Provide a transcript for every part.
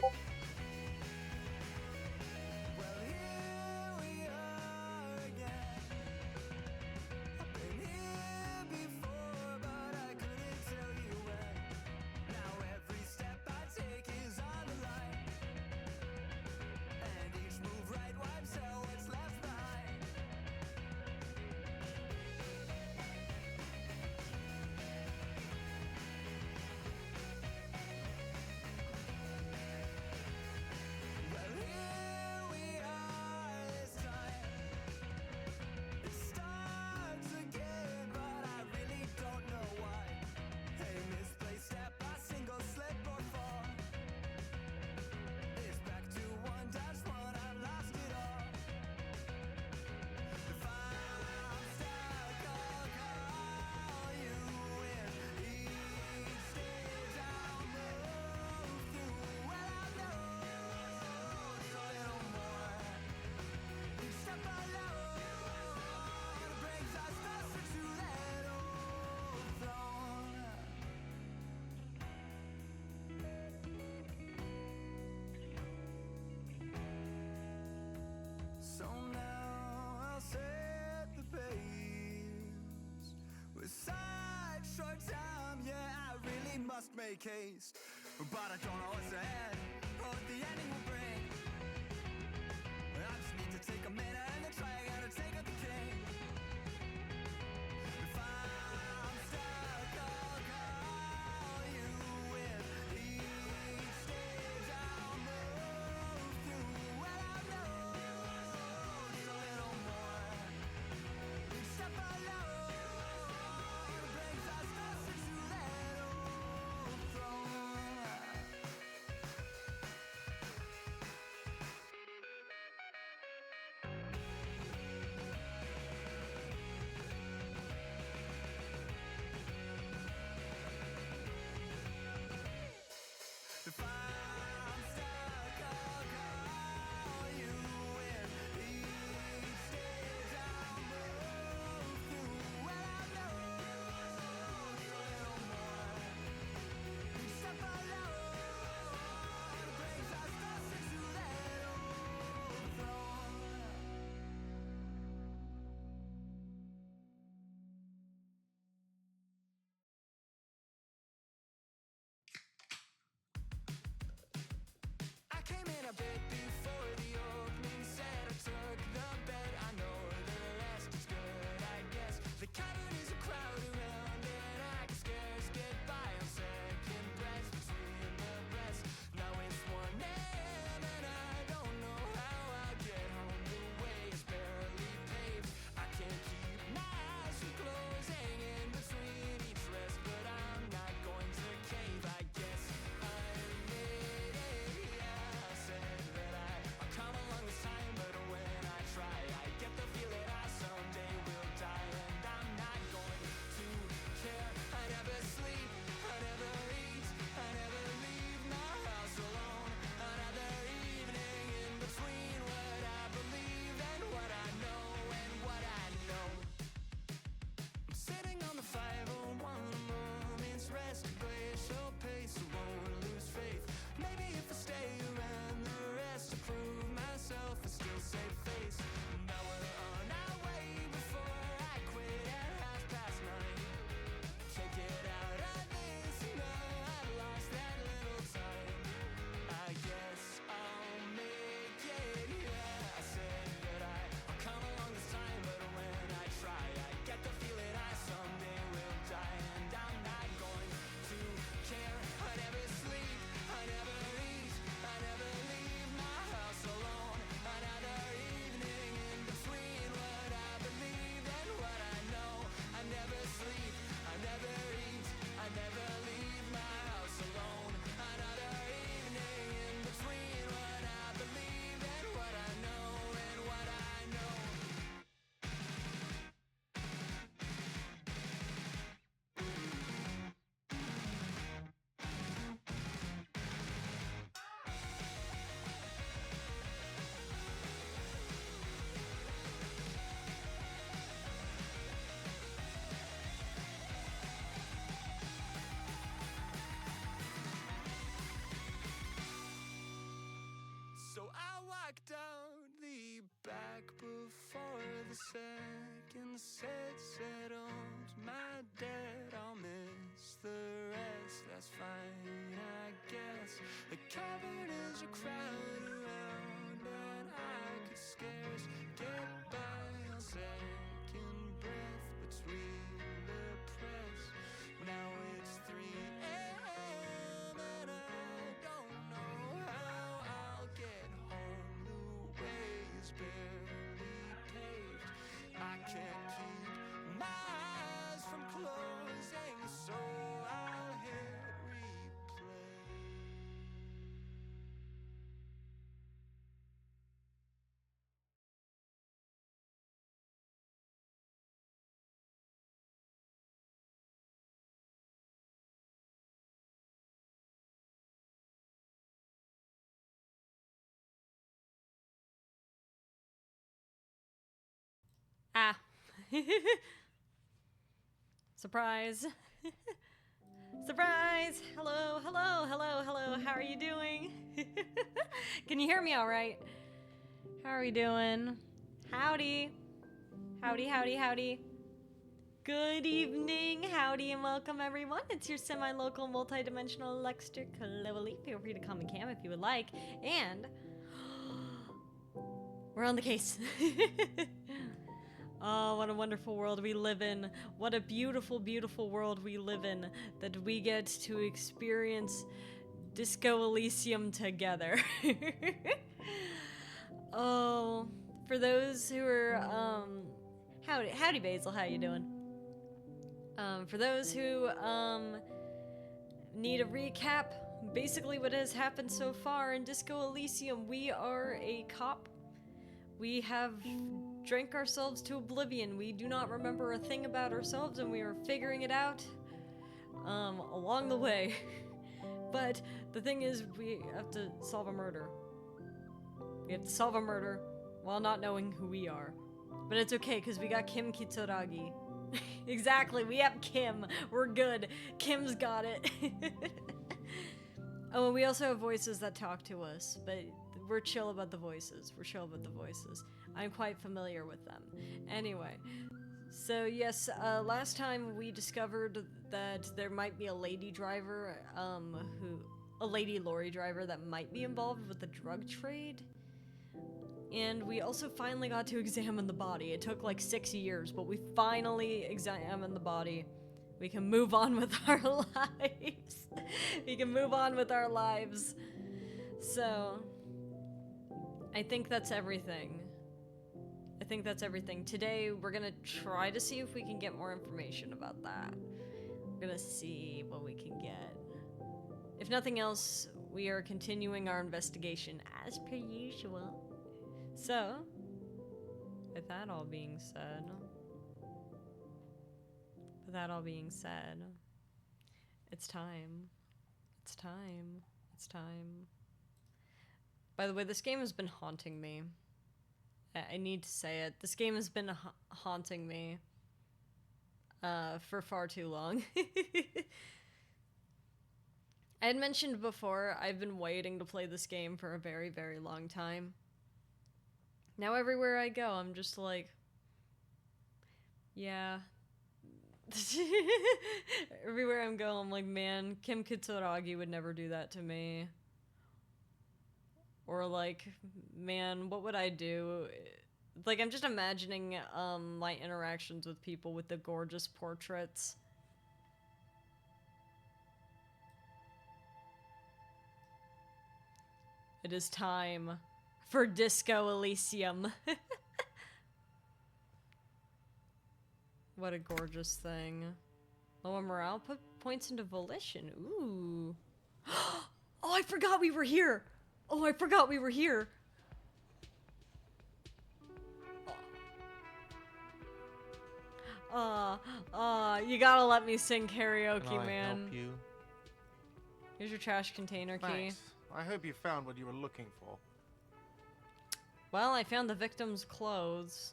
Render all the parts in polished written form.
Well, here we are again. I've been here before, but I couldn't tell you when. Now every step I take is on the line, and each move right wipes out what's left behind. Well, here we are this time. It starts again, but I really don't know why. A misplaced step, a single slip or fall. It's back to one dash one, I've lost it all. If I'm stuck, I'll call you in. Each stage I'll move through. Well, I know it's a little more. Each step alone brings us closer to that old throne. So now I'll set the pace. With such short time, yeah, I really must make haste. But I don't know what's ahead, or what the ending will bring. I just need to take a minute and then try again to take out the king. If I'm stuck, I'll call you in. Each stage I'll move through. Well, I know it's a little more. Each step alone brings us closer to that old throne. If I'm stuck, I'll call you in. Each stage I'll move through. Well, I know it's a little more. Each step alone brings us closer to that old throne. I came in a bit before the opening set. I took the bet. I know the rest is good, I guess. The cavern is a crowd around, and I can scarce get by on second breaths between the breaths. Now it's 1 a.m. and I don't know how I'll get home. The way is barely paved. I can't keep my eyes from closing in between each rest, but I'm not going to cave. I guess I admit it. Yeah, I said that I the second set settled my debt. I'll miss the rest, that's fine, I guess. The cavern is a crowd around, and I could scarce get by on second breath between the press. Now it's 3 a.m. and I don't know how I'll get home. The way is barely paved. I can't keep my eyes from closing, so I'll hit replay. Ah. Surprise. Surprise! Hello, hello, hello, hello. How are you doing? Can you hear me all right? How are we doing? Howdy. Howdy, howdy, howdy. Good evening, howdy, and welcome everyone. It's your semi-local, multi-dimensional electric. Feel free to call me Cam if you would like. And we're on the case. Oh, what a wonderful world we live in. What a beautiful, beautiful world we live in, that we get to experience Disco Elysium together. Oh, for those who are, howdy Basil, how you doing? For those who, need a recap, basically what has happened so far in Disco Elysium, we are a cop. We have drank ourselves to oblivion. We do not remember a thing about ourselves, and we are figuring it out along the way. But the thing is, we have to solve a murder. We have to solve a murder while not knowing who we are. But it's okay, because we got Kim Kitsuragi. Exactly, we have Kim. We're good. Kim's got it. Oh, and we also have voices that talk to us, but we're chill about the voices. We're chill about the voices. I'm quite familiar with them. Anyway, so yes, last time we discovered that there might be a lady driver, a lady lorry driver that might be involved with the drug trade. And we also finally got to examine the body. It took like 6 years, but we finally examined the body. We can move on with our lives. We can move on with our lives. So, I think that's everything. I think that's everything. Today, we're gonna try to see if we can get more information about that. We're gonna see what we can get. If nothing else, we are continuing our investigation as per usual. So, with that all being said, it's time. It's time. It's time. By the way, this game has been haunting me. I need to say it. This game has been haunting me for far too long. I had mentioned before, I've been waiting to play this game for a very, very long time. Now everywhere I go, I'm just like, yeah. Everywhere I go, I'm like, man, Kim Kitsuragi would never do that to me. Or like, man, what would I do? Like, I'm just imagining my interactions with people with the gorgeous portraits. It is time for Disco Elysium. What a gorgeous thing. Lower morale points into volition. Ooh. Oh, I forgot we were here! Oh, I forgot we were here! You gotta let me sing karaoke, Can I man. help you? Here's your trash container key. Thanks. I hope you found what you were looking for. Well, I found the victim's clothes.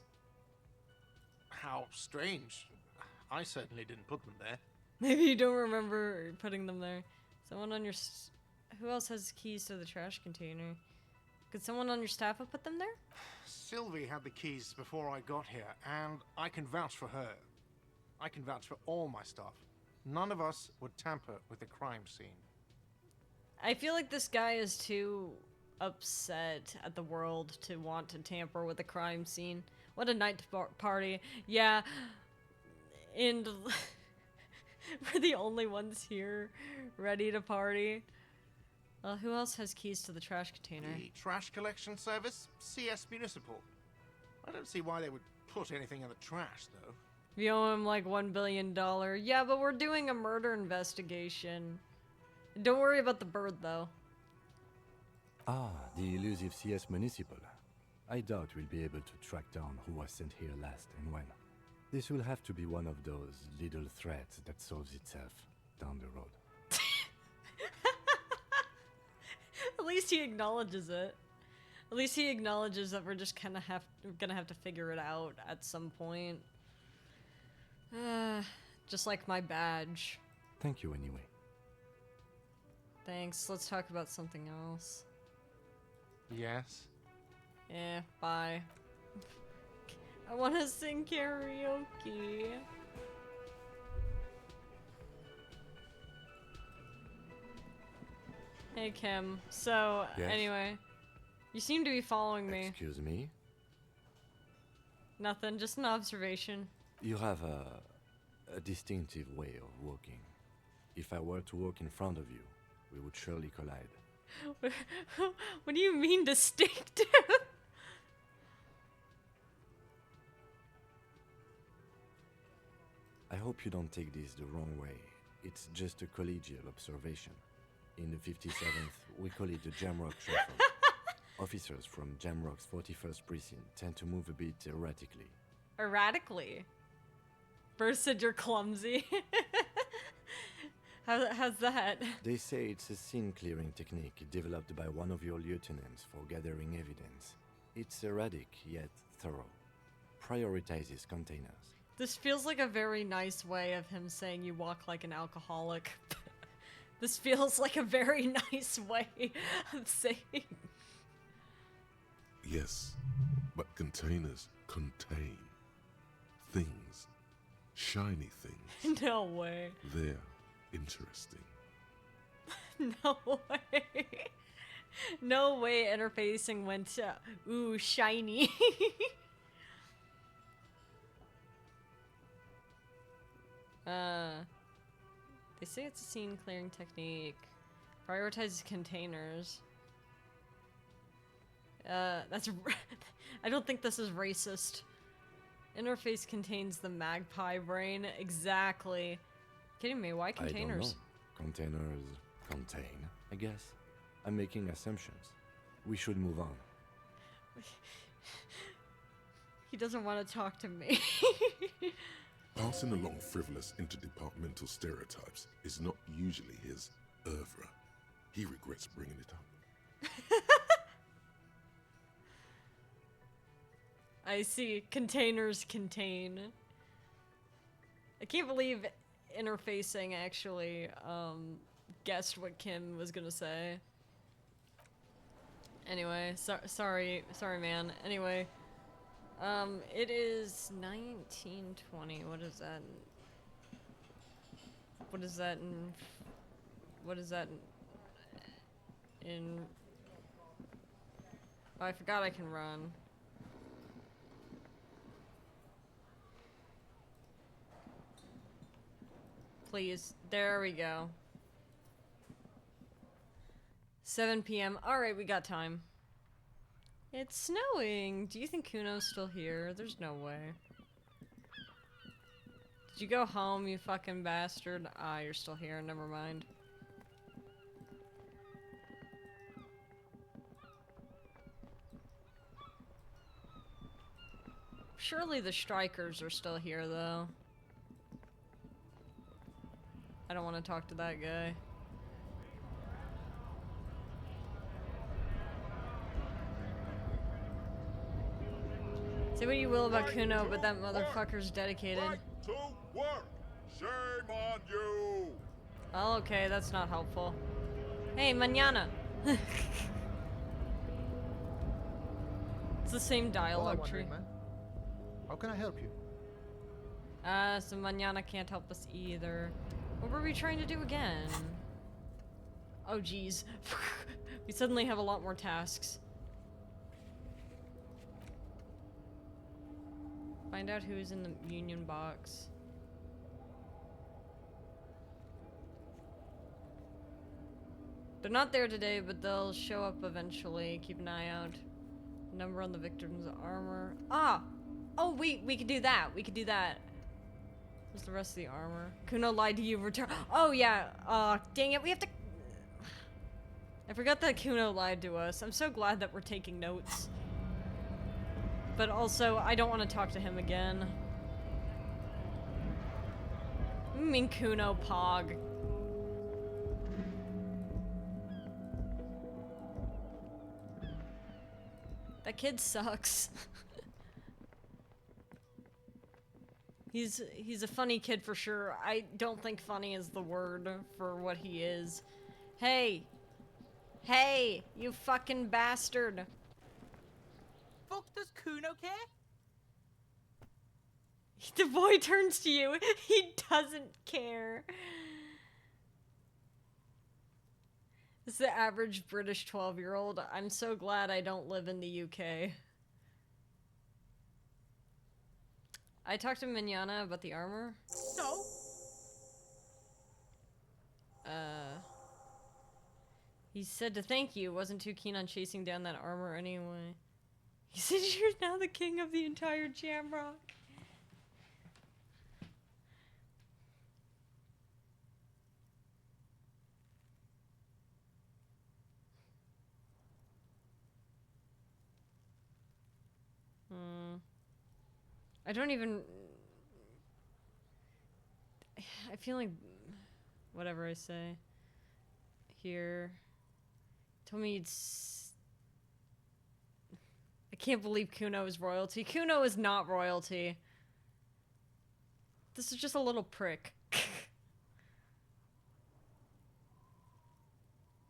How strange. I certainly didn't put them there. Maybe you don't remember putting them there. Someone on your... Who else has keys to the trash container? Could someone on your staff have put them there? Sylvie had the keys before I got here, and I can vouch for her. I can vouch for all my staff. None of us would tamper with the crime scene. I feel like this guy is too upset at the world to want to tamper with the crime scene. What a night to party. Yeah. And we're the only ones here ready to party. Who else has keys to the trash container? The trash collection service? CS Municipal. I don't see why they would put anything in the trash, though. We owe him like $1 billion. Yeah, but we're doing a murder investigation. Don't worry about the bird, though. Ah, the elusive CS Municipal. I doubt we'll be able to track down who was sent here last and when. This will have to be one of those little threats that solves itself down the road. At least he acknowledges it. At least he acknowledges that we're just kind of gonna have to figure it out at some point. Just like my badge. Thank you anyway. Thanks. Let's talk about something else. Yes? Bye. I want to sing karaoke. Hey, Kim. So, Yes? anyway, you seem to be following me. Excuse me? Nothing, just an observation. You have a distinctive way of walking. If I were to walk in front of you, we would surely collide. What do you mean distinctive? I hope you don't take this the wrong way. It's just a collegial observation. In the 57th, we call it the Jamrock Shuffle. Officers from Jamrock's 41st Precinct tend to move a bit erratically. Erratically? First said you're clumsy. How's that? They say it's a scene-clearing technique developed by one of your lieutenants for gathering evidence. It's erratic, yet thorough. Prioritizes containers. This feels like a very nice way of him saying you walk like an alcoholic. This feels like a very nice way of saying. Yes, but containers contain things. Shiny things. No way. They're interesting. No way. No way interfacing went to, ooh, shiny. They say it's a scene clearing technique. Prioritizes containers. That's I don't think this is racist. Interface contains the magpie brain. Exactly. Kidding me, why containers? I don't know. Containers contain, I guess. I'm making assumptions. We should move on. He doesn't want to talk to me. Passing along frivolous interdepartmental stereotypes is not usually his oeuvre. He regrets bringing it up. I see. Containers contain. I can't believe interfacing actually guessed what Kim was gonna say. Anyway, sorry man. Anyway, it is 1920. What is that? What is that in? What is that in? Oh, I forgot I can run. Please. There we go. 7 p.m. Alright, we got time. It's snowing. Do you think Kuno's still here? There's no way. Did you go home, you fucking bastard? Ah, you're still here. Never mind. Surely the strikers are still here, though. I don't want to talk to that guy. Say what you will about Kuno, but that motherfucker's dedicated. Right to work. Shame on you. Oh, okay, that's not helpful. Hey, mañana. It's the same All I'm dialogue tree. wondering, man. How can I help you? So Manana can't help us either. What were we trying to do again? Oh geez. We suddenly have a lot more tasks. Find out who's in the union box. They're not there today, but they'll show up eventually. Keep an eye out. Number on the victim's armor. Ah! Oh, we could do that. We could do that. What's the rest of the armor? Kuno lied to you. Return. Oh, yeah. Dang it. We have to... I forgot that Kuno lied to us. I'm so glad that we're taking notes. But also, I don't want to talk to him again. I mean Kuno Pog. That kid sucks. He's a funny kid for sure. I don't think funny is the word for what he is. Hey! Hey! You fucking bastard! Fuck does Kuno care? The boy turns to you. He doesn't care. It's the average British 12-year-old. I'm so glad I don't live in the UK. I talked to Mignana about the armor. So? He said to thank you, wasn't too keen on chasing down that armor anyway. He said you're now the king of the entire Jamrock. I don't even... I feel like... Whatever I say. Here... Told me you'd... I can't believe Kuno is royalty. Kuno is not royalty. This is just a little prick.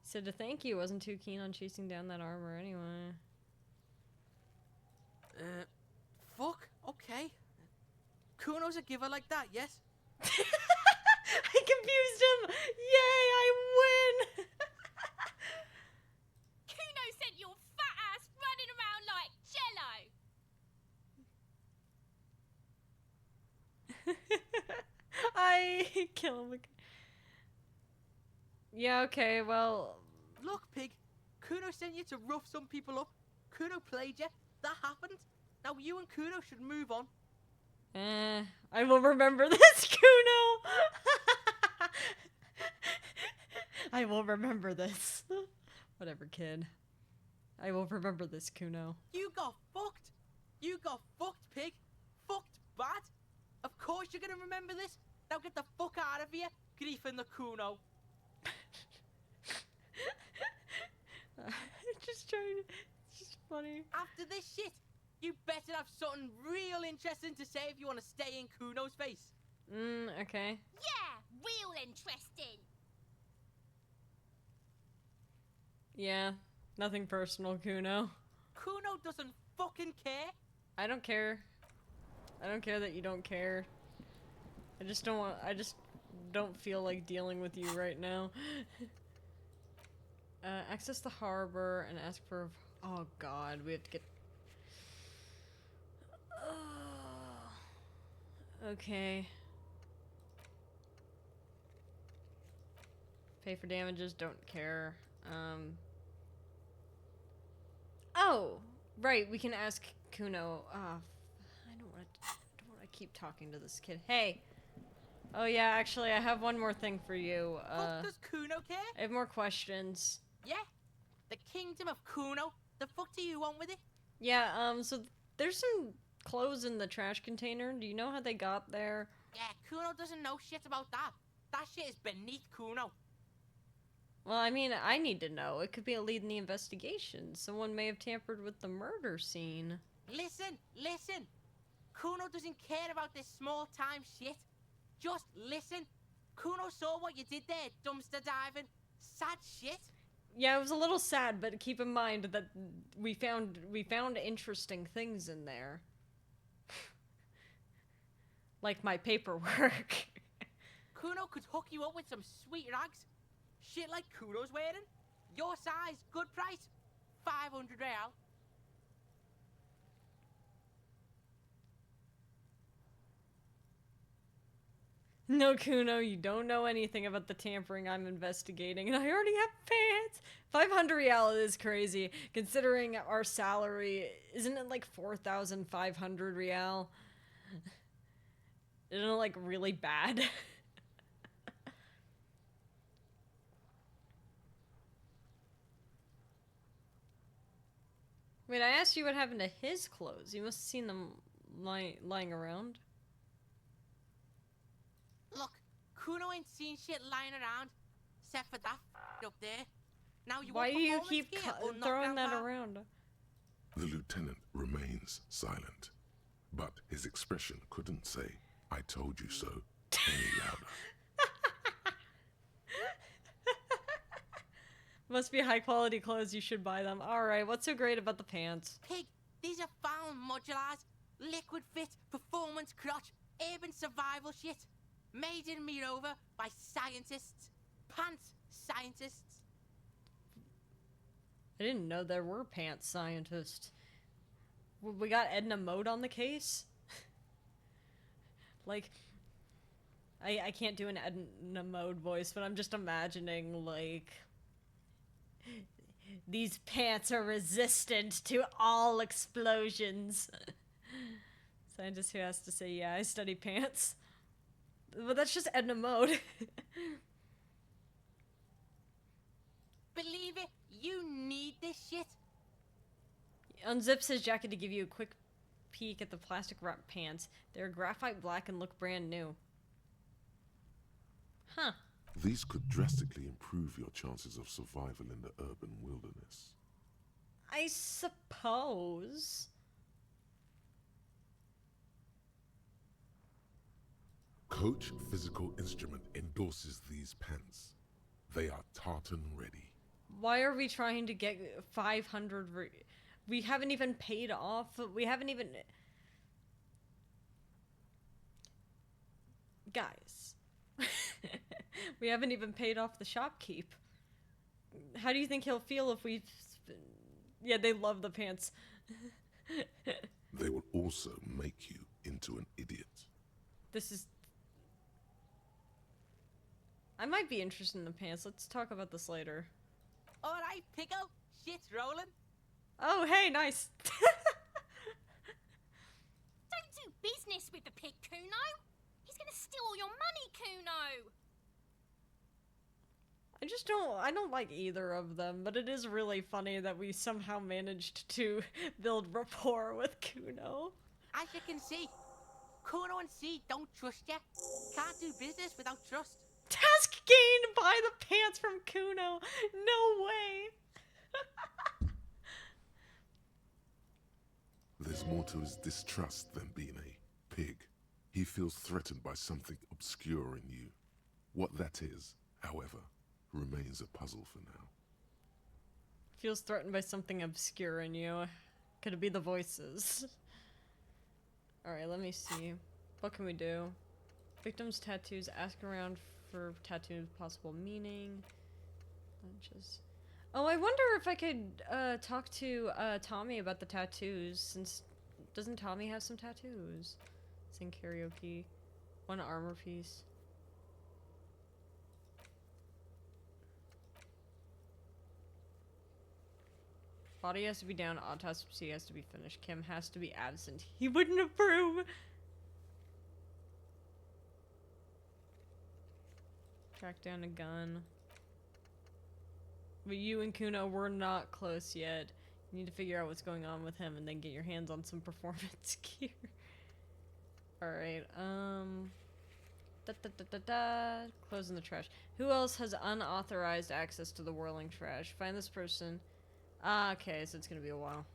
Said to thank you, wasn't too keen on chasing down that armor anyway. Fuck, okay. Kuno's a giver like that, yes? I confused him! Yay, I win! Kuno sent your fat ass running around like Jello. I kill him again. Yeah, okay, well... Look, pig. Kuno sent you to rough some people up. Kuno played you. That happened. Now you and Kuno should move on. I will remember this, Kuno! I will remember this. Whatever, kid. I will remember this, Kuno. You got fucked. You got fucked, pig. Fucked bad. Of course you're gonna remember this. Now get the fuck out of here, Grief and the Kuno. Just trying to... It's just funny. After this shit, you better have something real interesting to say if you want to stay in Kuno's face. Okay. Yeah, real interesting. Yeah, nothing personal, Kuno. Kuno doesn't fucking care. I don't care. I don't care that you don't care. I just don't feel like dealing with you right now. Access the harbor and ask for... Oh god, we have to get... Okay. Pay for damages, don't care. Oh! Right, we can ask Kuno. I don't want to keep talking to this kid. Hey! Oh yeah, actually, I have one more thing for you. Fuck does Kuno care? I have more questions. Yeah? The kingdom of Kuno? The fuck do you want with it? Yeah, so there's some clothes in the trash container. Do you know how they got there? Yeah, Kuno doesn't know shit about that. That shit is beneath Kuno. Well, I mean, I need to know. It could be a lead in the investigation. Someone may have tampered with the murder scene. Listen, listen. Kuno doesn't care about this small-time shit. Just listen. Kuno saw what you did there, dumpster diving. Sad shit. Yeah, it was a little sad, but keep in mind that we found interesting things in there. Like my paperwork. Kuno could hook you up with some sweet rags. Shit like Kuno's wearing. Your size, good price. 500 real. No, Kuno, you don't know anything about the tampering I'm investigating, and I already have pants. 500 real is crazy, considering our salary. Isn't it like 4,500 real? Isn't it like really bad? Wait, I asked you what happened to his clothes. You must have seen them lying around. Look, Kuno ain't seen shit lying around, except for that up there. Now you Why want do you performance keep gear or not, throwing that Grandpa? around? The lieutenant remains silent, but his expression couldn't say, "I told you so," any louder. Must be high quality clothes, you should buy them. Alright, what's so great about the pants? Pig, these are found modulars. Liquid fit, performance crotch, urban survival shit. Made in Mirova by scientists. Pants scientists. I didn't know there were pants scientists. We got Edna Mode on the case? Like, I can't do an Edna Mode voice, but I'm just imagining, like, these pants are resistant to all explosions. Scientist who has to say, yeah, I study pants. But that's just Edna Mode. Believe it, you need this shit. Unzips his jacket to give you a quick peek at the plastic wrapped pants. They're graphite black and look brand new. Huh. These could drastically improve your chances of survival in the urban wilderness. I suppose. Coach Physical Instrument endorses these pants. They are tartan ready. Why are we trying to get 500? We haven't even paid off. We haven't even. Guys. We haven't even paid off the shopkeep. How do you think he'll feel if we. Yeah, they love the pants. They will also make you into an idiot. This is. I might be interested in the pants. Let's talk about this later. Alright, Pico, shit's rolling. Oh, hey, nice. Don't do business with the pig, Kuno. He's gonna steal all your money, Kuno. I don't like either of them, but it is really funny that we somehow managed to build rapport with Kuno. As you can see, Kuno and C don't trust you. Can't do business without trust. Task gained by the pants from Kuno. No way. There's more to his distrust than being a pig. He feels threatened by something obscure in you. What that is, however, remains a puzzle for now. Feels threatened by something obscure in you. Could it be the voices? Alright, let me see. What can we do? Victim's tattoos. Ask around for tattoo possible meaning. Lunches. Oh, I wonder if I could talk to Tommy about the tattoos, since doesn't Tommy have some tattoos? Sing karaoke. One armor piece. Body has to be down, autopsy has to be finished, Kim has to be absent. He wouldn't approve! Track down a gun. But you and Kuno were not close yet. You need to figure out what's going on with him and then get your hands on some performance gear. Alright, Closing the trash. Who else has unauthorized access to the whirling trash? Find this person. Ah, okay, so it's gonna be a while.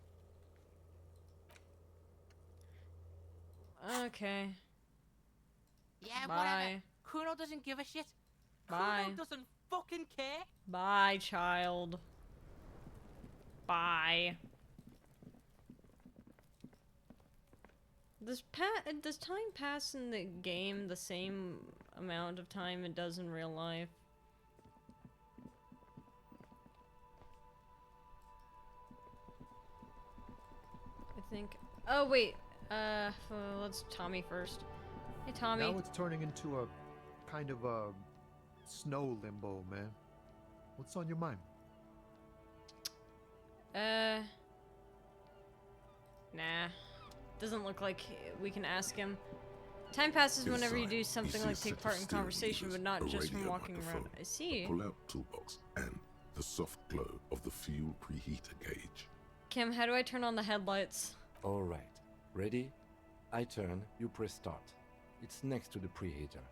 Okay. Yeah, Bye. whatever. Kuno doesn't give a shit. Bye. Kuno doesn't fucking care. Bye, child. Bye. Does time pass in the game the same amount of time it does in real life? I think. Oh wait. Let's Tommy first. Hey Tommy. Now it's turning into a kind of a snow limbo, man. What's on your mind? Nah. Doesn't look like we can ask him. Time passes whenever you do something like take part in conversation, but not just from walking around. I see. Pull out toolbox and the soft glow of the fuel preheater gauge. Kim, how do I turn on the headlights? Alright. Ready? I turn, you press start. It's next to the preheater.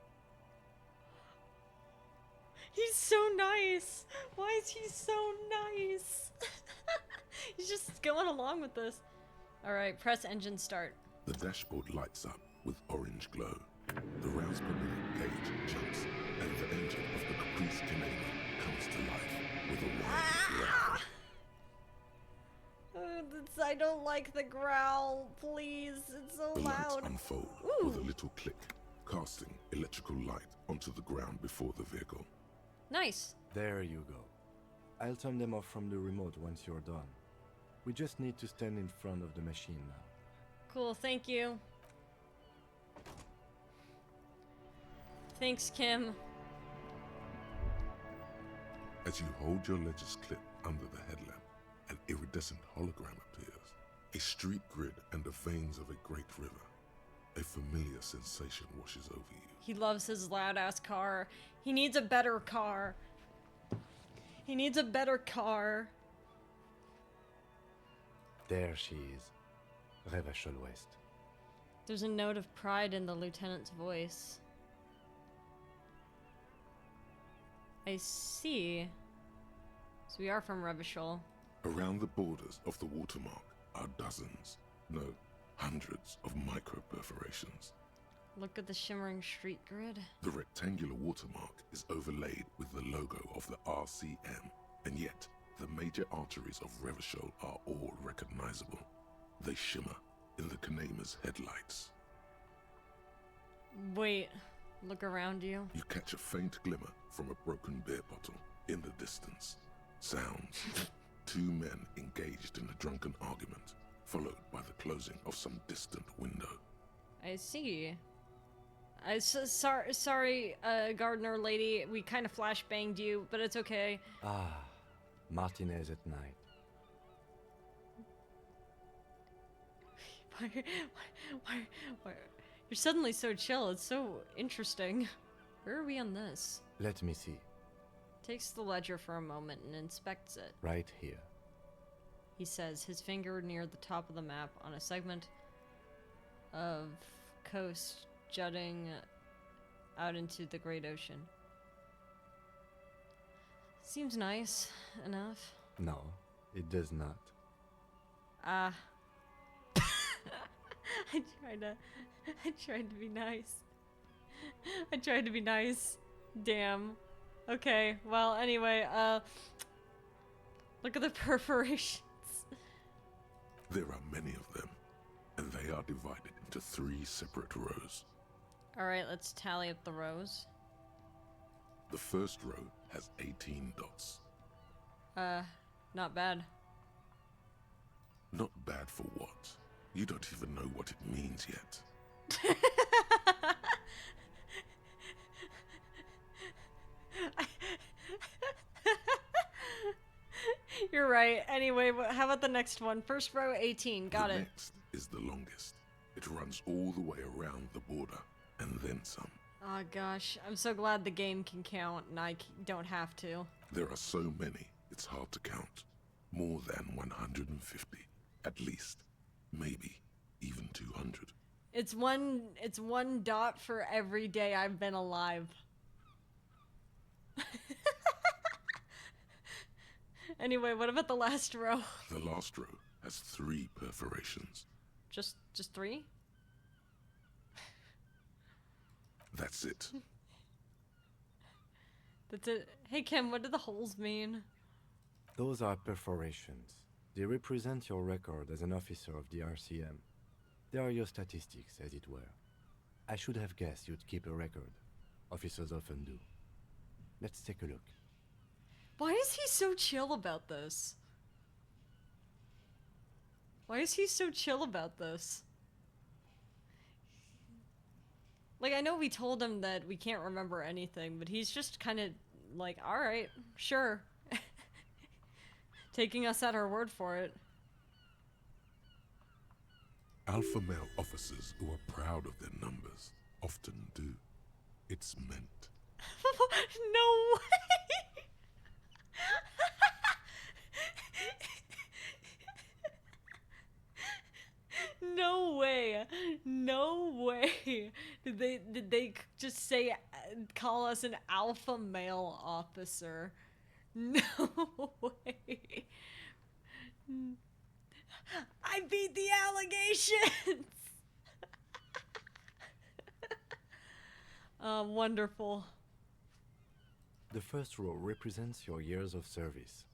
He's so nice! Why is he so nice? He's just going along with this. Alright, press engine start. The dashboard lights up with orange glow. The rounds per minute gauge jumps, and the engine of the Caprice Canadian comes to life with a wide growl. I don't like the growl, please. It's so The lights loud. unfold with a little click, casting electrical light onto the ground before the vehicle. Nice. There you go. I'll turn them off from the remote once you're done. We just need to stand in front of the machine now. Cool, thank you. Thanks, Kim. As you hold your ledger's clip under the headlamp, an iridescent hologram appears. A street grid and the veins of a great river. A familiar sensation washes over you. He loves his loud-ass car. He needs a better car. He needs a better car. There she is. Revachol West. There's a note of pride in the lieutenant's voice. I see. So we are from Revachol. Around the borders of the watermark are dozens, no, hundreds of micro perforations. Look at the shimmering street grid. The rectangular watermark is overlaid with the logo of the RCM, and yet the major arteries of Revachol are all recognizable. They shimmer in the Kanema's headlights. Wait, look around you. You catch a faint glimmer from a broken beer bottle in the distance. Sounds. Two men engaged in a drunken argument, followed by the closing of some distant window. I see. Sorry, gardener lady. We kind of flashbanged you, but it's okay. Ah, Martinez at night. Why? You're suddenly so chill. It's so interesting. Where are we on this? Let me see. Takes the ledger for a moment and inspects it. Right here. He says, his finger near the top of the map on a segment of coast jutting out into the great ocean. Seems nice enough. No, it does not. I tried to be nice. I tried to be nice. Damn. Okay, well, anyway, look at the perforations. There are many of them, and they are divided into 3 separate rows. Alright, let's tally up the rows. The first row has 18 dots. Not bad. Not bad for what? You don't even know what it means yet. You're right. Anyway, how about the next one? First row, 18. Got it. Next is the longest. It runs all the way around the border, and then some. Oh gosh, I'm so glad the game can count and I don't have to. There are so many, it's hard to count. More than 150, at least. Maybe even 200. It's one dot for every day I've been alive. Anyway, what about the last row? The last row has 3 perforations. Just 3? That's it. That's it. Hey Kim, what do the holes mean? Those are perforations. They represent your record as an officer of the RCM. They are your statistics, as it were. I should have guessed you'd keep a record. Officers often do. Let's take a look. Why is he so chill about this? Why is he so chill about this? Like, I know we told him that we can't remember anything, but he's just kind of like, alright, sure. Taking us at our word for it. Alpha male officers who are proud of their numbers often do. It's meant. No way! No way! No way! Did they just say call us an alpha male officer? No way! I beat the allegations! Wonderful. The first row represents your years of service.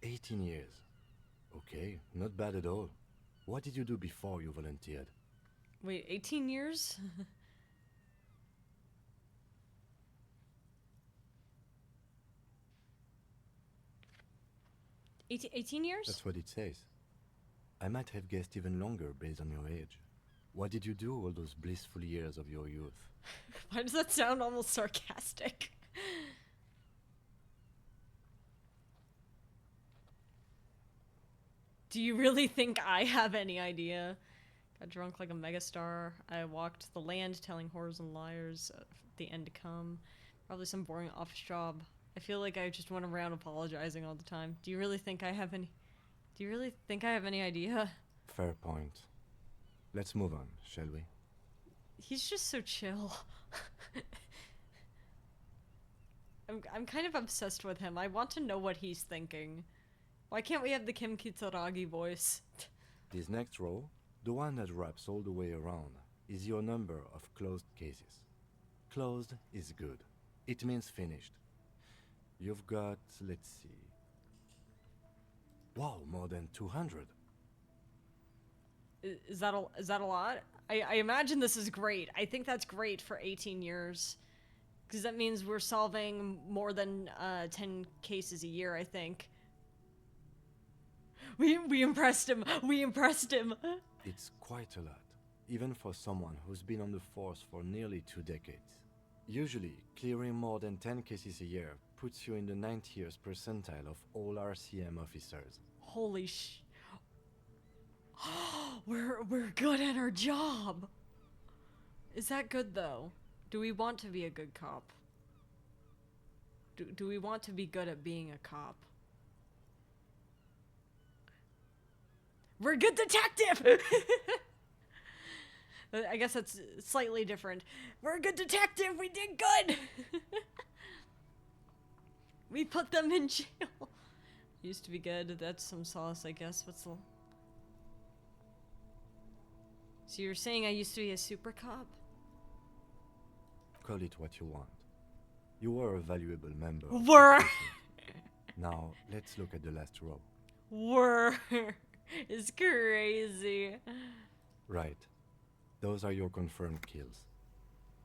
18 years. Okay, not bad at all. What did you do before you volunteered? Wait, 18 years? 18 years? That's what it says. I might have guessed even longer based on your age. What did you do all those blissful years of your youth? Why does that sound almost sarcastic? Do you really think I have any idea? Got drunk like a megastar. I walked the land telling whores and liars the end to come. Probably some boring office job. I feel like I just went around apologizing all the time. Do you really think I have any... Do you really think I have any idea? Fair point. Let's move on, shall we? He's just so chill. I'm kind of obsessed with him. I want to know what he's thinking. Why can't we have the Kim Kitsuragi voice? This next row, the one that wraps all the way around, is your number of closed cases. Closed is good. It means finished. You've got, let's see... Wow, more than 200. Is that a lot? I imagine this is great. I think that's great for 18 years. Because that means we're solving more than 10 cases a year, I think. We impressed him. We impressed him. It's quite a lot, even for someone who's been on the force for nearly 2 decades. Usually, clearing more than 10 cases a year puts you in the 90th percentile of all RCM officers. Holy sh... We're good at our job. Is that good, though? Do we want to be a good cop? Do we want to be good at being a cop? We're a good detective! I guess that's slightly different. We're a good detective! We did good! We put them in jail. Used to be good. That's some sauce, I guess. What's the... So you're saying I used to be a super cop? Call it what you want. You were a valuable member. Were! Now, let's look at the last row. Were! It's crazy. Right. Those are your confirmed kills.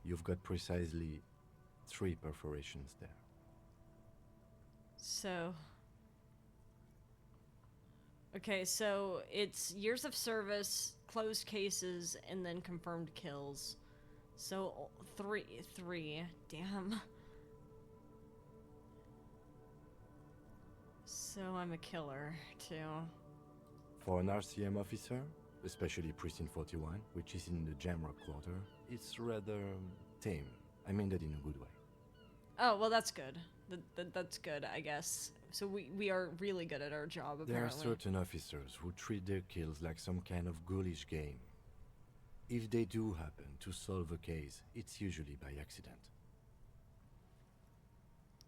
You've got precisely 3 perforations there. So... Okay, so it's years of service, closed cases, and then confirmed kills. So, three. Damn. So I'm a killer, too. For an RCM officer, especially Precinct 41, which is in the Jamrock quarter, it's rather tame. I mean that in a good way. Oh, well that's good. That's good, I guess. So we are really good at our job, apparently. There are certain officers who treat their kills like some kind of ghoulish game. If they do happen to solve a case, it's usually by accident.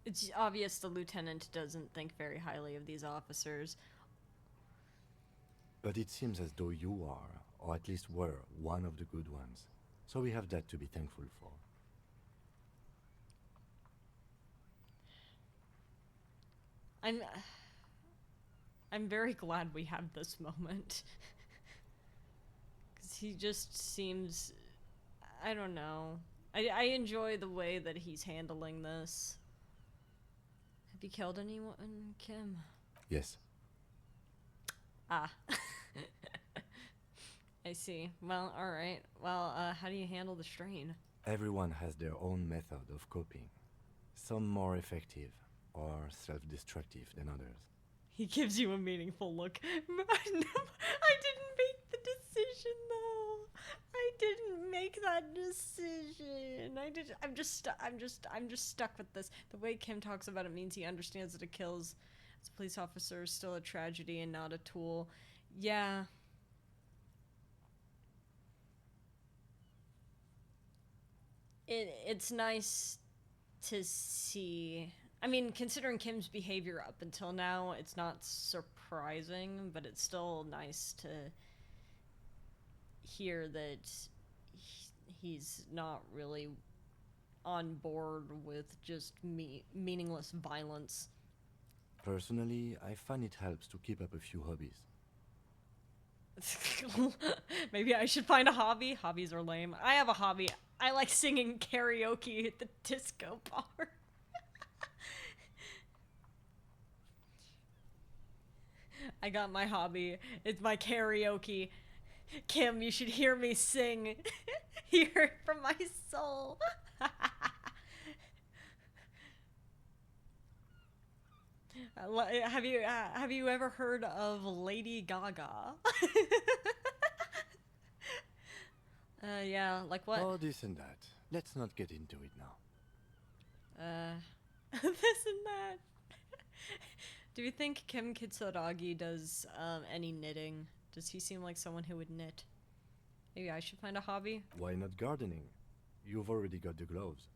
It's obvious the lieutenant doesn't think very highly of these officers. But it seems as though you are, or at least were, one of the good ones. So we have that to be thankful for. I'm very glad we have this moment. Because he just seems... I don't know. I enjoy the way that he's handling this. Have you killed anyone, Kim? Yes. Ah. I see. Well, alright. Well, how do you handle the strain? Everyone has their own method of coping. Some more effective or self-destructive than others. He gives you a meaningful look. No, I didn't make the decision, though. I didn't make that decision. I'm just stuck with this. The way Kim talks about it means he understands that a kills as a police officer is still a tragedy and not a tool. Yeah. It's nice to see. I mean, considering Kim's behavior up until now, it's not surprising, but it's still nice to hear that he's not really on board with just meaningless violence. Personally, I find it helps to keep up a few hobbies. Maybe I should find a hobby. Hobbies are lame. I have a hobby. I like singing karaoke at the disco bar. I got my hobby. It's my karaoke. Kim, you should hear me sing. Hear it from my soul. Have you ever heard of Lady Gaga? Yeah, like what? Oh, this and that. Let's not get into it now. This and that. Do you think Kim Kitsuragi does any knitting? Does he seem like someone who would knit? Maybe I should find a hobby. Why not gardening? You've already got the gloves.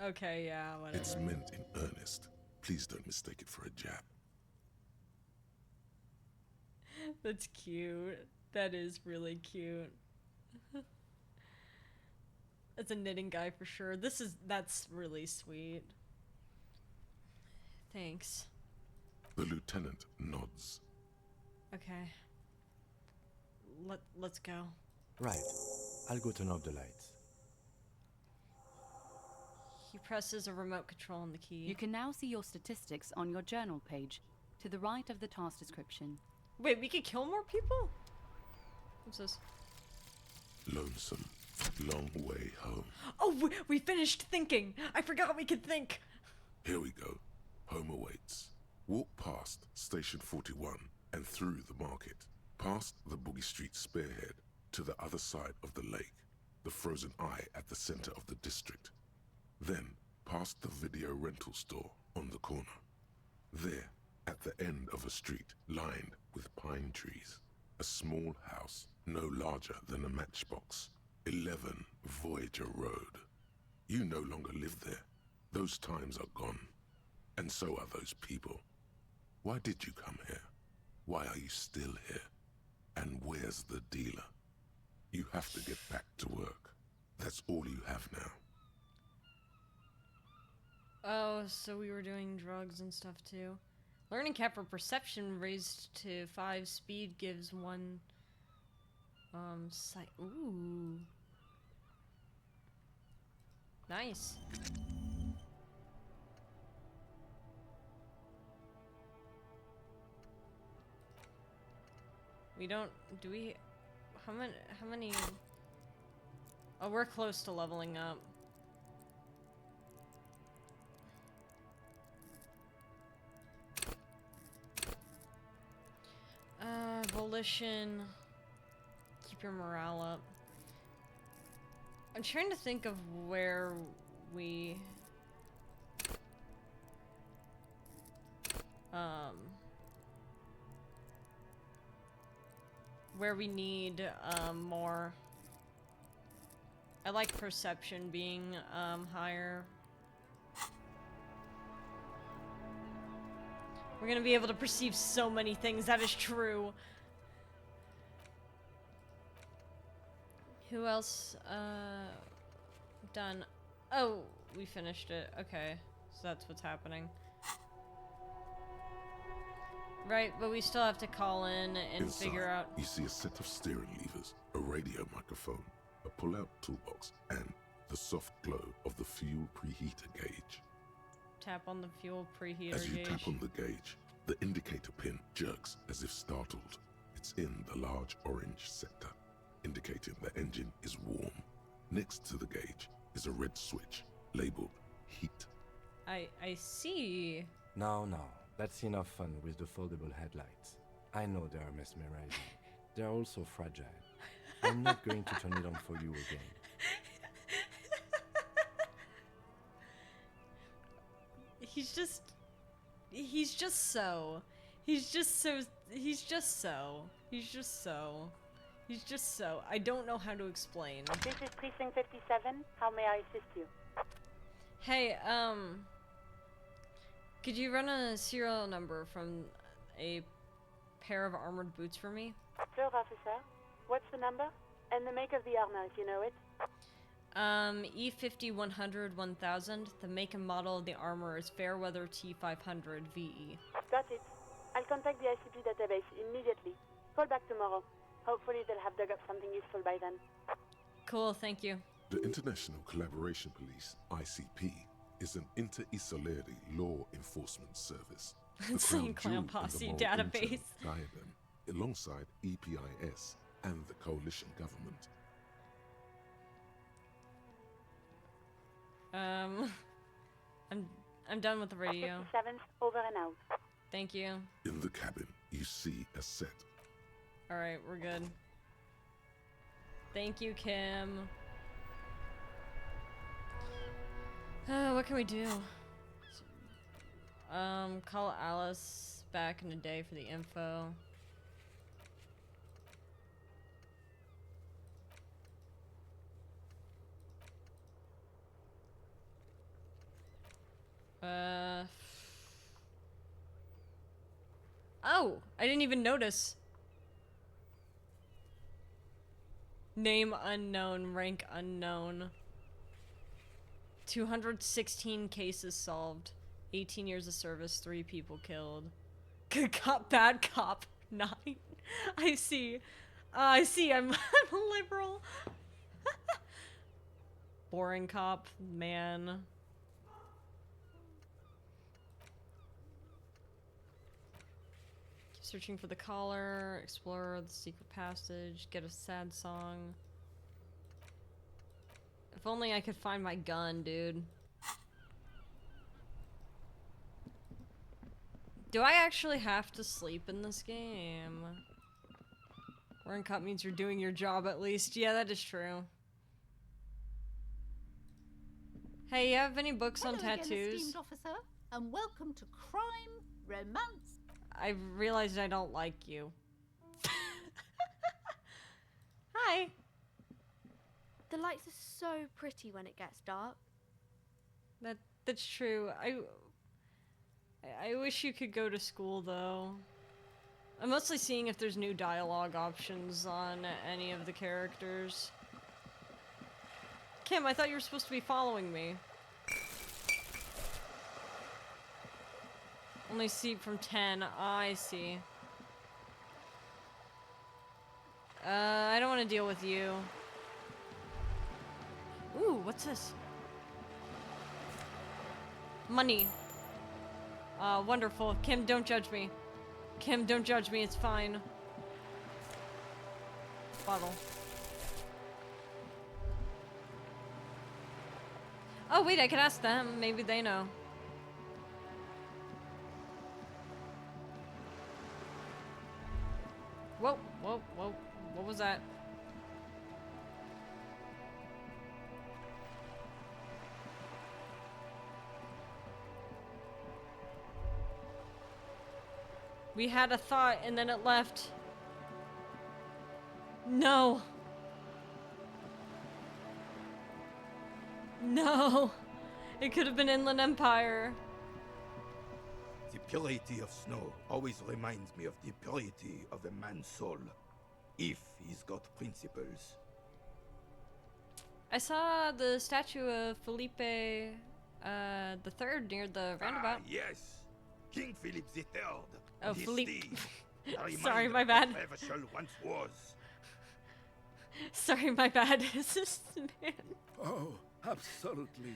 Okay, yeah, whatever. It's meant in earnest. Please don't mistake it for a jab. That's cute. That is really cute. That's a knitting guy for sure. That's really sweet. Thanks. The lieutenant nods. Okay. Let's go. Right. I'll go turn off the lights. He presses a remote control on the key. You can now see your statistics on your journal page, to the right of the task description. Wait, we could kill more people? What's this? Lonesome. Long way home. Oh, we finished thinking. I forgot we could think. Here we go. Home awaits. Walk past Station 41 and through the market, past the Boogie Street spearhead, to the other side of the lake, the frozen eye at the center of the district. Then, past the video rental store on the corner. There, at the end of a street lined with pine trees, a small house no larger than a matchbox. 11 Voyager Road. You no longer live there. Those times are gone. And so are those people. Why did you come here? Why are you still here? And where's the dealer? You have to get back to work. That's all you have now. Oh, so we were doing drugs and stuff too. Learning cap for perception raised to 5, speed gives 1 sight. Ooh. Nice. We don't, do we, how many, oh, we're close to leveling up. Volition, keep your morale up. I'm trying to think of where we, where we need, more. I like perception being, higher. We're gonna be able to perceive so many things, that is true. Who else, done? Oh, we finished it. Okay, so that's what's happening. Right, but we still have to call in and Inside, figure out. you see a set of steering levers, a radio microphone, a pull-out toolbox, and the soft glow of the fuel preheater gauge. Tap on the fuel preheater As you gauge. tap on the gauge, the indicator pin jerks as if startled. It's in the large orange sector, indicating the engine is warm. Next to the gauge is a red switch labeled heat. I see. No, that's enough fun with the foldable headlights. I know they are mesmerizing. They're also fragile. I'm not going to turn it on for you again. He's just so. I don't know how to explain. This is Precinct 57. How may I assist you? Hey, could you run a serial number from a pair of armored boots for me? Sure, officer. What's the number? And the make of the armor, if you know it. E50 100 1000. The make and model of the armor is Fairweather T500 VE. Got it. I'll contact the ICP database immediately. Call back tomorrow. Hopefully they'll have dug up something useful by then. Cool, thank you. The International Collaboration Police, ICP, is an inter-Isolari law enforcement service. The Insane crown Clown jewel in Posse the moral database. intern diadem, alongside EPIS and the coalition government. I'm done with the radio. 57th, over and out. Thank you. In the cabin, you see a set. Alright, we're good. Thank you, Kim. What can we do? Call Alice back in a day for the info. Oh, I didn't even notice. Name unknown, rank unknown. 216 cases solved. 18 years of service, 3 people killed. Good cop, bad cop, 9. I see. I see, I'm a liberal. Boring cop, man. Keep searching for the caller, explore the secret passage, get a sad song. If only I could find my gun, dude. Do I actually have to sleep in this game? Wearing cop means you're doing your job at least. Yeah, that is true. Hey, you have any books on tattoos? Again, esteemed officer, and welcome to Crime, Romance. I realized I don't like you. Hi. The lights are so pretty when it gets dark. That's true. I wish you could go to school though. I'm mostly seeing if there's new dialogue options on any of the characters. Kim, I thought you were supposed to be following me. Only seat from 10. I see. I don't want to deal with you. Ooh, what's this? Money. Wonderful. Kim, don't judge me. Kim, don't judge me. It's fine. Bottle. Oh, wait, I could ask them. Maybe they know. Whoa, whoa, whoa. What was that? We had a thought and then it left. No. No. It could have been Inland Empire. The purity of snow always reminds me of the purity of a man's soul, if he's got principles. I saw the statue of Felipe the Third near the roundabout. Ah, yes. King Philip the Third. Oh, His Philippe. steed. A Sorry, reminder my of bad. what Revachol once was. Sorry, my bad. It's just, man. Oh, absolutely.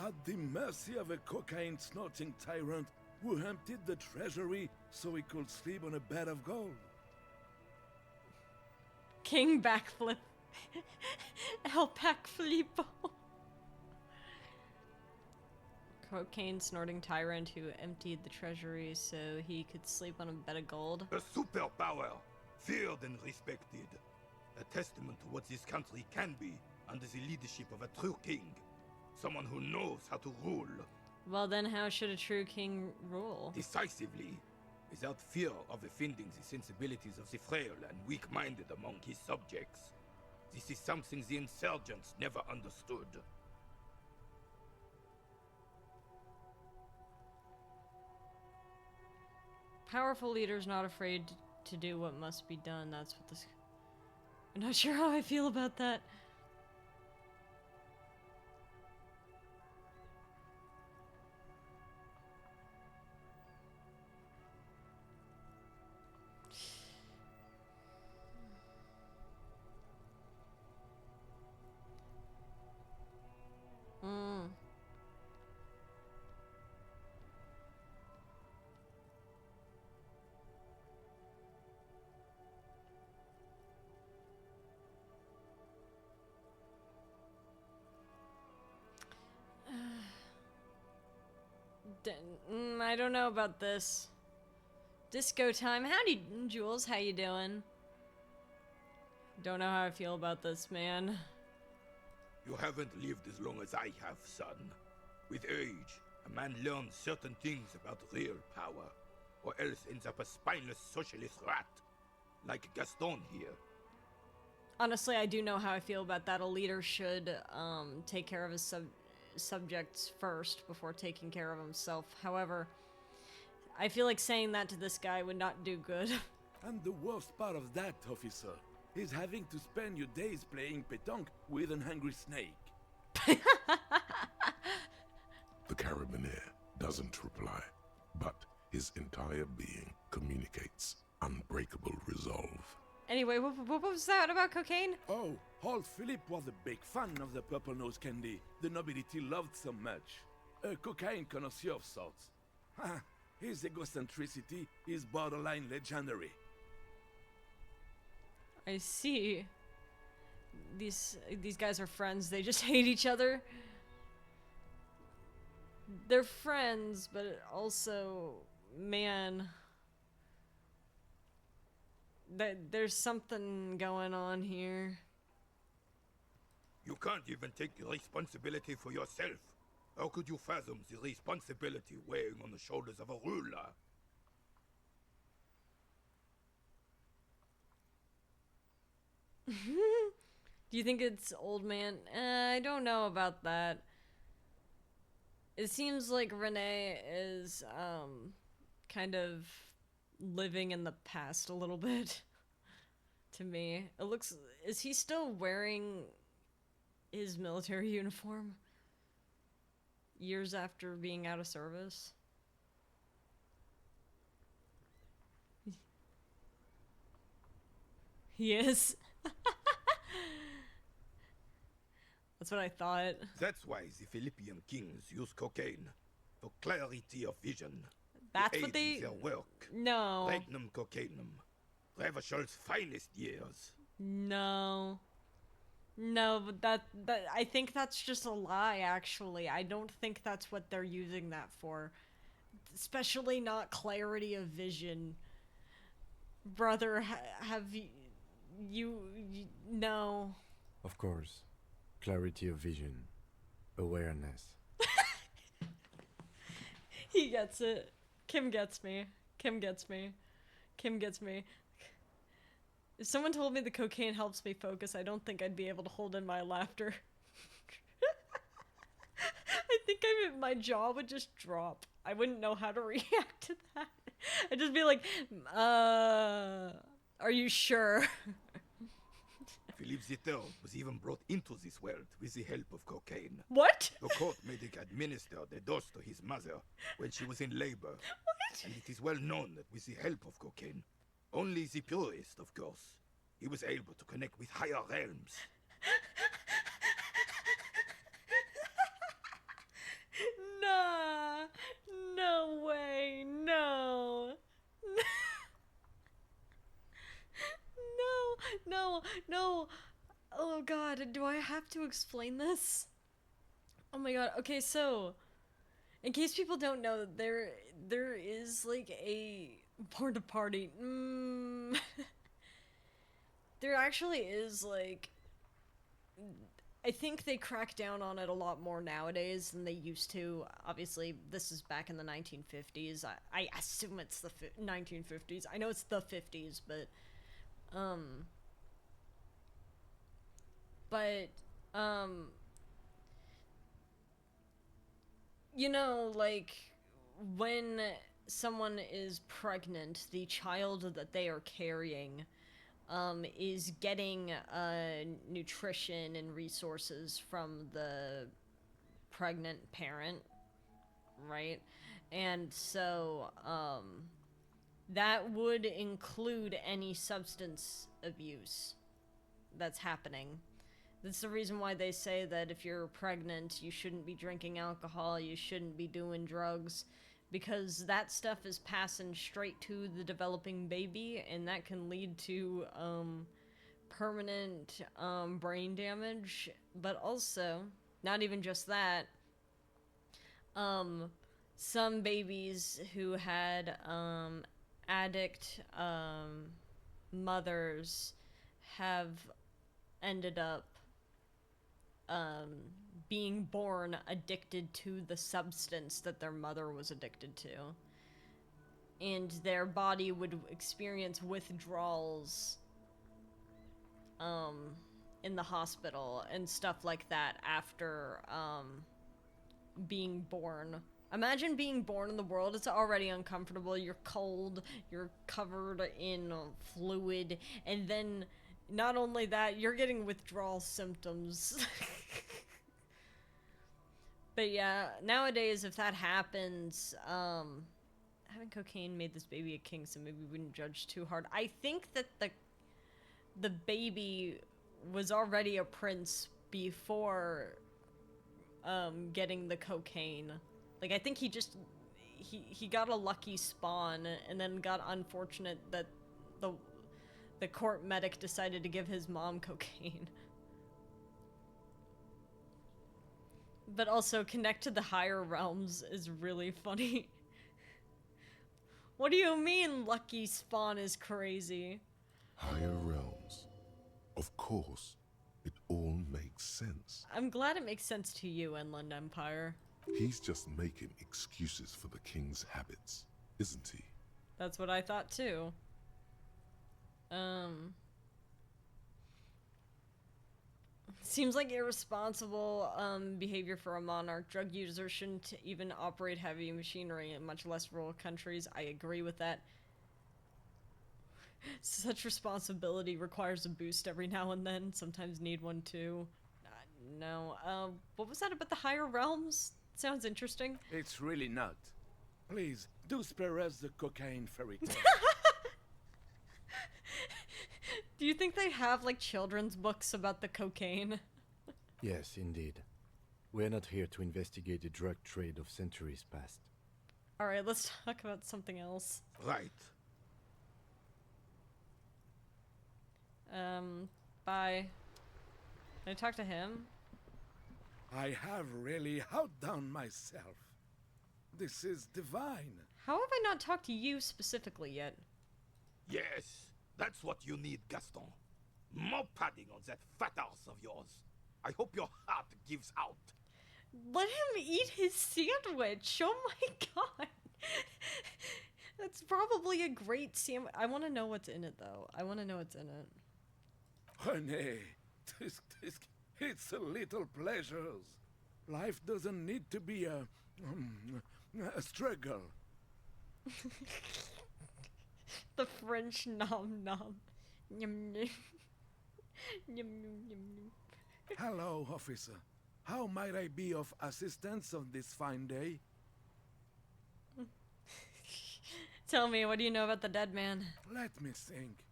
At the mercy of a cocaine-snorting tyrant who emptied the treasury so he could sleep on a bed of gold. King backflip. El Pac Filippo. Cocaine snorting tyrant who emptied the treasury so he could sleep on a bed of gold. A superpower, feared and respected. A testament to what this country can be under the leadership of a true king. Someone who knows how to rule. Well then, how should a true king rule? Decisively, without fear of offending the sensibilities of the frail and weak-minded among his subjects. This is something the insurgents never understood. Powerful leaders not afraid to do what must be done. That's what this... I'm not sure how I feel about that. I don't know about this. Disco time. Howdy, Jules. How you doing? Don't know how I feel about this, man. You haven't lived as long as I have, son. With age, a man learns certain things about real power, or else ends up a spineless socialist rat, like Gaston here. Honestly, I do know how I feel about that. A leader should take care of his subjects first before taking care of himself. However, I feel like saying that to this guy would not do good. And the worst part of that, officer, is having to spend your days playing pétanque with an angry snake. The carabinier doesn't reply, but his entire being communicates unbreakable resolve. Anyway, what was that about cocaine? Oh, old Philip was a big fan of the purple nose candy the nobility loved so much. A cocaine connoisseur of sorts. His egocentricity is borderline legendary. I see. These guys are friends. They just hate each other. They're friends, but also, man, there's something going on here. You can't even take the responsibility for yourself. How could you fathom the responsibility weighing on the shoulders of a ruler? Do you think it's old man? I don't know about that. It seems like Renee is kind of living in the past a little bit to me. It looks... Is he still wearing his military uniform years after being out of service? He is. That's what I thought. That's why the Philippian kings use cocaine for clarity of vision. That's what they... Their work. No. Regnum cocainum. Revachol's finest years. No. No, but that I think that's just a lie, actually. I don't think that's what they're using that for. Especially not clarity of vision. Brother, have you no. Of course. Clarity of vision. Awareness. He gets it. Kim gets me. Kim gets me. Kim gets me. If someone told me the cocaine helps me focus, I don't think I'd be able to hold in my laughter. I think my jaw would just drop. I wouldn't know how to react to that. I'd just be like, are you sure? Philippe III was even brought into this world with the help of cocaine. What? The court made him administer the dose to his mother when she was in labor. What? And it is well known that with the help of cocaine, only the purest, of course, he was able to connect with higher realms. Nah, no way, no. No. Oh god, do I have to explain this? Oh my god. Okay, so in case people don't know, there is like a porta party. There actually is like, I think they crack down on it a lot more nowadays than they used to. Obviously, this is back in the 1950s. I assume it's the 1950s. I know it's the 50s, but you know, like, when someone is pregnant, the child that they are carrying is getting nutrition and resources from the pregnant parent, right? And so that would include any substance abuse that's happening. That's the reason why they say that if you're pregnant, you shouldn't be drinking alcohol, you shouldn't be doing drugs, because that stuff is passing straight to the developing baby, and that can lead to permanent brain damage. But also, not even just that, some babies who had addict mothers have ended up being born addicted to the substance that their mother was addicted to. And their body would experience withdrawals in the hospital and stuff like that after being born. Imagine being born in the world. It's already uncomfortable. You're cold, you're covered in fluid, and then not only that, you're getting withdrawal symptoms. But yeah, nowadays, if that happens, having cocaine made this baby a king, so maybe we wouldn't judge too hard. I think that the baby was already a prince before getting the cocaine. Like, I think he just he got a lucky spawn, and then got unfortunate that the court medic decided to give his mom cocaine. But also, connect to the higher realms is really funny. What do you mean lucky spawn is crazy? Higher realms. Of course, it all makes sense. I'm glad it makes sense to you, Inland Empire. He's just making excuses for the king's habits, isn't he? That's what I thought too. Seems like irresponsible behavior for a monarch. Drug users shouldn't even operate heavy machinery in much less rural countries. I agree with that. Such responsibility requires a boost every now and then. Sometimes need one too. No. What was that about the higher realms? Sounds interesting. It's really not. Please, do spare us the cocaine fairy tale. Do you think they have, like, children's books about the cocaine? Yes, indeed. We're not here to investigate the drug trade of centuries past. Alright, let's talk about something else. Right. Bye. Can I talk to him? I have really outdone myself. This is divine. How have I not talked to you specifically yet? Yes, that's what you need, Gaston. More padding on that fat ass of yours. I hope your heart gives out. Let him eat his sandwich. Oh my god. That's probably a great sandwich. I want to know what's in it, though. I want to know what's in it. Honey, it's a little pleasures. Life doesn't need to be a struggle. The French nom nom. Yum, yum. Yum, yum, yum, yum. Hello, officer. How might I be of assistance on this fine day? Tell me, what do you know about the dead man? Let me think.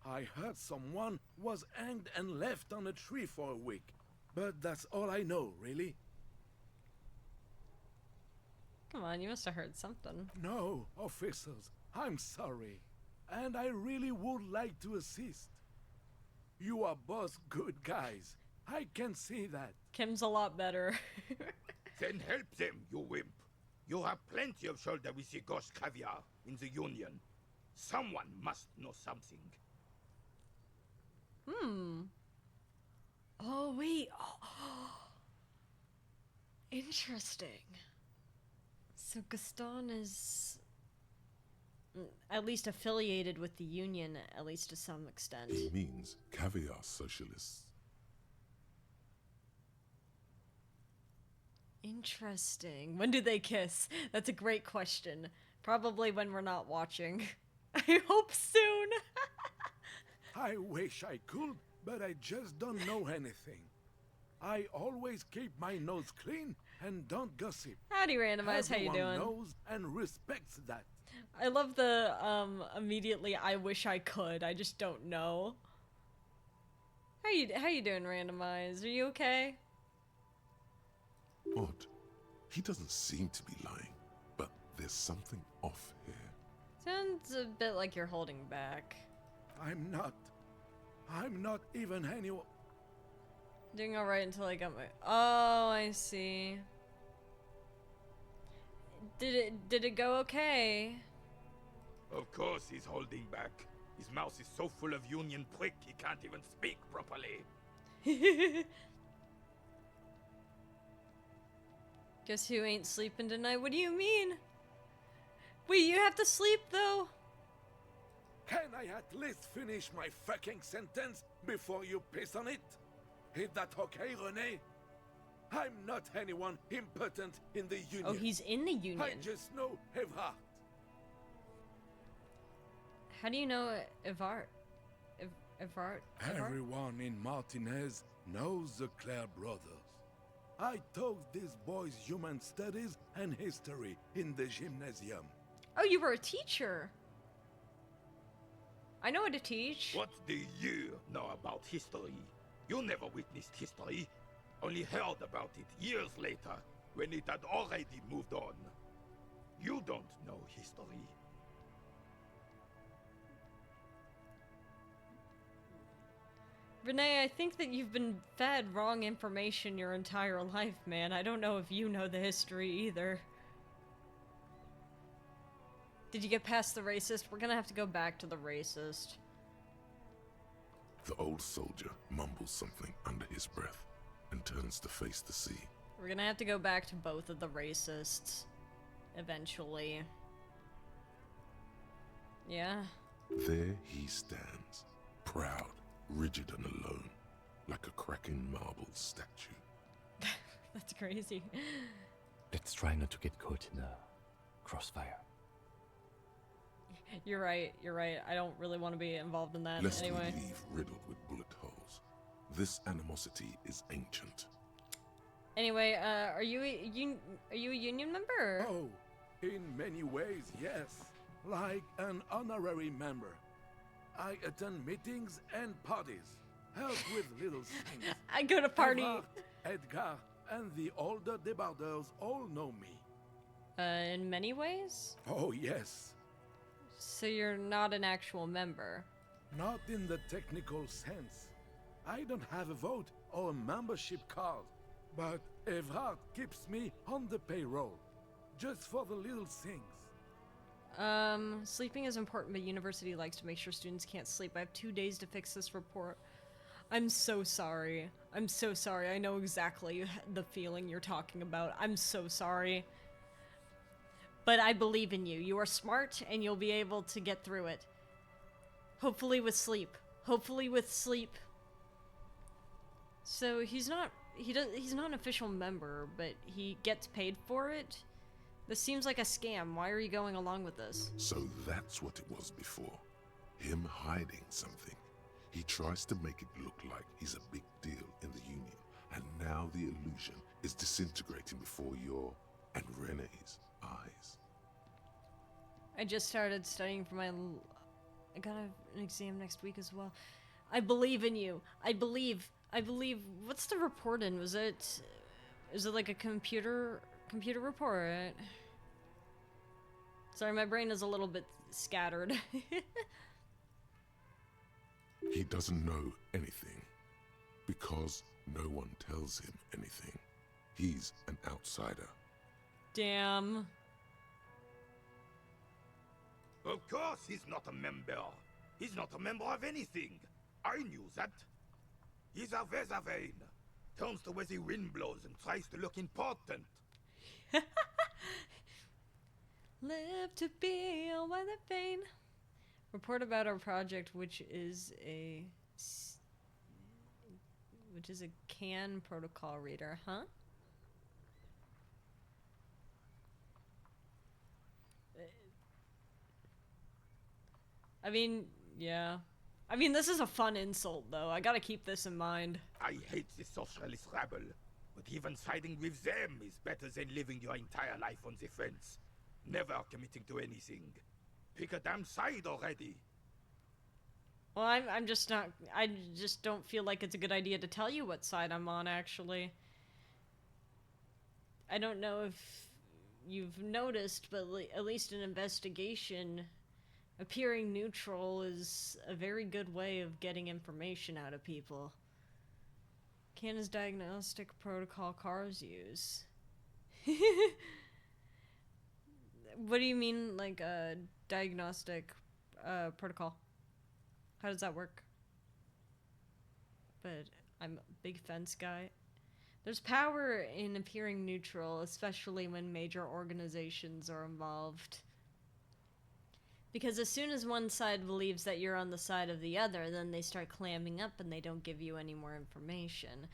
I heard someone was hanged and left on a tree for a week. But that's all I know, really. Come on, you must have heard something. No, officers, I'm sorry. And I really would like to assist. You are both good guys. I can see that. Kim's a lot better. Then help them, you wimp. You have plenty of shoulder with the ghost caviar in the Union. Someone must know something. Oh, wait. Oh. Interesting. So Gaston is at least affiliated with the Union, at least to some extent. He means caviar socialists. Interesting. When do they kiss? That's a great question. Probably when we're not watching. I hope soon. I wish I could, but I just don't know anything. I always keep my nose clean and don't gossip. Howdy, Randomize. How you Everyone doing? knows and respects that. I love the immediately I wish I could. I just don't know. How you doing, Randomize? Are you okay? Odd. He doesn't seem to be lying, but there's something off here. Sounds a bit like you're holding back. I'm not even anyone. Doing alright until I got my... Oh, I see. Did it go okay? Of course he's holding back. His mouth is so full of Union prick he can't even speak properly. Guess who ain't sleeping tonight? What do you mean? Wait, you have to sleep though? Can I at least finish my fucking sentence before you piss on it? Is that okay, René? I'm not anyone impotent in the Union. Oh, he's in the Union. I just know Evrard. How do you know Evrard? Evrard? Everyone in Martinez knows the Clare brothers. I taught these boys human studies and history in the gymnasium. Oh, you were a teacher. I know how to teach. What do you know about history? You never witnessed history, only heard about it years later, when it had already moved on. You don't know history. Renee, I think that you've been fed wrong information your entire life, man. I don't know if you know the history either. Did you get past the racist? We're gonna have to go back to the racist. The old soldier mumbles something under his breath and turns to face the sea. We're gonna have to go back to both of the racists. Eventually. Yeah. There he stands, proud, rigid and alone, like a cracking marble statue. That's crazy. Let's try not to get caught in a crossfire. You're right, I don't really want to be involved in that Lest anyway. we leave riddled with bullet holes. This animosity is ancient. Anyway, are you a Union member? Oh, in many ways, yes. Like an honorary member. I attend meetings and parties, help with little things. I go to party. Evrard, Edgar, and the older debarders all know me. In many ways? Oh, yes. So you're not an actual member? Not in the technical sense. I don't have a vote or a membership card, but Evrard keeps me on the payroll, just for the little things. Sleeping is important, but university likes to make sure students can't sleep. I have 2 days to fix this report. I'm so sorry. I'm so sorry. I know exactly the feeling you're talking about. I'm so sorry. But I believe in you. You are smart, and you'll be able to get through it. Hopefully with sleep. Hopefully with sleep. So he's not an official member, but he gets paid for it? This seems like a scam. Why are you going along with this? So that's what it was before. Him hiding something. He tries to make it look like he's a big deal in the Union, and now the illusion is disintegrating before your and Renee's eyes. I just started studying for my... I got an exam next week as well. I believe in you. I believe. What's the report in? Is it like a computer report? Sorry, my brain is a little bit scattered. He doesn't know anything because no one tells him anything. He's an outsider. Damn. Of course he's not a member. He's not a member of anything. I knew that. He's a weathervane. Turns to where the wind blows and tries to look important. Live to be a weather vane. Report about our project, which is a CAN protocol reader, huh? I mean, yeah. I mean, this is a fun insult, though. I gotta keep this in mind. I hate the socialist rabble, but even siding with them is better than living your entire life on the fence, never committing to anything. Pick a damn side already. Well, I'm just not... I just don't feel like it's a good idea to tell you what side I'm on, actually. I don't know if you've noticed, but at least in investigation, appearing neutral is a very good way of getting information out of people. CAN's diagnostic protocol cars use. What do you mean, like, a diagnostic protocol? How does that work? But I'm a big fence guy. There's power in appearing neutral, especially when major organizations are involved. Because as soon as one side believes that you're on the side of the other, then they start clamming up and they don't give you any more information.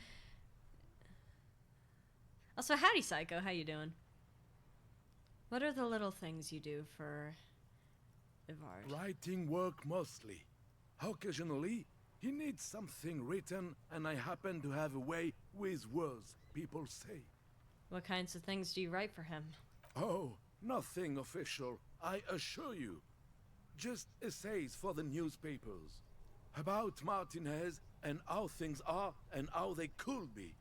Also, howdy, Psycho. How you doing? What are the little things you do for Ivard? Writing work mostly. Occasionally, he needs something written, and I happen to have a way with words, people say. What kinds of things do you write for him? Oh, nothing official, I assure you. Just essays for the newspapers. About Martinez and how things are and how they could be.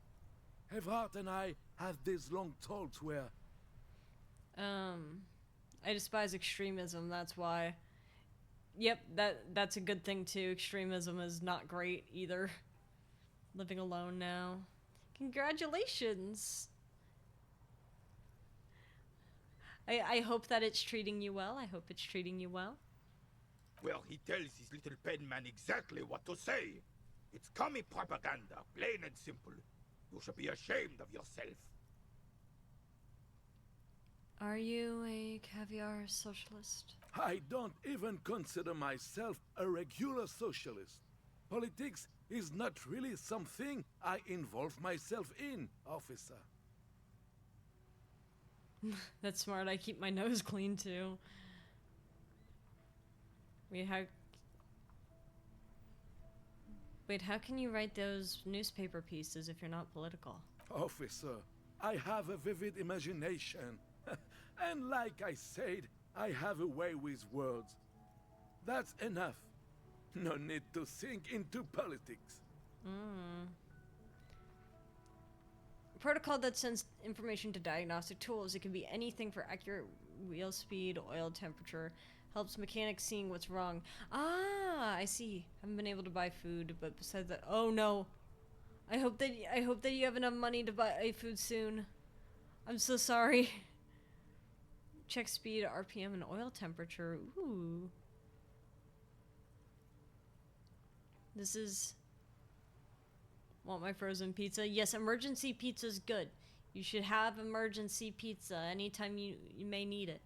Evrart and I have these long talks where... I despise extremism, that's why. Yep, that's a good thing too. Extremism is not great either. Living alone now. Congratulations! I hope that it's treating you well. I hope it's treating you well. Well, he tells his little pen man exactly what to say. It's commie propaganda, plain and simple. You should be ashamed of yourself. Are you a caviar socialist? I don't even consider myself a regular socialist. Politics is not really something I involve myself in, officer. That's smart. I keep my nose clean too. Wait, how can you write those newspaper pieces if you're not political? Officer, I have a vivid imagination. And like I said, I have a way with words. That's enough. No need to sink into politics. Protocol that sends information to diagnostic tools. It can be anything for accurate wheel speed, oil temperature. Helps mechanics seeing what's wrong. Ah, I see. Haven't been able to buy food, but besides that, oh no. I hope that you have enough money to buy food soon. I'm so sorry. Check speed, RPM, and oil temperature. Ooh. This is... Want my frozen pizza? Yes, emergency pizza's good. You should have emergency pizza anytime you may need it.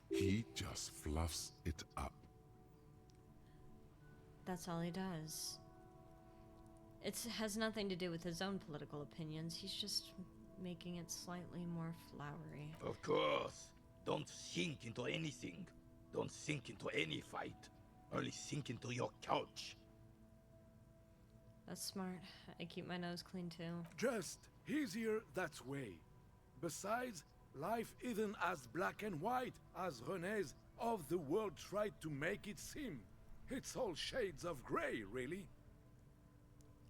He just fluffs it up. That's all he does. It has nothing to do with his own political opinions. He's just making it slightly more flowery. Of course. Don't sink into anything. Don't sink into any fight. only sink into your couch. That's smart. I keep my nose clean too. Just easier that way. Besides, life isn't as black and white as René's of the world tried to make it seem. It's all shades of gray, really.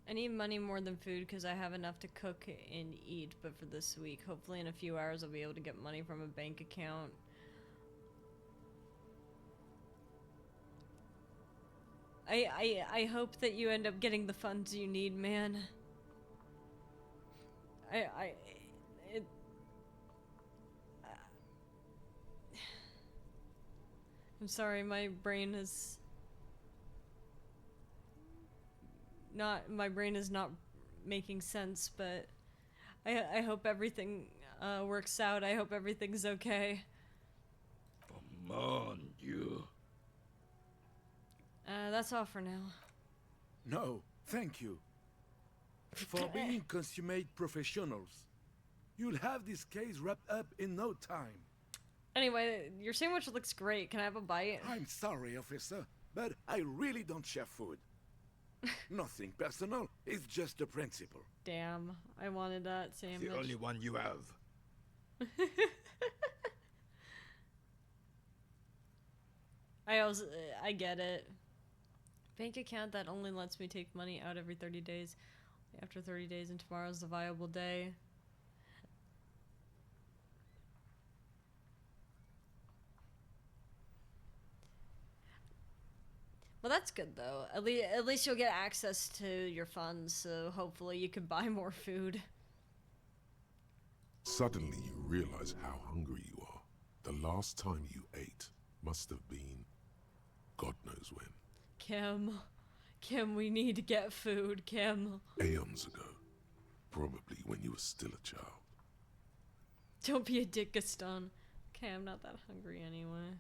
I need money more than food because I have enough to cook and eat, but for this week, hopefully in a few hours I'll be able to get money from a bank account. I hope that you end up getting the funds you need, man. I'm sorry, my brain is not making sense, but I hope everything works out. I hope everything's okay. Mon Dieu. That's all for now. No, thank you. For being consummate professionals. You'll have this case wrapped up in no time. Anyway, your sandwich looks great. Can I have a bite? I'm sorry, officer, but I really don't share food. Nothing personal, it's just a principle. Damn, I wanted that sandwich. The only one you have. I get it. Bank account that only lets me take money out every 30 days. After 30 days and tomorrow's the viable day. Well, that's good though. At least you'll get access to your funds, so hopefully you can buy more food. Suddenly you realize how hungry you are. The last time you ate must have been God knows when. Kim, we need to get food, Kim. Aeons ago. Probably when you were still a child. Don't be a dick, Gaston. Okay, I'm not that hungry anyway.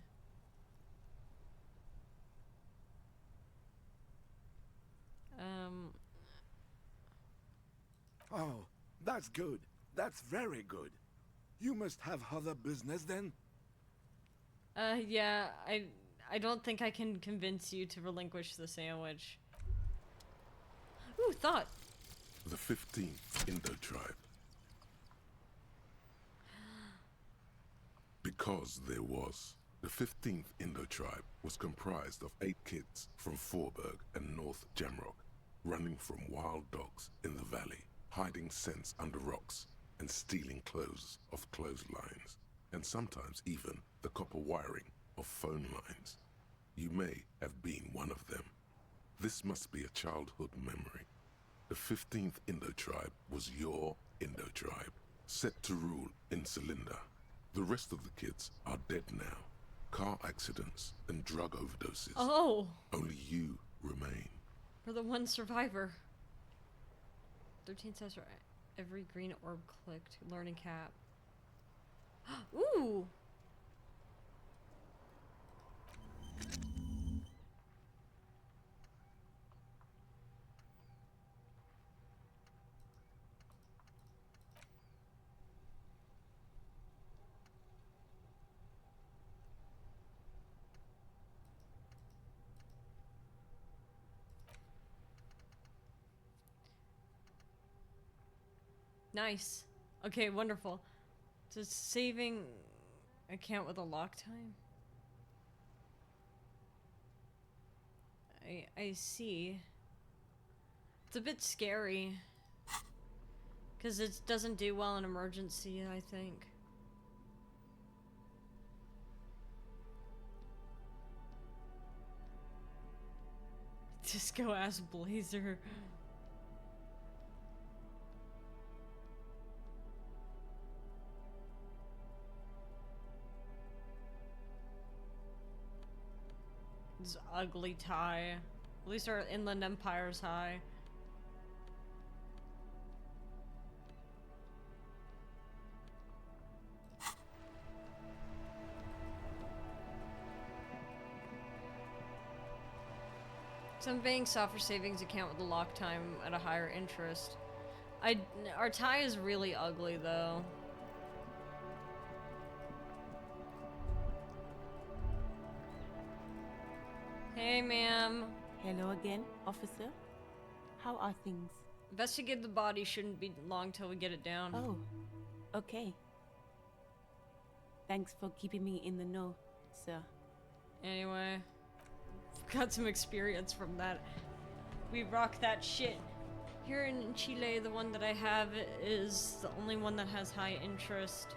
Oh, that's good. That's very good. You must have other business then? Yeah, I don't think I can convince you to relinquish the sandwich. Ooh, thought. The 15th Indo tribe. Because there was. The 15th Indo tribe was comprised of 8 kids from Forberg and North Jamrock, running from wild dogs in the valley, hiding scents under rocks, and stealing clothes off clotheslines, and sometimes even the copper wiring of phone lines. You may have been one of them. This must be a childhood memory. The 15th Indo tribe was your Indo tribe, set to rule in Celinda. The rest of the kids are dead now. Car accidents and drug overdoses. Oh! Only you remain. For the one survivor. 13 says for every green orb clicked. Learning cap. Ooh! Nice. Okay, wonderful. Does saving account with a lock time? I see. It's a bit scary. Because it doesn't do well in emergency, I think. Disco ass blazer. This ugly tie. At least our Inland Empire's high. Some banks offer savings account with a lock time at a higher interest. Our tie is really ugly though. Hey, ma'am. Hello again, officer. How are things? Investigate the body. Shouldn't be long till we get it down. Oh, okay. Thanks for keeping me in the know, sir. Anyway, got some experience from that. We rock that shit. Here in Chile, the one that I have is the only one that has high interest.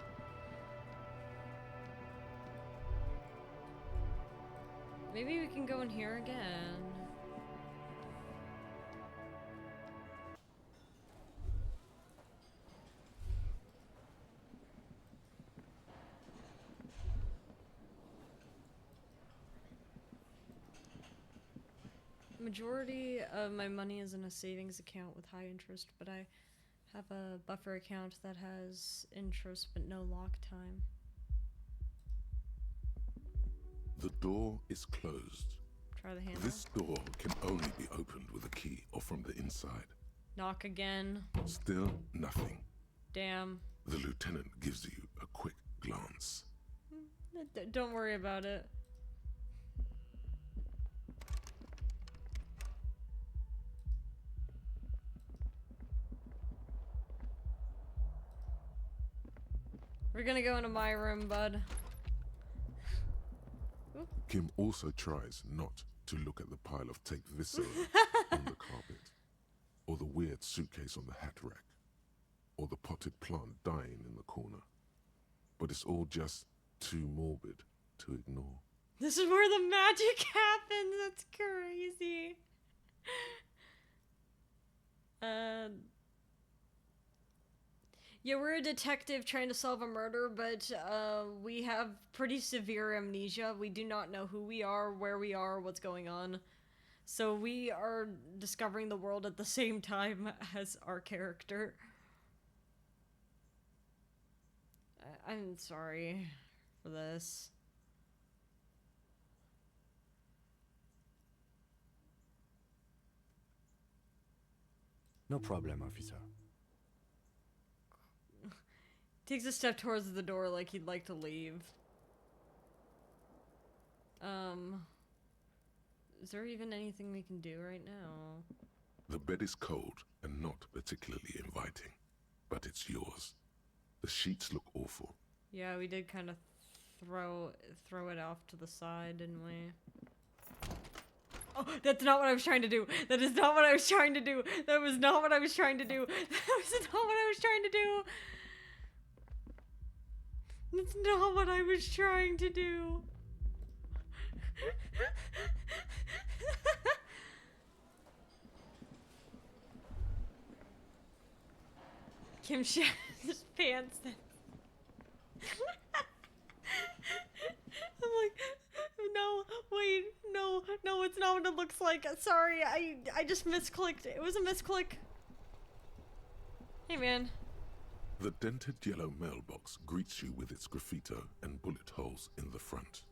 Maybe we can go in here again. Majority of my money is in a savings account with high interest, but I have a buffer account that has interest but no lock time. The door is closed. Try the handle. This door can only be opened with a key or from the inside. Knock again. Still nothing. Damn. The lieutenant gives you a quick glance. Don't worry about it. We're gonna go into my room, bud. Kim also tries not to look at the pile of taped viscera on the carpet, or the weird suitcase on the hat rack, or the potted plant dying in the corner. But it's all just too morbid to ignore. This is where the magic happens. That's crazy. Yeah, we're a detective trying to solve a murder, but we have pretty severe amnesia. We do not know who we are, where we are, what's going on. So we are discovering the world at the same time as our character. I'm sorry for this. No problem, officer. Takes a step towards the door like he'd like to leave. Is there even anything we can do right now? The bed is cold and not particularly inviting, but it's yours. The sheets look awful. Yeah, we did kind of throw it off to the side, didn't we? Oh, that's not what I was trying to do. That is not what I was trying to do. That was not what I was trying to do. That was not what I was trying to do. That's not what I was trying to do. Kim shit his pants. I'm like, no, wait, no, it's not what it looks like. Sorry, I just misclicked. It was a misclick. Hey, man. The dented yellow mailbox greets you with its graffito and bullet holes in the front.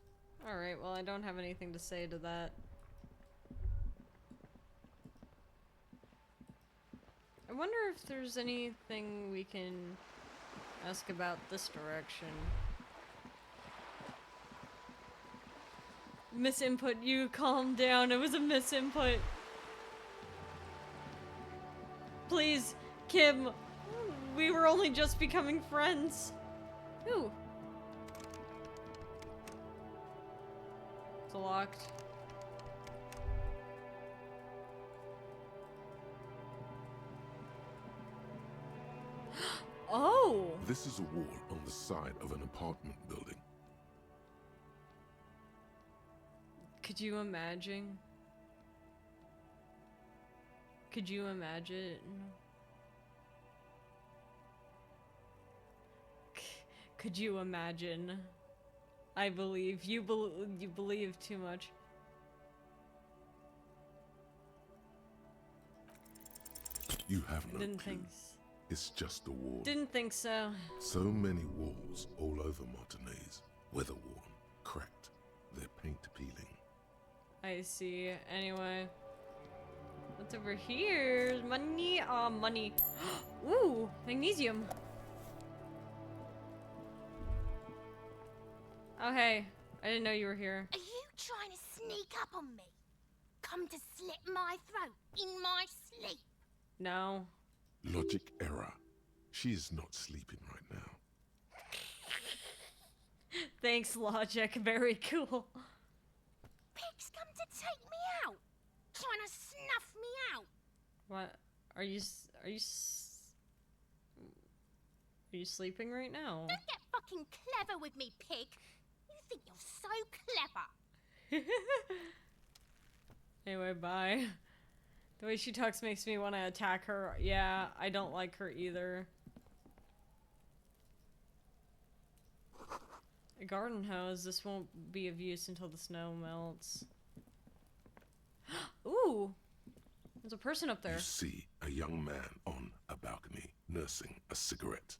Alright, well, I don't have anything to say to that. I wonder if there's anything we can ask about this direction. Misinput, you calm down. It was a misinput. Please, Kim. We were only just becoming friends. Ooh. It's locked. Oh! This is a wall on the side of an apartment building. Could you imagine? Could you imagine? Could you imagine? I believe. You believe too much. You have no Didn't clue. think. It's just a wall. Didn't think so. So many walls all over Martinez, weather-worn, cracked, their paint peeling. I see. Anyway. What's over here? Money? Ah, money. Ooh, magnesium. Oh, hey. I didn't know you were here. Are you trying to sneak up on me? come to slit my throat in my sleep? No. Logic error. She is not sleeping right now. Thanks, Logic. Very cool. Pig's come to take me out, trying to snuff me out. What? Are you sleeping right now? Don't get fucking clever with me, pig. You think you're so clever. Anyway, bye. The way she talks makes me want to attack her. Yeah, I don't like her either. A garden hose. This won't be of use until the snow melts. Ooh! There's a person up there. You see a young man on a balcony nursing a cigarette.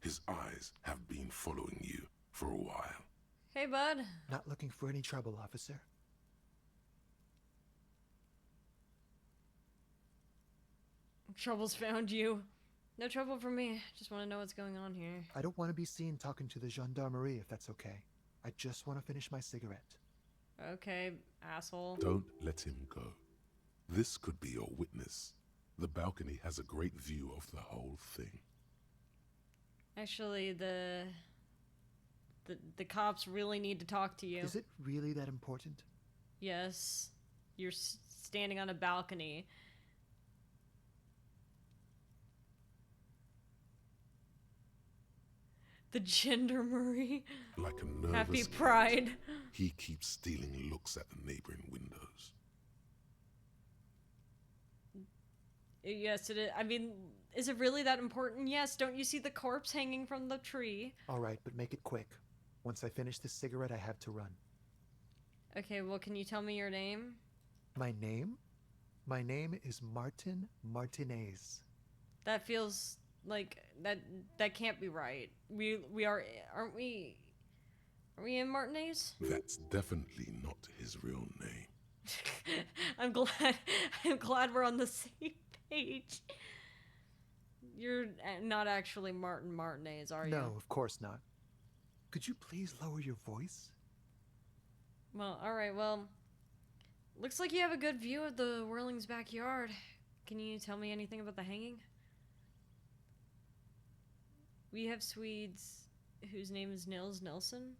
His eyes have been following you for a while. Hey, bud. Not looking for any trouble, officer. Trouble's found you. No trouble for me. Just want to know what's going on here. I don't want to be seen talking to the gendarmerie if that's okay. I just want to finish my cigarette. Okay, asshole. Don't let him go. This could be your witness. The balcony has a great view of the whole thing. Actually, the cops really need to talk to you. Is it really that important? Yes. You're standing on a balcony. The gendarmerie. Like a nervous Happy cat, Pride. He keeps stealing looks at the neighboring windows. Yes, it is. I mean, is it really that important? Yes. Don't you see the corpse hanging from the tree? All right, but make it quick. Once I finish this cigarette, I have to run. Okay, well, can you tell me your name? My name? My name is Martin Martinez. That feels like that can't be right. We aren't we in Martinez? That's definitely not his real name. I'm glad we're on the same page. You're not actually Martin Martinez, are you? No, of course not. Could you please lower your voice? Well, alright, well, looks like you have a good view of the Whirling's backyard. Can you tell me anything about the hanging? We have Swedes whose name is Nils Nelson.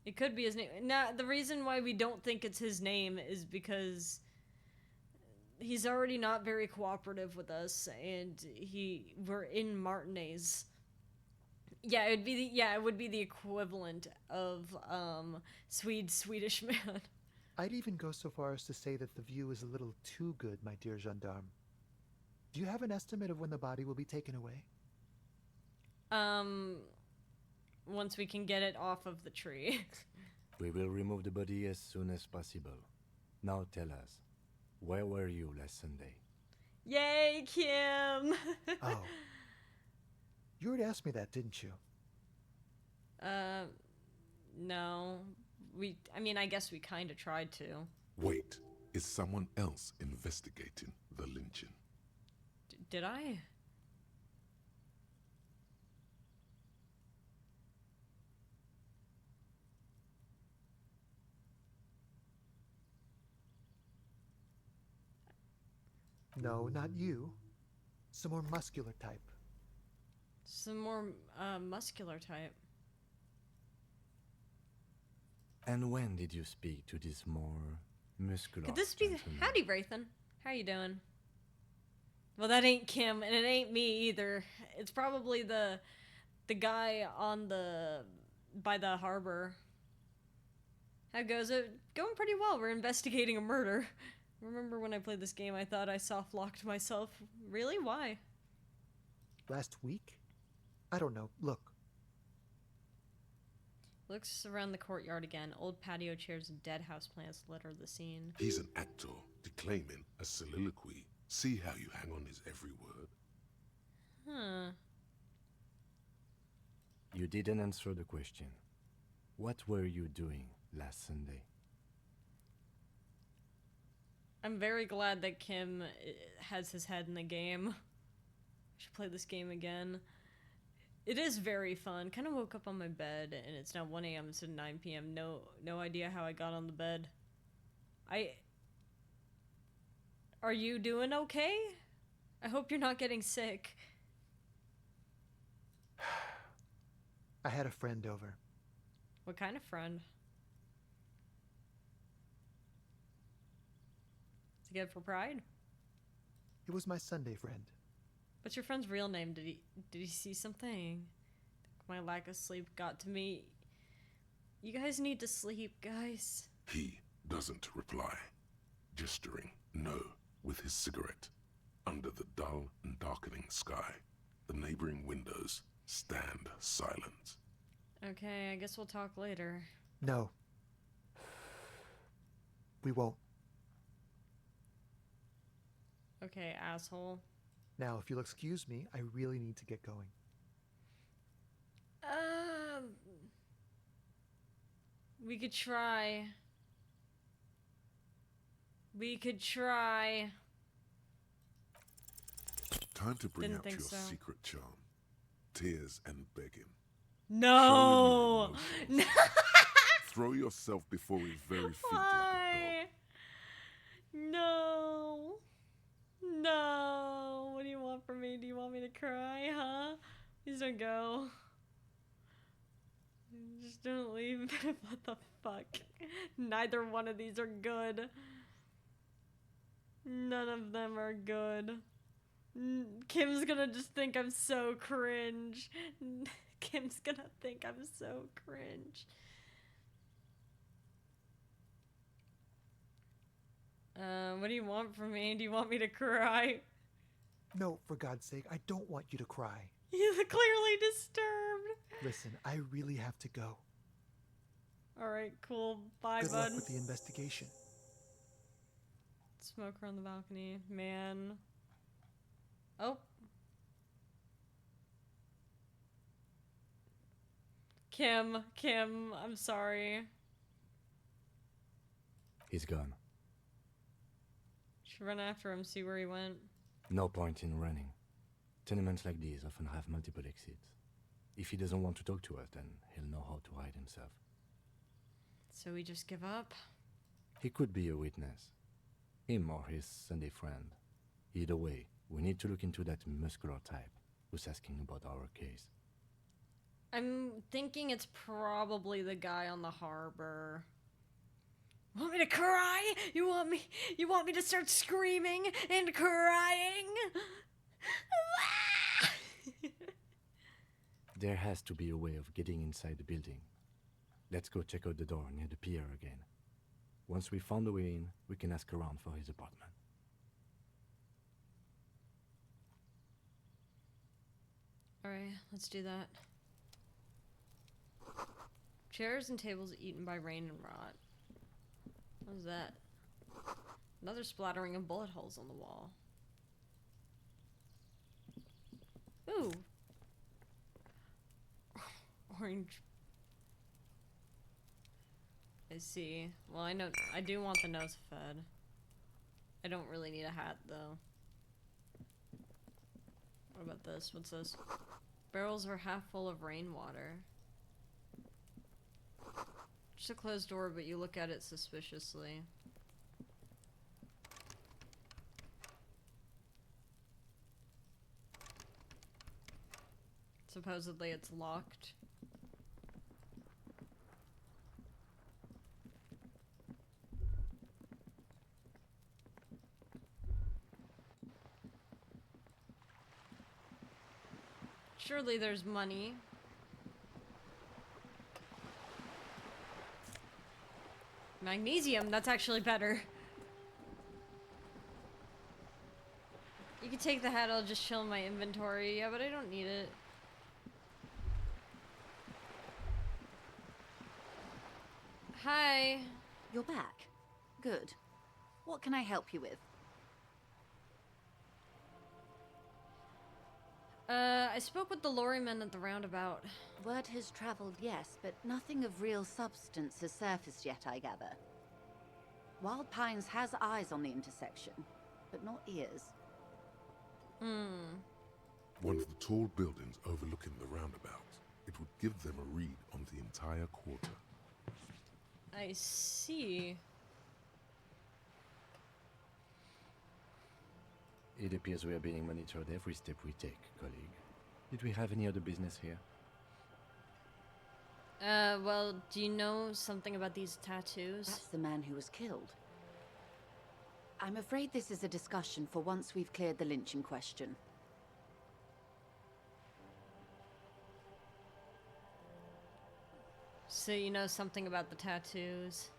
It could be his name. Now, the reason why we don't think it's his name is because he's already not very cooperative with us, and we're in Martinez. Yeah, it would be the equivalent of Swedish man. I'd even go so far as to say that the view is a little too good, my dear gendarme. Do you have an estimate of when the body will be taken away? Once we can get it off of the tree. We will remove the body as soon as possible. Now tell us, where were you last Sunday? Yay, Kim! Oh. You already asked me that, didn't you? No. I mean, I guess we kind of tried to. Wait, is someone else investigating the lynching? Did I? No, not you. Some more muscular type. Some more muscular type. And when did you speak to this more muscular Could this be gentleman? Howdy, Wraithen? How you doing? Well, that ain't Kim, and it ain't me either. It's probably the guy on by the harbor. How goes it? Going pretty well. We're investigating a murder. Remember when I played this game, I thought I soft-locked myself. Really? Why? Last week? I don't know. Look. Looks around the courtyard again. Old patio chairs and dead houseplants litter the scene. He's an actor, declaiming a soliloquy. See how you hang on his every word. Huh. You didn't answer the question. What were you doing last Sunday? I'm very glad that Kim has his head in the game. I should play this game again. It is very fun. Kind of woke up on my bed, and it's now 1 a.m. instead of 9 p.m. No idea how I got on the bed. Are you doing okay? I hope you're not getting sick. I had a friend over. What kind of friend? Is it good for pride? It was my Sunday friend. What's your friend's real name? Did he see something? My lack of sleep got to me. You guys need to sleep, guys. He doesn't reply, gesturing no with his cigarette. Under the dull and darkening sky, the neighboring windows stand silent. Okay, I guess we'll talk later. No. We won't. Okay, asshole. Now, if you'll excuse me, I really need to get going. We could try. We could try. Time to bring Didn't out think your so. secret charm. Tears and begging. No! Showing your Throw yourself before his very feet like a Why? No. No. What do you want from me? Do you want me to cry, huh? Please don't go. Just don't leave. What the fuck? Neither one of these are good. None of them are good. Kim's gonna just think I'm so cringe. Kim's gonna think I'm so cringe. What do you want from me? Do you want me to cry? No, for God's sake, I don't want you to cry. You're clearly disturbed. Listen, I really have to go. Alright, cool. Bye, Good bud. luck with the investigation. Smoker on the balcony. Man. Oh. Kim, I'm sorry. He's gone. Should run after him, see where he went. No point in running. Tenements like these often have multiple exits. If he doesn't want to talk to us, then he'll know how to hide himself. So we just give up? He could be a witness. Him or his Sunday friend. Either way, we need to look into that muscular type who's asking about our case. I'm thinking it's probably the guy on the harbor. Want me to cry? You want me to start screaming and crying? There has to be a way of getting inside the building. Let's go check out the door near the pier again. Once we found a way in, we can ask around for his apartment. Alright, let's do that. Chairs and tables eaten by rain and rot. What was that? Another splattering of bullet holes on the wall. Ooh. Orange. I see. Well, I do want the nose fed. I don't really need a hat, though. What about this? What's this? Barrels are half full of rainwater. Just a closed door, but you look at it suspiciously. Supposedly it's locked. Surely there's money. Magnesium, that's actually better. You can take the hat, I'll just chill in my inventory. Yeah, but I don't need it. Hi. You're back. Good. What can I help you with? I spoke with the lorryman at the roundabout. Word has traveled, yes, but nothing of real substance has surfaced yet, I gather. Wild Pines has eyes on the intersection, but not ears. One of the tall buildings overlooking the roundabout. It would give them a read on the entire quarter. I see. It appears we are being monitored every step we take, colleague. Did we have any other business here? Well, do you know something about these tattoos? That's the man who was killed. I'm afraid this is a discussion for once we've cleared the lynching question. So you know something about the tattoos?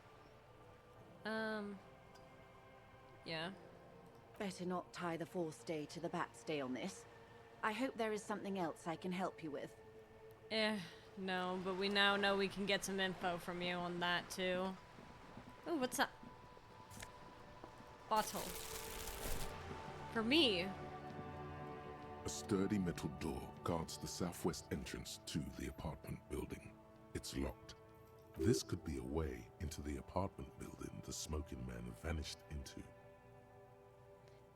Yeah. Better not tie the fourth day to the bat's day on this. I hope there is something else I can help you with. No, but we now know we can get some info from you on that too. Oh, what's that? Bottle. For me. A sturdy metal door guards the southwest entrance to the apartment building. It's locked. This could be a way into the apartment building the smoking man vanished into.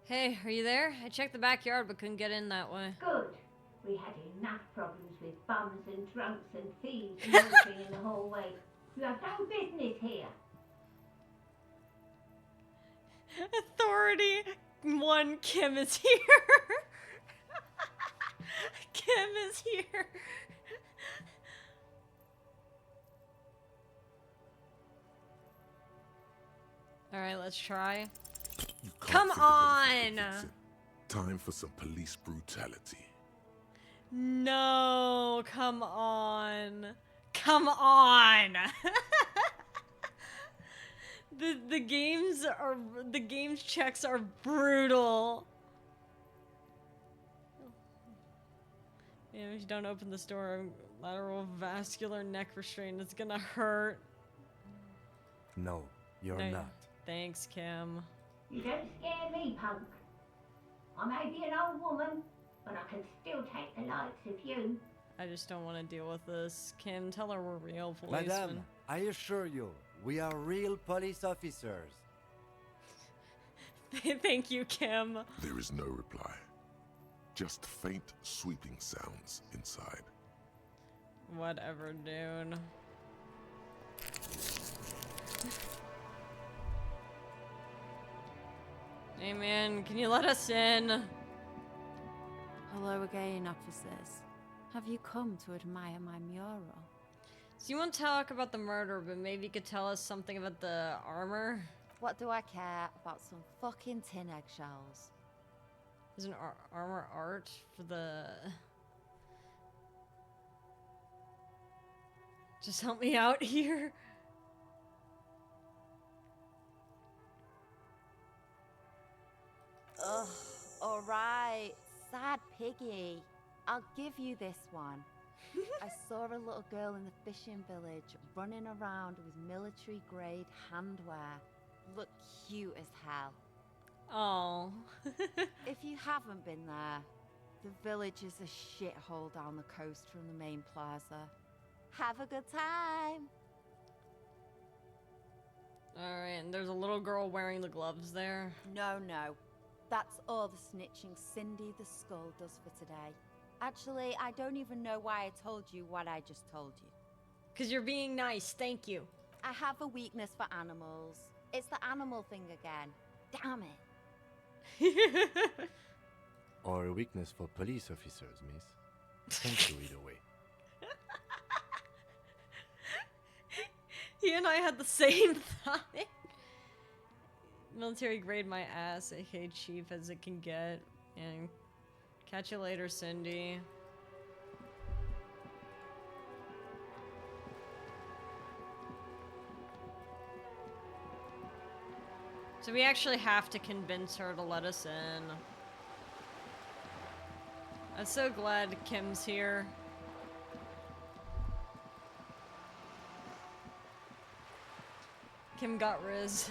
Hey, are you there? I checked the backyard but couldn't get in that way. Good. We had enough problems with bums and drunks and thieves loitering in the hallway. You have no business here. Authority 1, Kim is here. Kim is here. Alright, let's try. Come on! Time for some police brutality. No, come on. Come on. the game's checks are brutal. Yeah, if you don't open this door, lateral vascular neck restraint, it's gonna hurt. No, you're not. Thanks, Kim. You don't scare me, punk. I may be an old woman, but I can still take the likes of you. I just don't want to deal with this. Kim, tell her we're real policemen. Madame, I assure you, we are real police officers. Thank you, Kim. There is no reply. Just faint, sweeping sounds inside. Whatever, dude. Hey man, can you let us in? Hello again, officers. Have you come to admire my mural? So you won't talk about the murder, but maybe you could tell us something about the armor? What do I care about some fucking tin eggshells? There's an armor art for the... Just help me out here. Ugh, alright. Sad piggy. I'll give you this one. I saw a little girl in the fishing village running around with military grade handwear. Looked cute as hell. Oh. If you haven't been there, the village is a shithole down the coast from the main plaza. Have a good time. Alright, and there's a little girl wearing the gloves there. No. That's all the snitching Cindy the Skull does for today. Actually, I don't even know why I told you what I just told you. 'Cause you're being nice, thank you. I have a weakness for animals. It's the animal thing again. Damn it. Or a weakness for police officers, miss. Thank you either way. He and I had the same thought. Military grade my ass, aka chief as it can get. And catch you later, Cindy. So we actually have to convince her to let us in. I'm so glad Kim's here. Kim got Riz.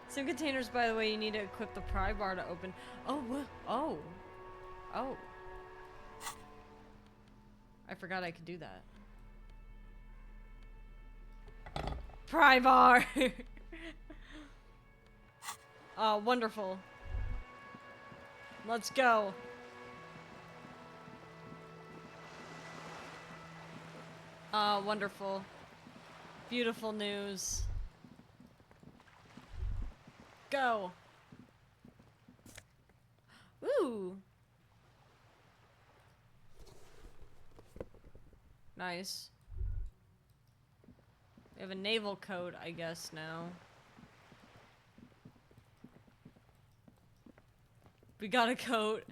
Some containers, by the way, you need to equip the pry bar to open. Oh. I forgot I could do that. Pry bar! Oh, wonderful. Let's go. Oh, wonderful. Beautiful news. Go. Ooh. Nice. We have a naval coat, I guess, now. We got a coat.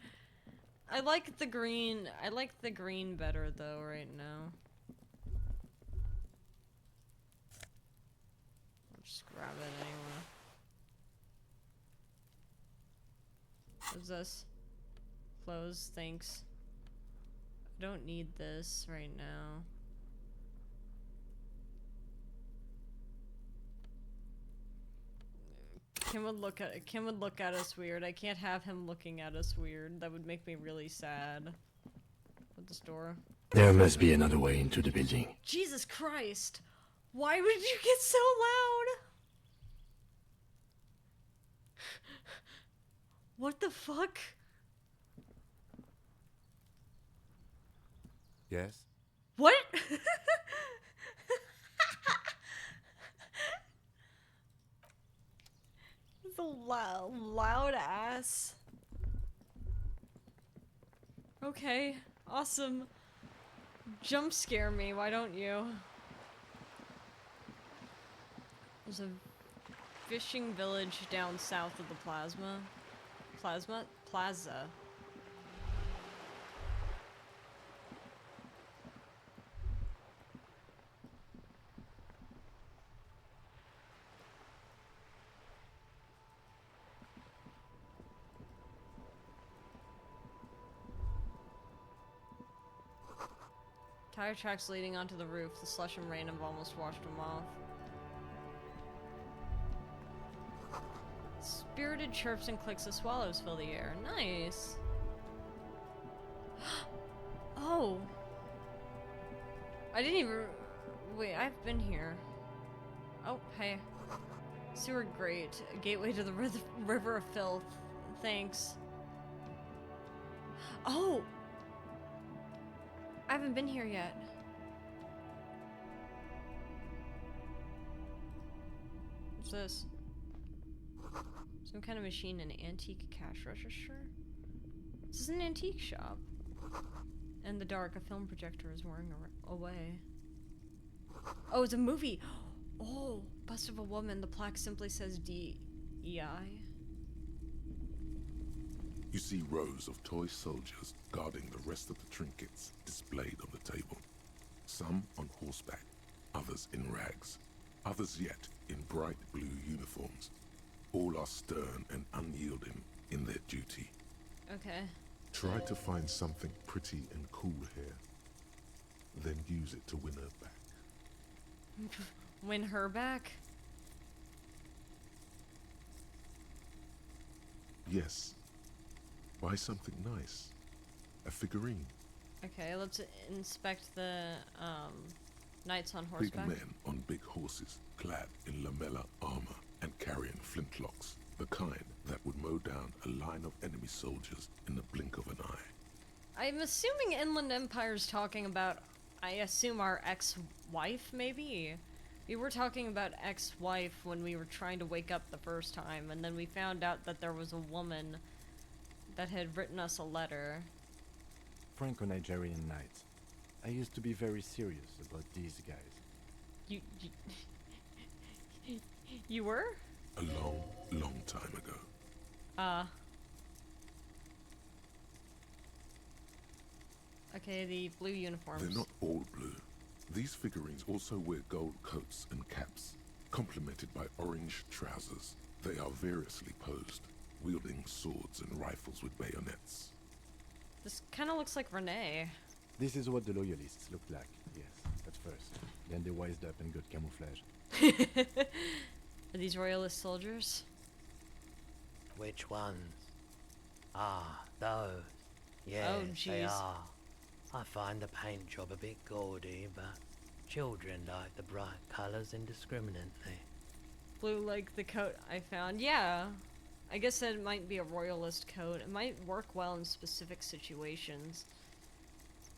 I like the green. I like the green better, though, right now. I'll just grab it anyway. What's this? Clothes, thanks. I don't need this right now. Kim would look at us weird. I can't have him looking at us weird. That would make me really sad. With this door. There must be another way into the building. Jesus Christ! Why would you get so loud? What the fuck? Yes? What? It's a loud ass. Okay, awesome. Jump scare me, why don't you? There's a fishing village down south of the Plaza. Tire tracks leading onto the roof. The slush and rain have almost washed them off. Spirited chirps and clicks of swallows fill the air. Nice. Oh. I didn't even... Wait, I've been here. Oh, hey. Sewer grate. A gateway to the river of filth. Thanks. Oh! I haven't been here yet. What's this? Some kind of machine, an antique cash register? This is an antique shop. In the dark, a film projector is whirring away. Oh, it's a movie! Oh, bust of a woman. The plaque simply says DEI. You see rows of toy soldiers guarding the rest of the trinkets displayed on the table. Some on horseback, others in rags, others yet in bright blue uniforms. All are stern and unyielding in their duty. Okay. Try to find something pretty and cool here, then use it to win her back. Win her back? Yes. Buy something nice. A figurine. Okay, let's inspect the knights on horseback. Big men on big horses, clad in lamella armor and carrying flintlocks, the kind that would mow down a line of enemy soldiers in the blink of an eye. I'm assuming Inland Empire's talking about, I assume, our ex-wife, maybe? We were talking about ex-wife when we were trying to wake up the first time, and then we found out that there was a woman that had written us a letter. Franco-Nigerian knights. I used to be very serious about these guys. You were? A long, long time ago. Okay, the blue uniforms. They're not all blue. These figurines also wear gold coats and caps, complemented by orange trousers. They are variously posed, wielding swords and rifles with bayonets. This kind of looks like Renee. This is what the loyalists looked like, yes, at first. Then they wised up and got camouflage. Are these royalist soldiers? Which ones? Ah, those. Yes, Oh, they jeez. are. I find the paint job a bit gaudy, but children like the bright colours indiscriminately. Blue like the coat I found. Yeah. I guess that might be a royalist coat. It might work well in specific situations.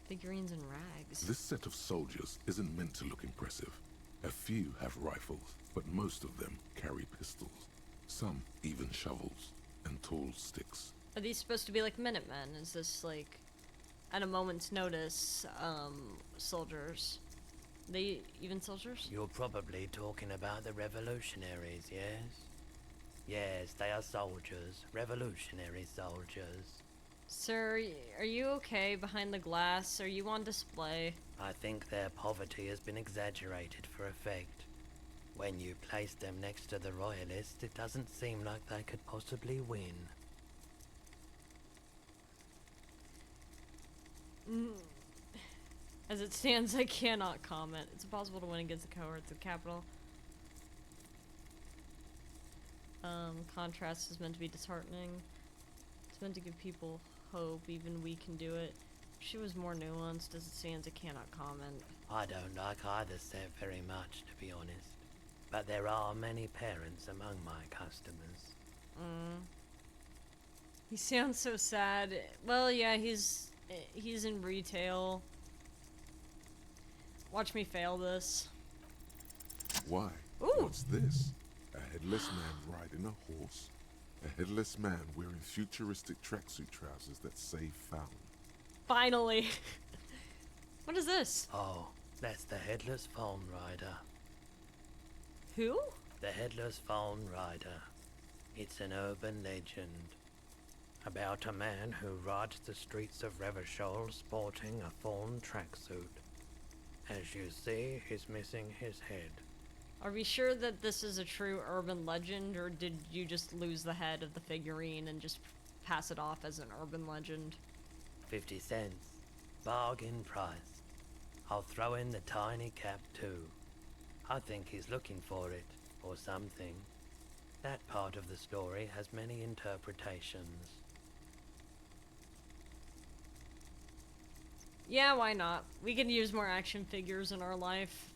Figurines and rags. This set of soldiers isn't meant to look impressive. A few have rifles, but most of them carry pistols. Some even shovels and tall sticks. Are these supposed to be like Minutemen? Is this like, at a moment's notice, soldiers? They even soldiers? You're probably talking about the revolutionaries, yes? Yes, they are soldiers. Revolutionary soldiers. Sir, are you okay behind the glass? Are you on display? I think their poverty has been exaggerated for effect. When you place them next to the royalists, it doesn't seem like they could possibly win. As it stands, I cannot comment. It's impossible to win against the cohorts of capital. Contrast is meant to be disheartening. It's meant to give people hope, even we can do it. She was more nuanced. As it stands, I cannot comment. I don't like either set very much, to be honest. But there are many parents among my customers. He sounds so sad. Well, yeah, he's in retail. Watch me fail this. Why? Ooh. What's this? A headless man riding a horse? A headless man wearing futuristic tracksuit trousers that say found. Finally. What is this? Oh, that's the Headless Phone Rider. Who? The Headless Phone Rider. It's an urban legend about a man who rides the streets of Revachol sporting a fawn tracksuit. As you see, he's missing his head. Are we sure that this is a true urban legend, or did you just lose the head of the figurine and just pass it off as an urban legend? 50 cents. Bargain price. I'll throw in the tiny cap too. I think he's looking for it, or something. That part of the story has many interpretations. Yeah, why not? We can use more action figures in our life.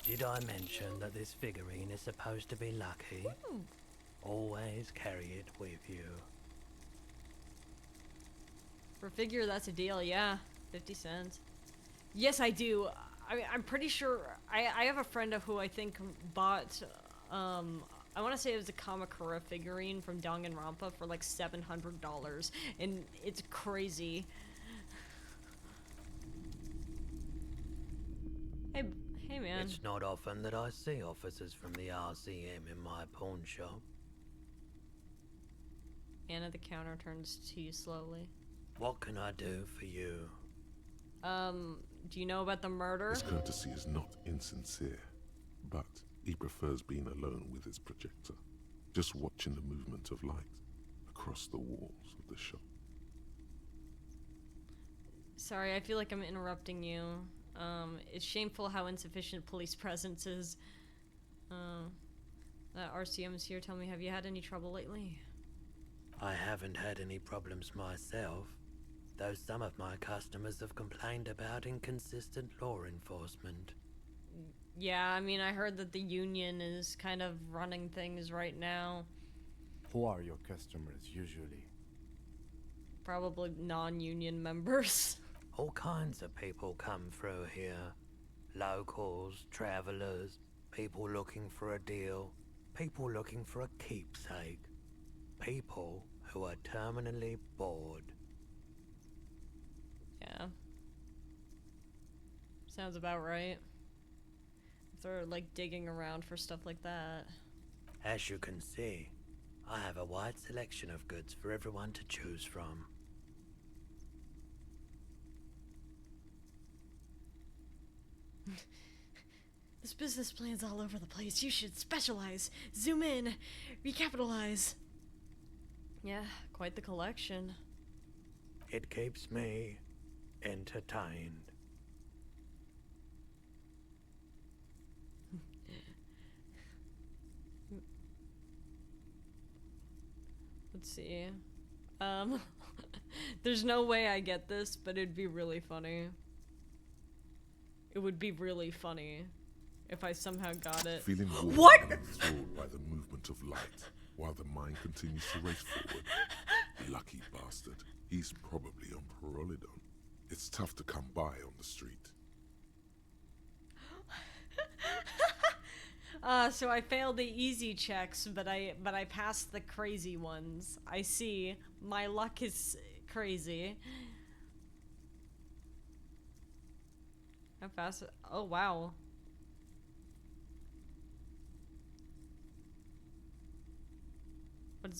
Did I mention that this figurine is supposed to be lucky? Ooh. Always carry it with you. For a figure, that's a deal, yeah. 50 cents. Yes, I do. I'm pretty sure... I have a friend who I think bought... I want to say it was a Kamakura figurine from Danganronpa for like $700. And it's crazy. Hey man. It's not often that I see officers from the RCM in my pawn shop. Anna the counter turns to you slowly. What can I do for you? Do you know about the murder? His courtesy is not insincere, but he prefers being alone with his projector, just watching the movement of light across the walls of the shop. Sorry, I feel like I'm interrupting you. It's shameful how insufficient police presence is. That RCM is here. Tell me, have you had any trouble lately? I haven't had any problems myself, though some of my customers have complained about inconsistent law enforcement. Yeah, I mean, I heard that the union is kind of running things right now. Who are your customers usually? Probably non-union members. All kinds of people come through here. Locals, travelers, people looking for a deal, people looking for a keepsake, people who are terminally bored. Yeah. Sounds about right. If they're like digging around for stuff like that. As you can see, I have a wide selection of goods for everyone to choose from. This business plan's all over the place. You should specialize, zoom in, recapitalize. Yeah, quite the collection. It keeps me entertained. Let's see. There's no way I get this, but it'd be really funny. It would be really funny if I somehow got it. Feeling warm What? and enthralled by the movement of light, while the mind continues to race forward. Lucky bastard. He's probably on Parolidon. It's tough to come by on the street. So I failed the easy checks, but I passed the crazy ones. I see. My luck is crazy. How fast? Oh wow.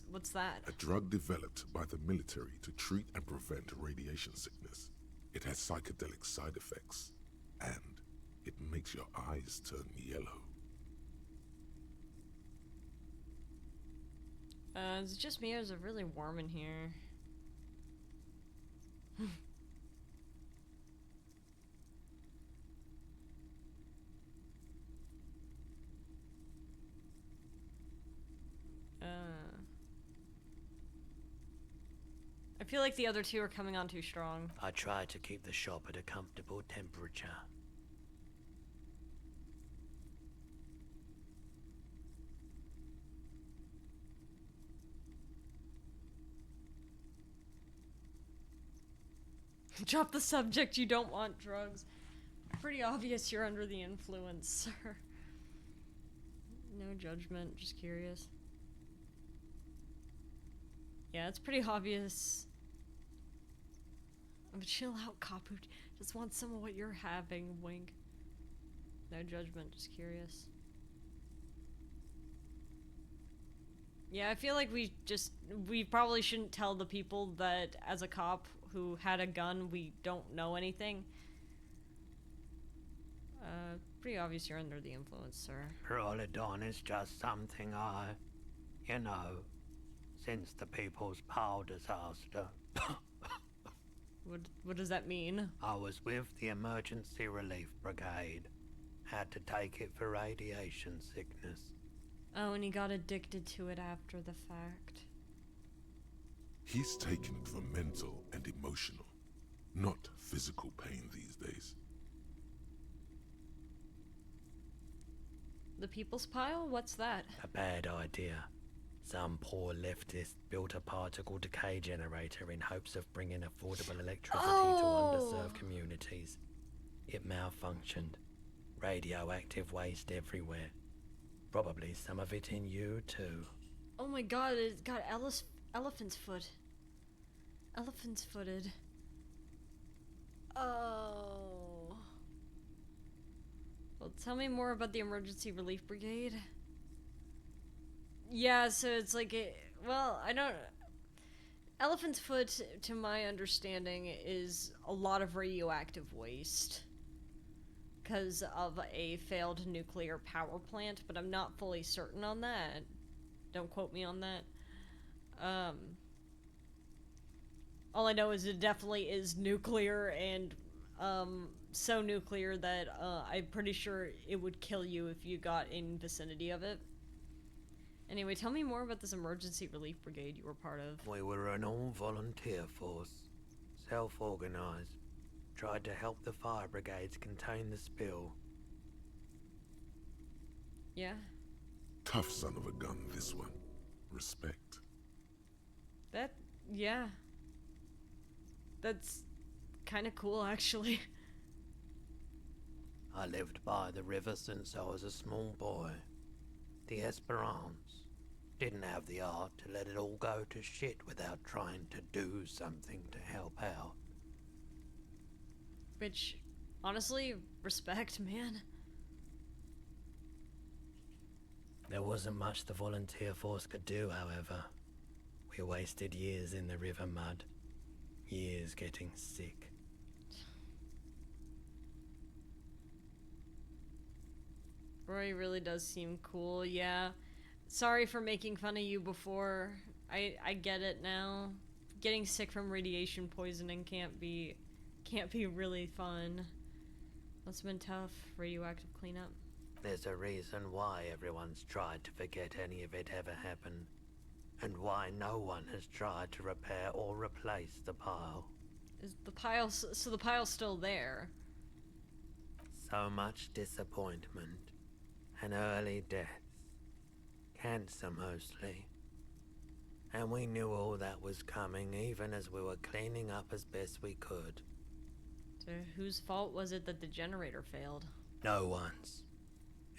What's that? A drug developed by the military to treat and prevent radiation sickness. It has psychedelic side effects, and it makes your eyes turn yellow. Is it just me or is it really warm in here? I feel like the other two are coming on too strong. I try to keep the shop at a comfortable temperature. Drop the subject, you don't want drugs. Pretty obvious you're under the influence, sir. No judgment, just curious. Yeah, it's pretty obvious. But chill out, Kapu. Just want some of what you're having, wink. No judgment, just curious. Yeah, I feel like we probably shouldn't tell the people that as a cop who had a gun, we don't know anything. Pretty obvious you're under the influence, sir. Prolodon is just something you know, since the People's Pile disaster. What does that mean? I was with the Emergency Relief Brigade. Had to take it for radiation sickness. Oh, and he got addicted to it after the fact. He's taken it for mental and emotional, not physical pain these days. The People's Pile? What's that? A bad idea. Some poor leftist built a particle decay generator in hopes of bringing affordable electricity to underserved communities. It malfunctioned. Radioactive waste everywhere. Probably some of it in you, too. Oh my god, it's got elephant's foot. Elephant's footed. Oh. Well, tell me more about the Emergency Relief Brigade. Yeah, so it's like well, I don't... Elephant's foot, to my understanding, is a lot of radioactive waste. Because of a failed nuclear power plant, but I'm not fully certain on that. Don't quote me on that. All I know is it definitely is nuclear, and so nuclear that I'm pretty sure it would kill you if you got in vicinity of it. Anyway, tell me more about this Emergency Relief Brigade you were part of. We were an all-volunteer force, self-organized. Tried to help the fire brigades contain the spill. Yeah? Tough son of a gun, this one. Respect. Yeah. That's kind of cool, actually. I lived by the river since I was a small boy. The Esperance. Didn't have the art to let it all go to shit without trying to do something to help out. Which, honestly, respect, man. There wasn't much the volunteer force could do, however. We wasted years in the river mud. Years getting sick. Roy really does seem cool, yeah. Sorry for making fun of you before. I get it now. Getting sick from radiation poisoning can't be really fun. Must have been tough. Radioactive cleanup. There's a reason why everyone's tried to forget any of it ever happened. And why no one has tried to repair or replace the pile. Is the pile... So the pile's still there? So much disappointment. And early deaths. Cancer mostly. And we knew all that was coming even as we were cleaning up as best we could. So whose fault was it that the generator failed? No one's.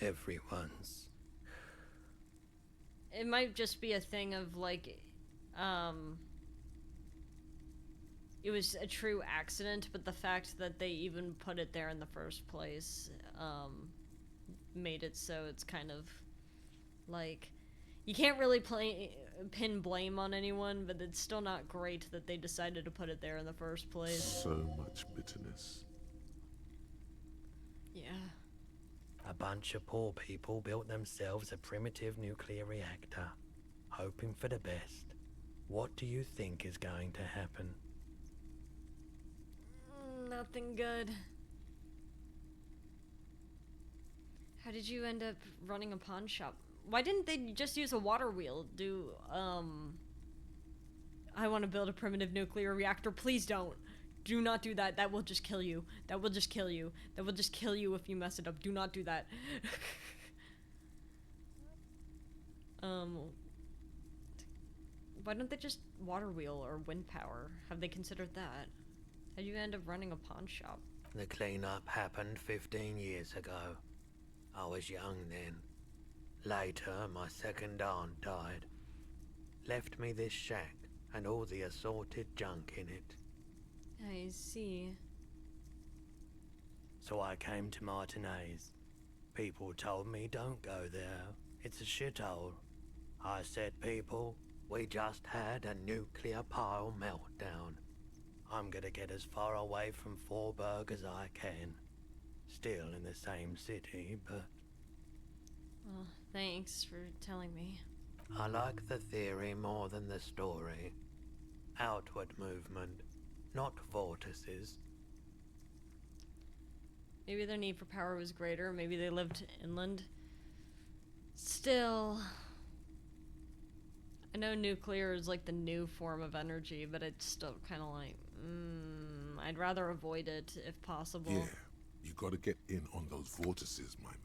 Everyone's. it might just be a thing of like, it was a true accident, but the fact that they even put it there in the first place, made it so it's kind of like, you can't really pin blame on anyone, but it's still not great that they decided to put it there in the first place. So much bitterness. Yeah. A bunch of poor people built themselves a primitive nuclear reactor, hoping for the best. What do you think is going to happen? Nothing good. How did you end up running a pawn shop? Why didn't they just use a water wheel? I want to build a primitive nuclear reactor. Please don't. Do not do that. That will just kill you. That will just kill you. That will just kill you if you mess it up. Do not do that. Why don't they just water wheel or wind power? Have they considered that? How'd you end up running a pawn shop? The cleanup happened 15 years ago. I was young then. Later, my second aunt died. Left me this shack and all the assorted junk in it. I see. So I came to Martinez. People told me don't go there. It's a shithole. I said, people, we just had a nuclear pile meltdown. I'm gonna get as far away from Forberg as I can. Still in the same city, but... Well, thanks for telling me. I like the theory more than the story. Outward movement, not vortices. Maybe their need for power was greater. Maybe they lived inland. Still... I know nuclear is like the new form of energy, but it's still kind of like... I'd rather avoid it if possible. Yeah, you gotta get in on those vortices, my man.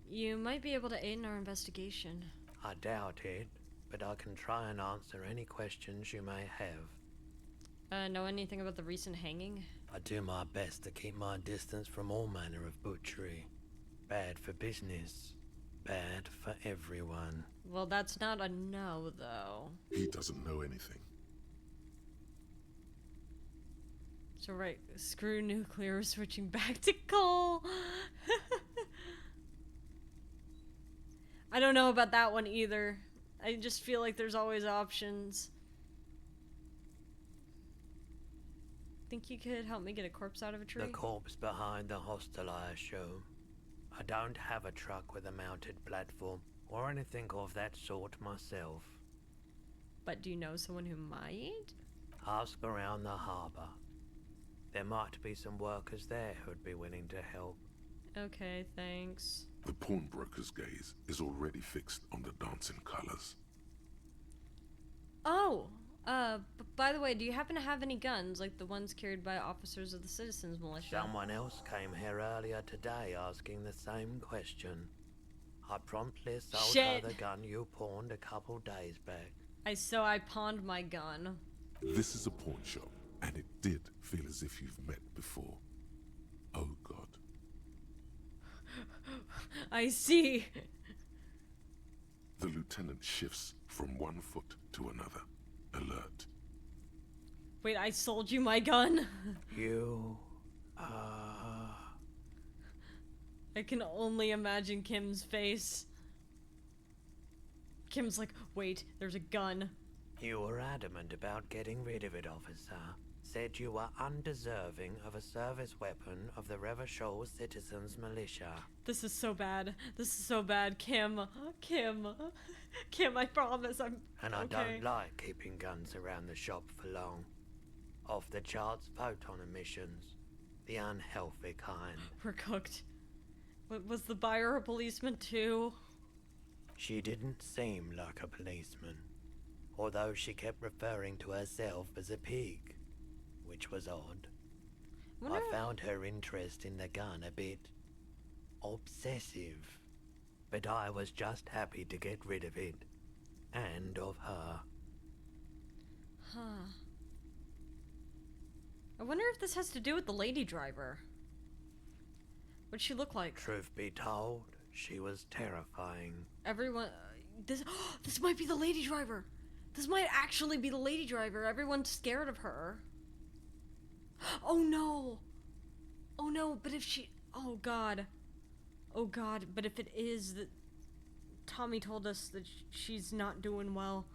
You might be able to aid in our investigation. I doubt it, but I can try and answer any questions you may have. Know anything about the recent hanging? I do my best to keep my distance from all manner of butchery. Bad for business. Bad for everyone. Well, that's not a no, though. He doesn't know anything. So right, screw nuclear, switching back to coal. I don't know about that one either. I just feel like there's always options. Think you could help me get a corpse out of a tree? The corpse behind the hostel, I assume. I don't have a truck with a mounted platform or anything of that sort myself. But do you know someone who might? Ask around the harbour. There might be some workers there who'd be willing to help. Okay, thanks. The pawnbroker's gaze is already fixed on the dancing colors. Oh! By the way, do you happen to have any guns, like the ones carried by officers of the Citizens Militia? Someone else came here earlier today asking the same question. I promptly sold her the gun you pawned a couple days back. I pawned my gun. This is a pawn shop, and it did feel as if you've met before. Oh God. I see. The lieutenant shifts from one foot to another. Alert. Wait, I sold you my gun? You... I can only imagine Kim's face. Kim's like, wait, there's a gun. You were adamant about getting rid of it, officer. Said you were undeserving of a service weapon of the Revachol Citizens Militia. This is so bad. This is so bad. Kim, I promise I'm And I okay. don't like keeping guns around the shop for long. Off the charts photon emissions. The unhealthy kind. We're cooked. Was the buyer a policeman too? She didn't seem like a policeman. Although she kept referring to herself as a pig. Which was odd. I found her interest in the gun a bit obsessive. But I was just happy to get rid of it. And of her. Huh. I wonder if this has to do with the lady driver. What'd she look like? Truth be told, she was terrifying. Everyone, this might be the lady driver. This might actually be the lady driver. Everyone's scared of her. Oh no. Oh no, but if she, oh god. Oh god, but if it is that Tommy told us that she's not doing well.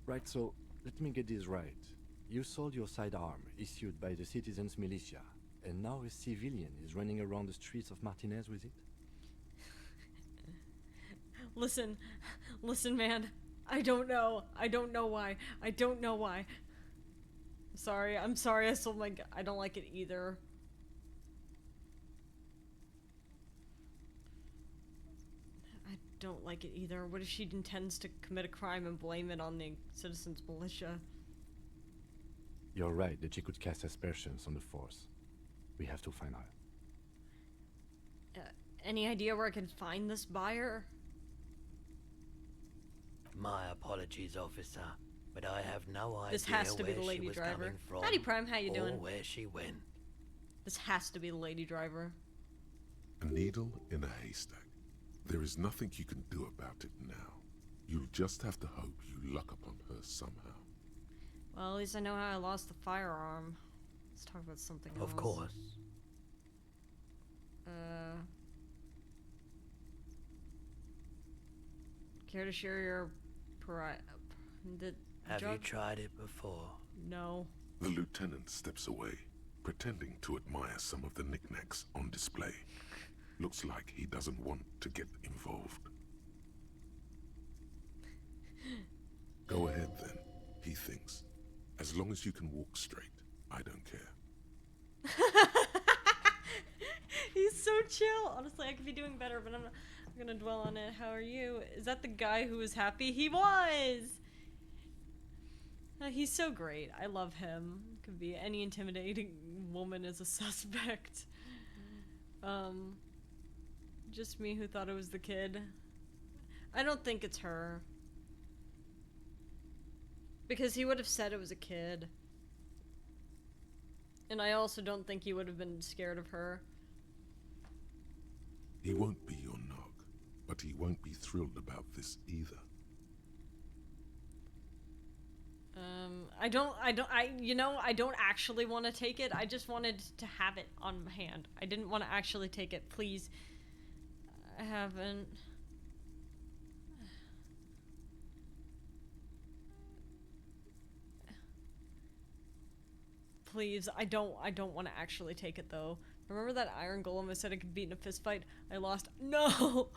Right, so let me get this right. You sold your sidearm, issued by the citizens' militia, and now a civilian is running around the streets of Martinez with it? Listen, man. I don't know. I don't know why. I'm sorry I sold my gun. I don't like it either. I don't like it either. What if she intends to commit a crime and blame it on the citizens' militia? You're right that she could cast aspersions on the force. We have to find her. Any idea where I can find this buyer? My apologies, officer, but I have no idea This has to be the where lady she was driver. coming from Howdy, Prime. How you or doing? where she went. This has to be the lady driver. A needle in a haystack. There is nothing you can do about it now. You'll just have to hope you luck upon her somehow. Well, at least I know how I lost the firearm. Let's talk about something else. Of course. Care to share your Have you tried it before? No. The lieutenant steps away, pretending to admire some of the knickknacks on display. Looks like he doesn't want to get involved. Go ahead then, he thinks. As long as you can walk straight, I don't care. He's so chill. Honestly, I could be doing better, but I'm gonna dwell on it. How are you? Is that the guy who was happy? He was! He's so great. I love him. Could be any intimidating woman as a suspect. Just me who thought it was the kid. I don't think it's her. Because he would have said it was a kid. And I also don't think he would have been scared of her. He won't be your nog, but he won't be thrilled about this either. I don't actually want to take it. I just wanted to have it on hand. I didn't want to actually take it. Please. I haven't. Please, I don't want to actually take it though. Remember that iron golem I said I could beat in a fist fight? I lost. No!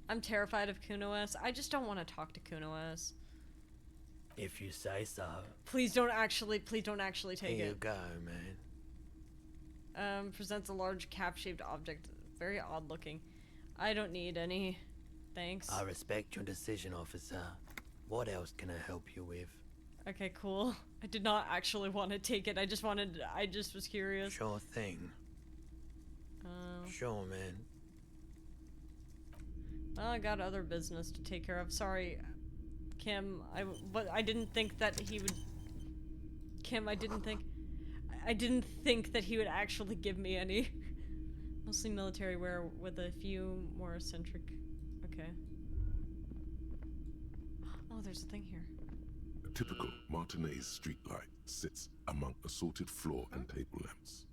I'm terrified of Kuno-S. I just don't want to talk to Kuno-S. If you say so. Please don't actually take it. Here you go, man. Presents a large cap-shaped object. Very odd looking. I don't need any. Thanks. I respect your decision, officer. What else can I help you with? Okay, cool. I did not actually want to take it. I just was curious. Sure thing. Sure, man. Well, I got other business to take care of. Sorry, Kim. I didn't think that he would. Kim, I didn't think that he would actually give me any. Mostly military wear with a few more eccentric. Okay. Oh, there's a thing here. A typical Martinez streetlight sits among assorted floor and table lamps.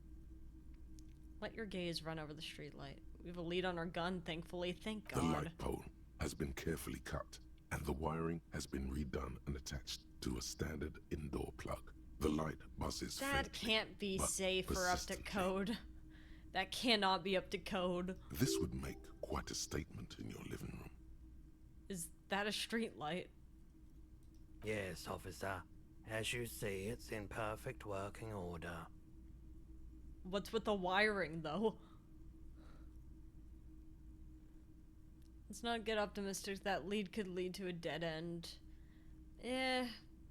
Let your gaze run over the streetlight. We have a lead on our gun, thankfully. Thank God. The light pole has been carefully cut, and the wiring has been redone and attached to a standard indoor plug. The light buzzes That faintly, can't be but safe or up to code. That cannot be up to code. This would make quite a statement in your living room. Is that a streetlight? Yes, officer. As you see, it's in perfect working order. What's with the wiring, though? Let's not get optimistic. That lead could lead to a dead end.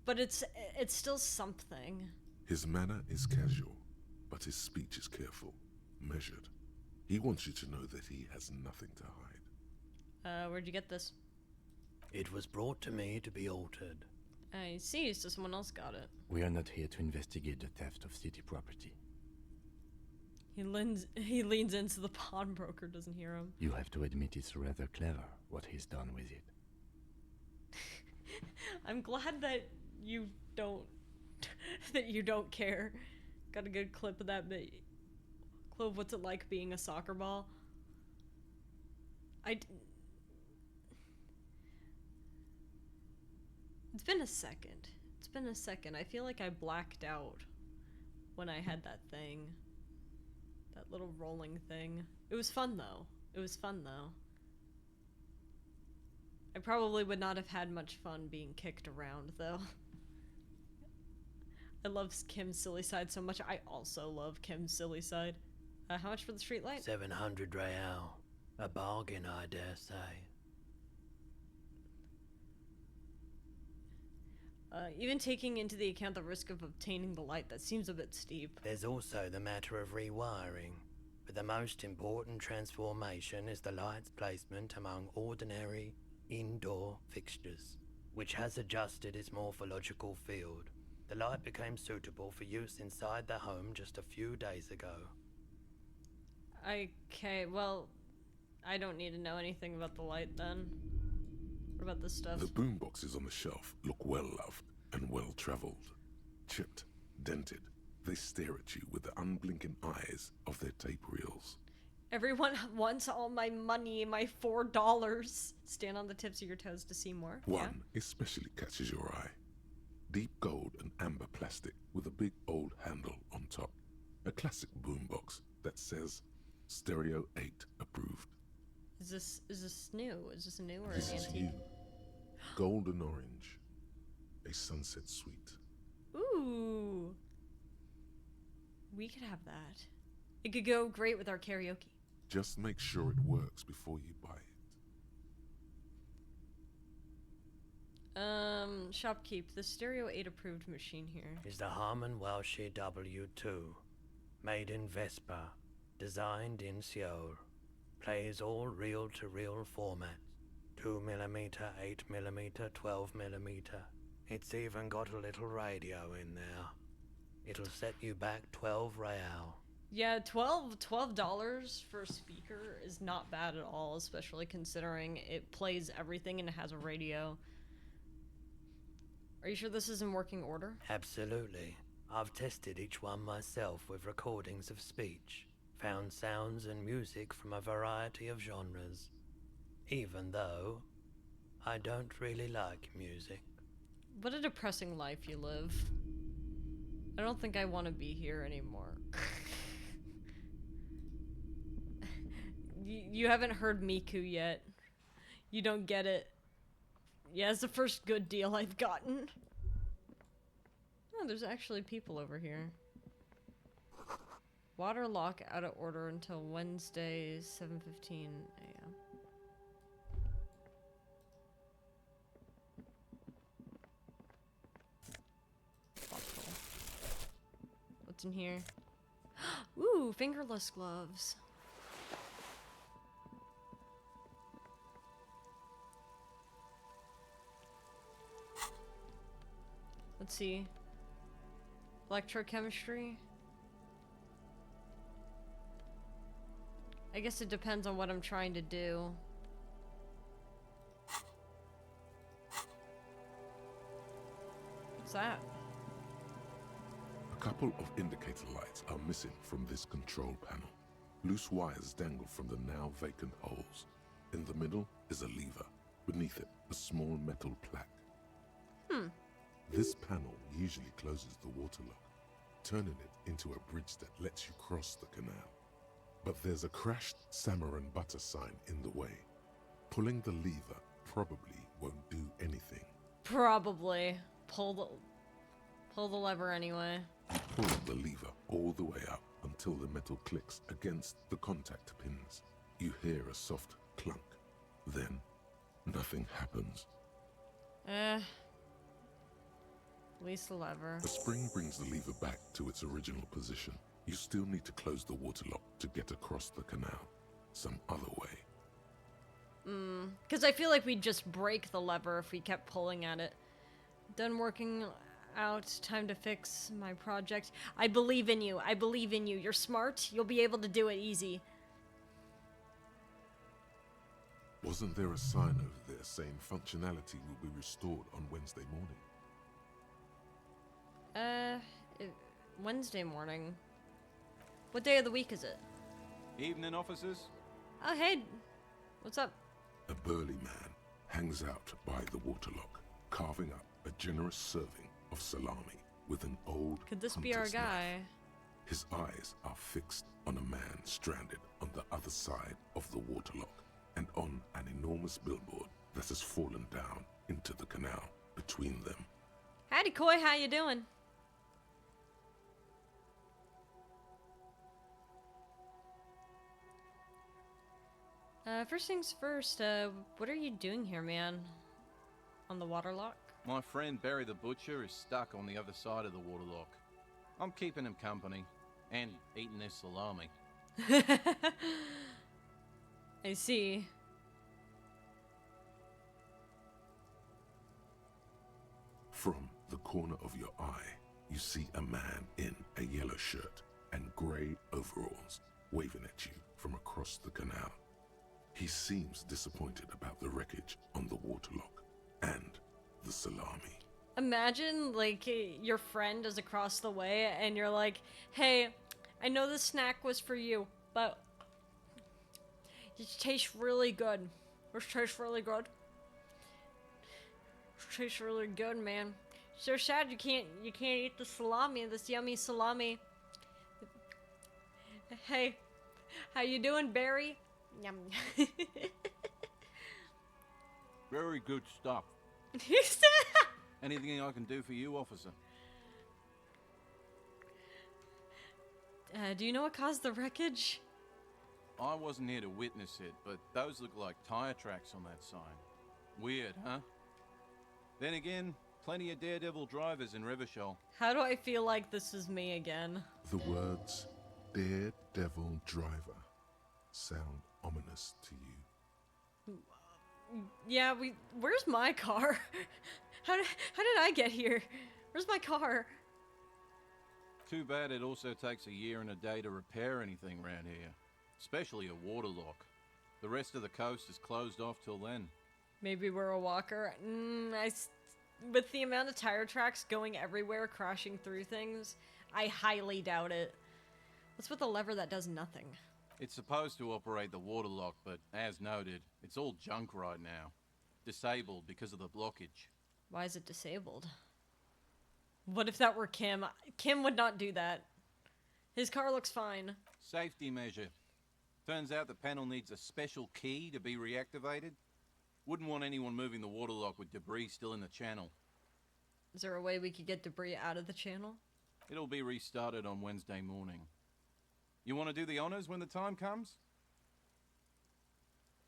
But it's still something. His manner is casual, but his speech is careful, measured. He wants you to know that he has nothing to hide. Where'd you get this? It was brought to me to be altered. I see, so someone else got it. We are not here to investigate the theft of city property. He leans in so the pawnbroker doesn't hear him. You have to admit it's rather clever what he's done with it. I'm glad that you don't care. Got a good clip of that bit. Clip of what's it like being a soccer ball. It's been a second. I feel like I blacked out when I had that thing. That little rolling thing. It was fun though. I probably would not have had much fun being kicked around though. I love Kim's silly side so much. I also love Kim's silly side. How much for the street light? 700 real. A bargain, I dare say. Even taking into the account the risk of obtaining the light, that seems a bit steep. There's also the matter of rewiring, but the most important transformation is the light's placement among ordinary indoor fixtures, which has adjusted its morphological field. The light became suitable for use inside the home just a few days ago. Okay, well, I don't need to know anything about the light then. What about this stuff? The boomboxes on the shelf look well-loved and well-traveled. Chipped, dented, they stare at you with the unblinking eyes of their tape reels. Everyone wants all my money, my $4. Stand on the tips of your toes to see more. One especially catches your eye. Deep gold and amber plastic with a big old handle on top. A classic boombox that says Stereo 8 approved. Is this new? Is this a new or This an is antique? new. Golden orange. A sunset suite. Ooh. We could have that. It could go great with our karaoke. Just make sure it works before you buy it. Shopkeep, the Stereo 8 approved machine here. Is the Harman Welshie W2, made in Vespa, designed in Seoul, plays all reel-to-reel formats, 2mm, 8mm, 12mm. It's even got a little radio in there. It'll set you back 12 real. Yeah, $12 for a speaker is not bad at all, especially considering it plays everything and it has a radio. Are you sure this is in working order? Absolutely. I've tested each one myself with recordings of speech, found sounds and music from a variety of genres, even though I don't really like music. What a depressing life you live. I don't think I want to be here anymore. You haven't heard Miku yet. You don't get it. Yeah, it's the first good deal I've gotten. Oh, there's actually people over here. Water lock out of order until Wednesday, 7:15 a.m. Thoughtful. What's in here? Ooh, fingerless gloves. Let's see. Electrochemistry? I guess it depends on what I'm trying to do. What's that? A couple of indicator lights are missing from this control panel. Loose wires dangle from the now vacant holes. In the middle is a lever. Beneath it, a small metal plaque. This panel usually closes the water lock, turning it into a bridge that lets you cross the canal. But there's a crashed salmon and butter sign in the way. Pulling the lever probably won't do anything. Probably. Pull the lever anyway. You pull the lever all the way up until the metal clicks against the contact pins. You hear a soft clunk. Then, nothing happens. Release the lever. The spring brings the lever back to its original position. You still need to close the water lock to get across the canal. Some other way. Because I feel like we'd just break the lever if we kept pulling at it. Done working out. Time to fix my project. I believe in you. I believe in you. You're smart. You'll be able to do it easy. Wasn't there a sign over there saying functionality will be restored on Wednesday morning? Wednesday morning. What day of the week is it? Evening, officers. Oh, hey. What's up? A burly man hangs out by the waterlock, carving up a generous serving of salami with an old Could this be our hunter's knife. guy? His eyes are fixed on a man stranded on the other side of the waterlock and on an enormous billboard that has fallen down into the canal between them. Howdy, Koi. How you doing? First things first, what are you doing here, man? On the waterlock? My friend Barry the Butcher is stuck on the other side of the waterlock. I'm keeping him company and eating this salami. I see. From the corner of your eye, you see a man in a yellow shirt and grey overalls waving at you from across the canal. He seems disappointed about the wreckage on the waterlock and the salami. Imagine, like, your friend is across the way and you're like, hey, I know this snack was for you, but it tastes really good. It tastes really good. It tastes really good, man. So sad you can't eat the salami, this yummy salami. Hey, how you doing, Barry? Yum. Very good stuff. Anything I can do for you, officer? Do you know what caused the wreckage? I wasn't here to witness it, but those look like tire tracks on that sign. Weird, huh? Then again, plenty of daredevil drivers in Revachol. How do I feel like this is me again? The words "daredevil driver" sound ominous to you. Yeah, where's my car? How did I get here? Where's my car? Too bad it also takes a year and a day to repair anything around here. Especially a waterlock. The rest of the coast is closed off till then. Maybe we're a walker. With the amount of tire tracks going everywhere, crashing through things, I highly doubt it. What's with the lever that does nothing? It's supposed to operate the waterlock, but as noted, it's all junk right now. Disabled because of the blockage. Why is it disabled? What if that were Kim? Kim would not do that. His car looks fine. Safety measure. Turns out the panel needs a special key to be reactivated. Wouldn't want anyone moving the waterlock with debris still in the channel. Is there a way we could get debris out of the channel? It'll be restarted on Wednesday morning. You want to do the honors when the time comes?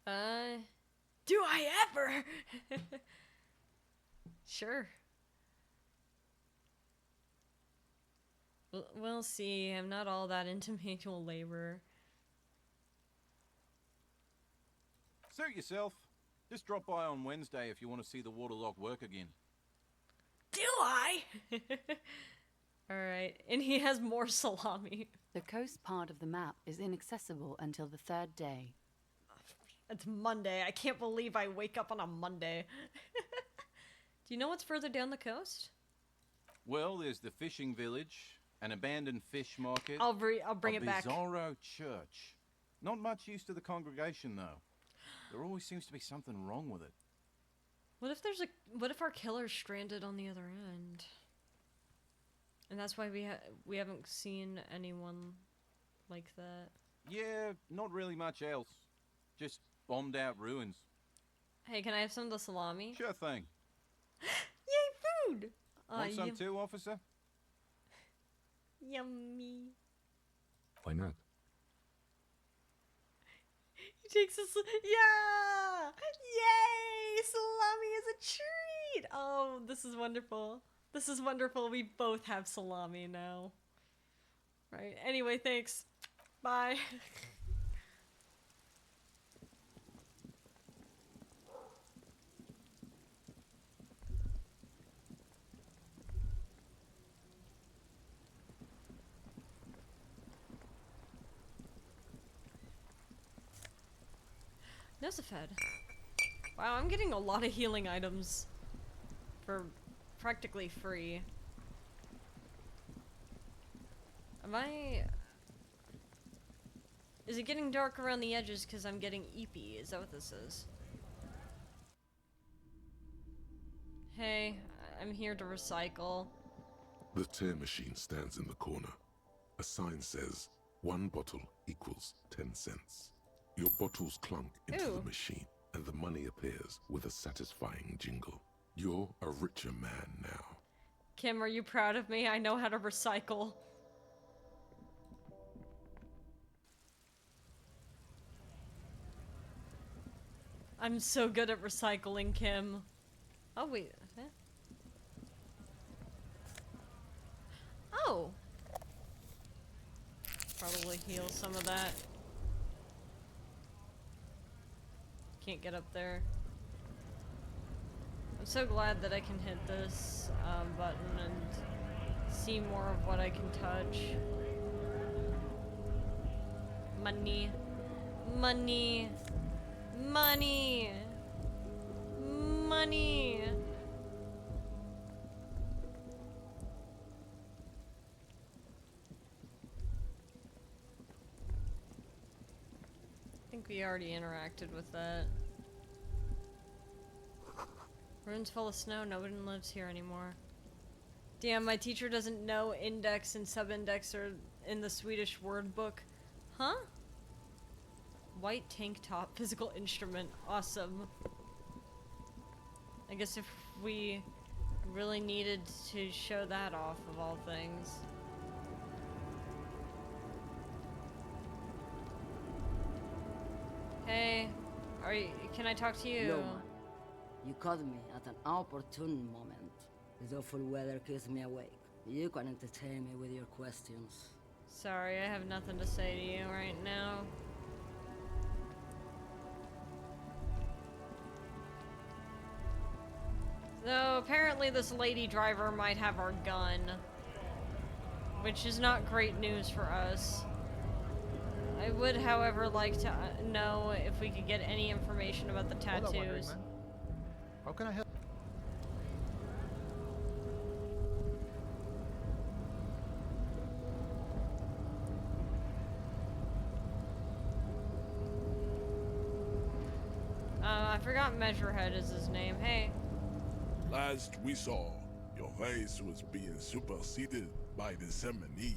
Do I ever? Sure. We'll see. I'm not all that into manual labor. Suit yourself. Just drop by on Wednesday if you want to see the waterlock work again. Do I? Alright, and he has more salami. The coast part of the map is inaccessible until the third day. It's Monday. I can't believe I wake up on a Monday. Do you know what's further down the coast? Well, there's the fishing village, an abandoned fish market. I'll bring it back. A bizarro church. Not much use to the congregation, though. There always seems to be something wrong with it. What if our killer's stranded on the other end? And that's why we haven't seen anyone like that. Yeah, not really much else. Just bombed out ruins. Hey, can I have some of the salami? Sure thing. Yay, food! Want some too, officer? Yummy. Why not? He takes us. Yeah! Yay! Salami is a treat! Oh, this is wonderful. This is wonderful. We both have salami now. Right. Anyway, thanks. Bye. Nosafed. Wow, I'm getting a lot of healing items for practically free. Am I... Is it getting dark around the edges because I'm getting eepy? Is that what this is? Hey, I'm here to recycle. The tear machine stands in the corner. A sign says, 1 bottle equals 10 cents. Your bottles clunk into the machine, and the money appears with a satisfying jingle. You're a richer man now. Kim, are you proud of me? I know how to recycle. I'm so good at recycling, Kim. Oh, wait. Huh? Oh! Probably heal some of that. Can't get up there. I'm so glad that I can hit this button and see more of what I can touch. Money. Money. Money. Money. I think we already interacted with that. Ruins full of snow, no one lives here anymore. Damn, my teacher doesn't know index and subindex are in the Swedish word book. Huh? White tank top, physical instrument. Awesome. I guess if we really needed to show that off of all things. Hey, can I talk to you? Hello, man. You caught me at an opportune moment. This awful weather keeps me awake. You can entertain me with your questions. Sorry, I have nothing to say to you right now. So apparently this lady driver might have our gun, which is not great news for us. I would, however, like to know if we could get any information about the tattoos. How can I help? I forgot Measurehead is his name. Hey. Last we saw, your race was being superseded by the Seminese.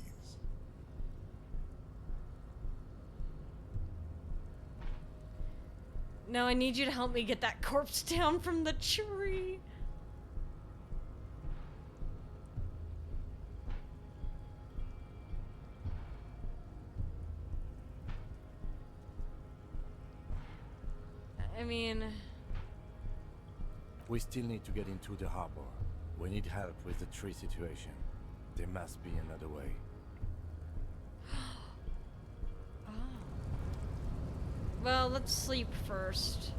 No, I need you to help me get that corpse down from the tree. I mean... We still need to get into the harbor. We need help with the tree situation. There must be another way. Well, let's sleep first.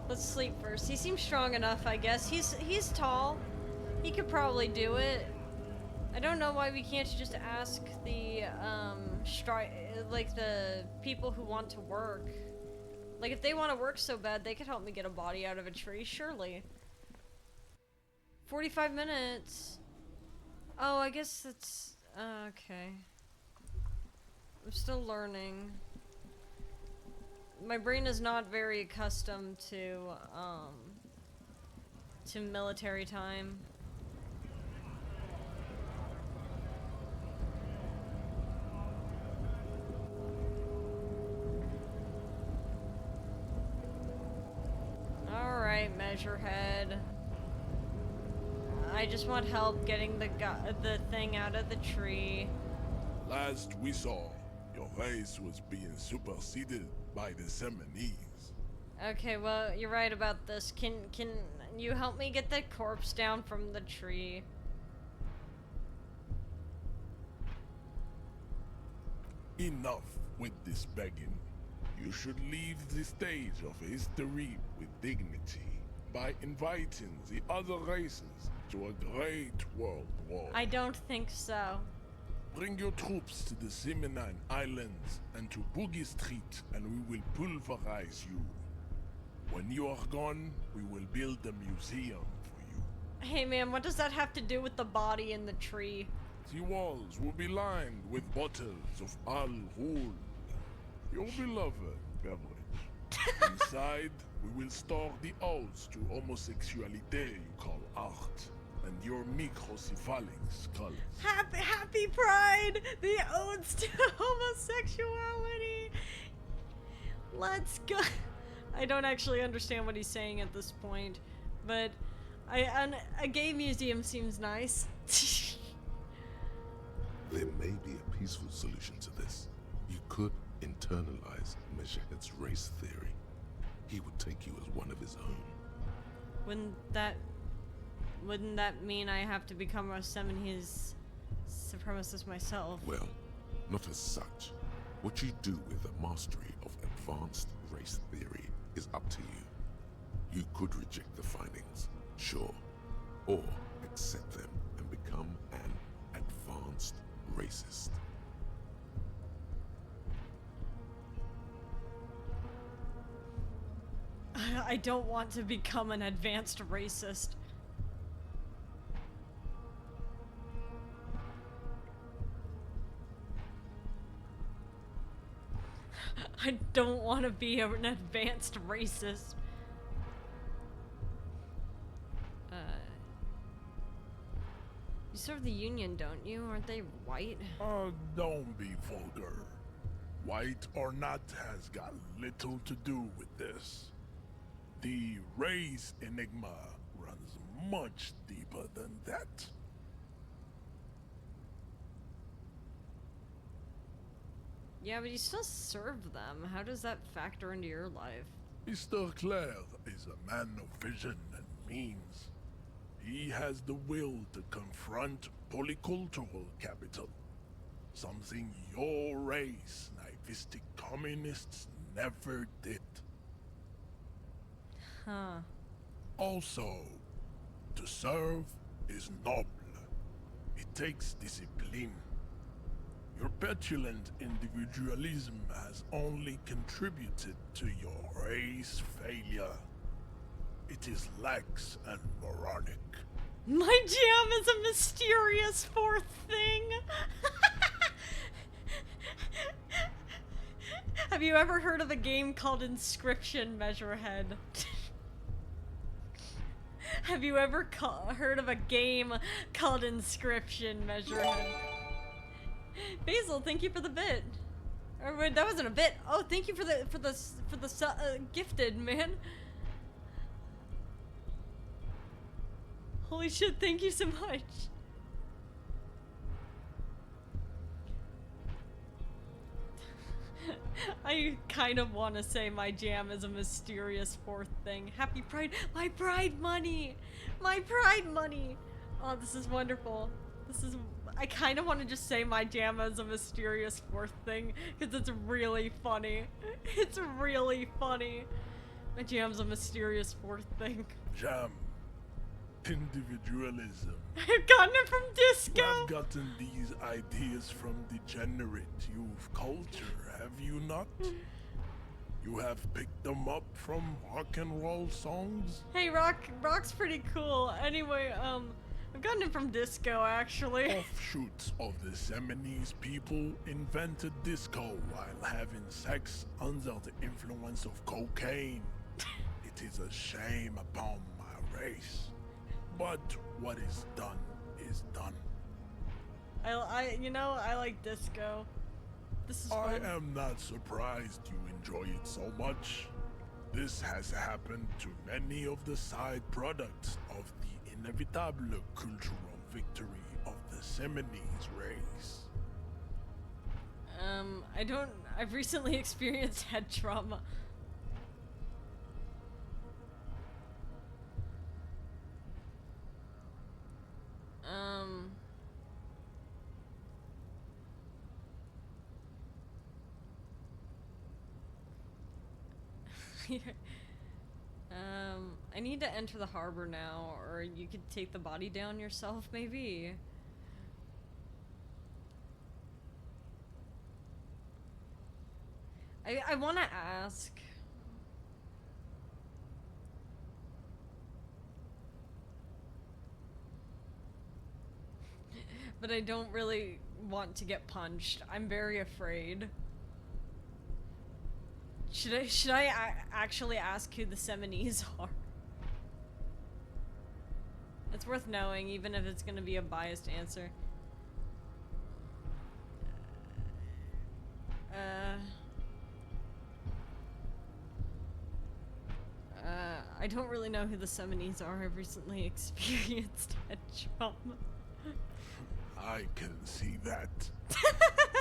Let's sleep first. He seems strong enough, I guess. He's tall. He could probably do it. I don't know why we can't just ask the like the people who want to work. Like if they want to work so bad, they could help me get a body out of a tree, surely. 45 minutes. Oh, I guess that's okay. I'm still learning. My brain is not very accustomed to military time. Alright, Measurehead. I just want help getting the thing out of the tree. Last we saw, your race was being superseded by the Seminese. Okay, well, you're right about this. Can you help me get the corpse down from the tree? Enough with this begging. You should leave the stage of history with dignity. by inviting the other races to a great world war. I don't think so. Bring your troops to the Seminine Islands and to Boogie Street, and we will pulverize you. When you are gone, we will build a museum for you. Hey man, what does that have to do with the body in the tree? The walls will be lined with bottles of Al Ghul, your beloved beverage. Inside, we will store the odes to homosexuality you call art, and your microcephalic skulls. Happy Pride! The odes to homosexuality! Let's go. I don't actually understand what he's saying at this point, but a gay museum seems nice. There may be a peaceful solution to this. You could internalize Meshahed's race theory. He would take you as one of his own. Wouldn't that mean I have to become a Seminese supremacist myself? Well, not as such. What you do with the mastery of advanced race theory is up to you. You could reject the findings, sure, or accept them and become an advanced racist. I don't want to become an advanced racist. I don't want to be an advanced racist. You serve the Union, don't you? Aren't they white? Don't be vulgar. White or not has got little to do with this. The race enigma runs much deeper than that. Yeah, but you still serve them. How does that factor into your life? Mr. Clare is a man of vision and means. He has the will to confront polycultural capital. Something your race, naivistic communists, never did. Huh. Also, to serve is noble. It takes discipline. Your petulant individualism has only contributed to your race failure. It is lax and moronic. My jam is a mysterious fourth thing. Have you ever heard of a game called Inscription, Measurehead? Have you ever heard of a game called Inscription, Measurehead? Basil, thank you for the bit. Or wait, that wasn't a bit. Oh, thank you for the gifted, man. Holy shit, thank you so much. I kind of want to say my jam is a mysterious fourth thing. Happy Pride. My Pride money. My Pride money. Oh, this is wonderful. I kind of want to just say my jam is a mysterious fourth thing because it's really funny. It's really funny. My jam's a mysterious fourth thing. Jam. Individualism. I've gotten it from disco. I've gotten these ideas from degenerate youth culture, have you not? You have picked them up from rock and roll songs? Hey, rock's pretty cool. Anyway, I've gotten it from disco, actually. Offshoots of the Seminese people invented disco while having sex under the influence of cocaine. It is a shame upon my race. But what is done is done. I like disco. This is fun. I am not surprised you enjoy it so much. This has happened to many of the side products of the inevitable cultural victory of the Seminese race. I've recently experienced head trauma. I need to enter the harbor now, or you could take the body down yourself, maybe. I want to ask. But I don't really want to get punched. I'm very afraid. Should I actually ask who the Seminese are? It's worth knowing, even if it's gonna be a biased answer. I don't really know who the Seminese are. I've recently experienced head trauma. I can see that.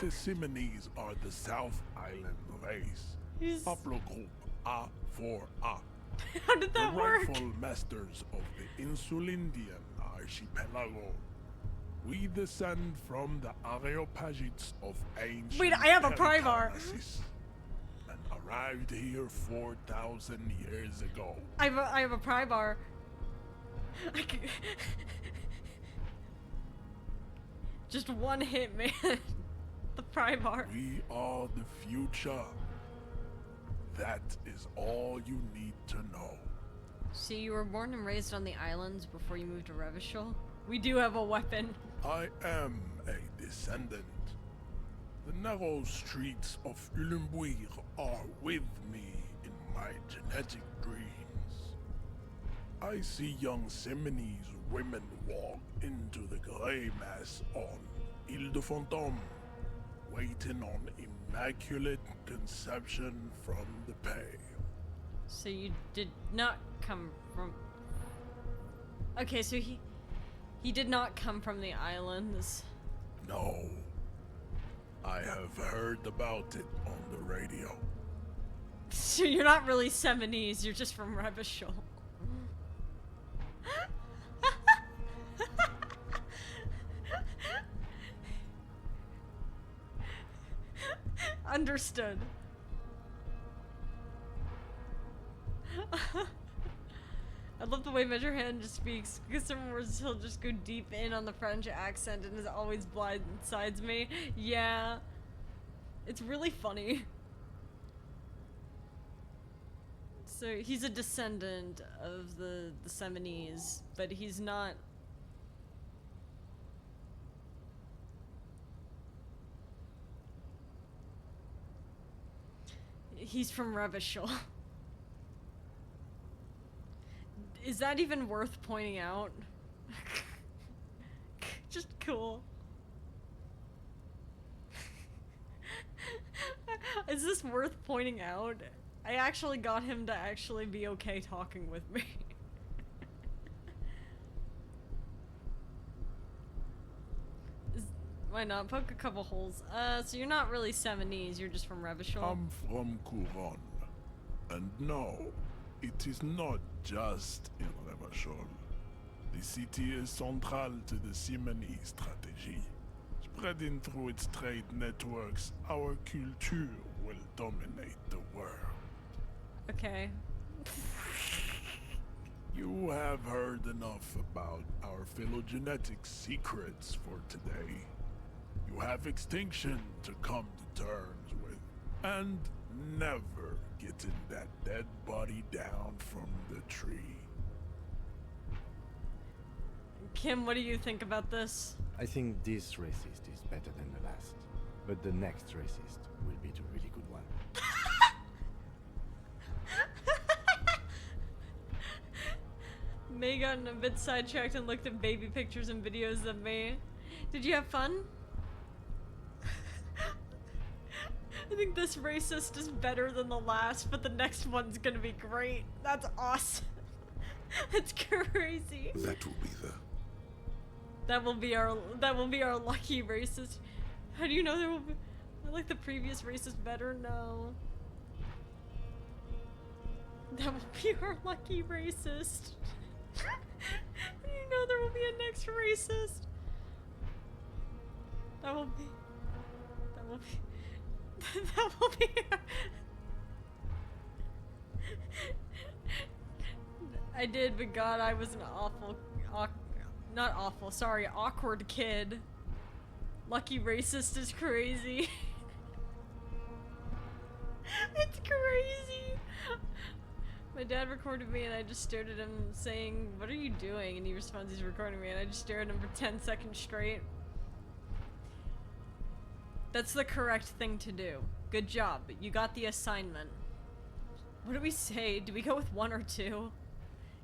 The Simonese are the South Island race. Haplogroup A4A. How did that work? The rightful masters of the Insulindian archipelago. We descend from the Areopagites of ancient Wait, I have a Privar. And arrived here 4,000 years ago. I have a Privar. Just one hit, man. The Privar. We are the future. That is all you need to know. See, you were born and raised on the islands before you moved to Revachol? We do have a weapon. I am a descendant. The narrow streets of Ulimbuir are with me in my genetic dreams. I see young Simonese women walk into the grey mass on Ile de Fantôme, waiting on immaculate conception from the pale. So you did not come from... Okay, so he did not come from the islands. No. I have heard about it on the radio. So you're not really Seminese, you're just from Revachol. Understood. I love the way Measurehan just speaks, because some words he'll just go deep in on the French accent and it always blindsides me. Yeah. It's really funny. So he's a descendant of the Seminese, but he's not... He's from Revachol. Is that even worth pointing out? Just cool. Is this worth pointing out? I actually got him to actually be okay talking with me. Why not? Poke a couple holes. So you're not really Seminese, you're just from Revachol? I'm from Couronne. And no, it is not just in Revachol. The city is central to the Simonese strategy. Spreading through its trade networks, our culture will dominate the world. Okay. You have heard enough about our phylogenetic secrets for today. You have extinction to come to terms with, and never getting that dead body down from the tree. Kim, what do you think about this? I think this racist is better than the last, but the next racist will be the really good one. May gotten a bit sidetracked and looked at baby pictures and videos of me. Did you have fun? I think this racist is better than the last, but the next one's gonna be great. That's awesome. That's crazy. That will be the... That will be our lucky racist. How do you know there will be... I like the previous racist better? No. That will be our lucky racist. How do you know there will be a next racist? That will be I did, but God, I was an awkward kid. Lucky racist is crazy. It's crazy. My dad recorded me and I just stared at him saying, "What are you doing?" And he responds, he's recording me, and I just stared at him for 10 seconds straight. That's the correct thing to do. Good job. You got the assignment. What do we say? Do we go with 1 or 2?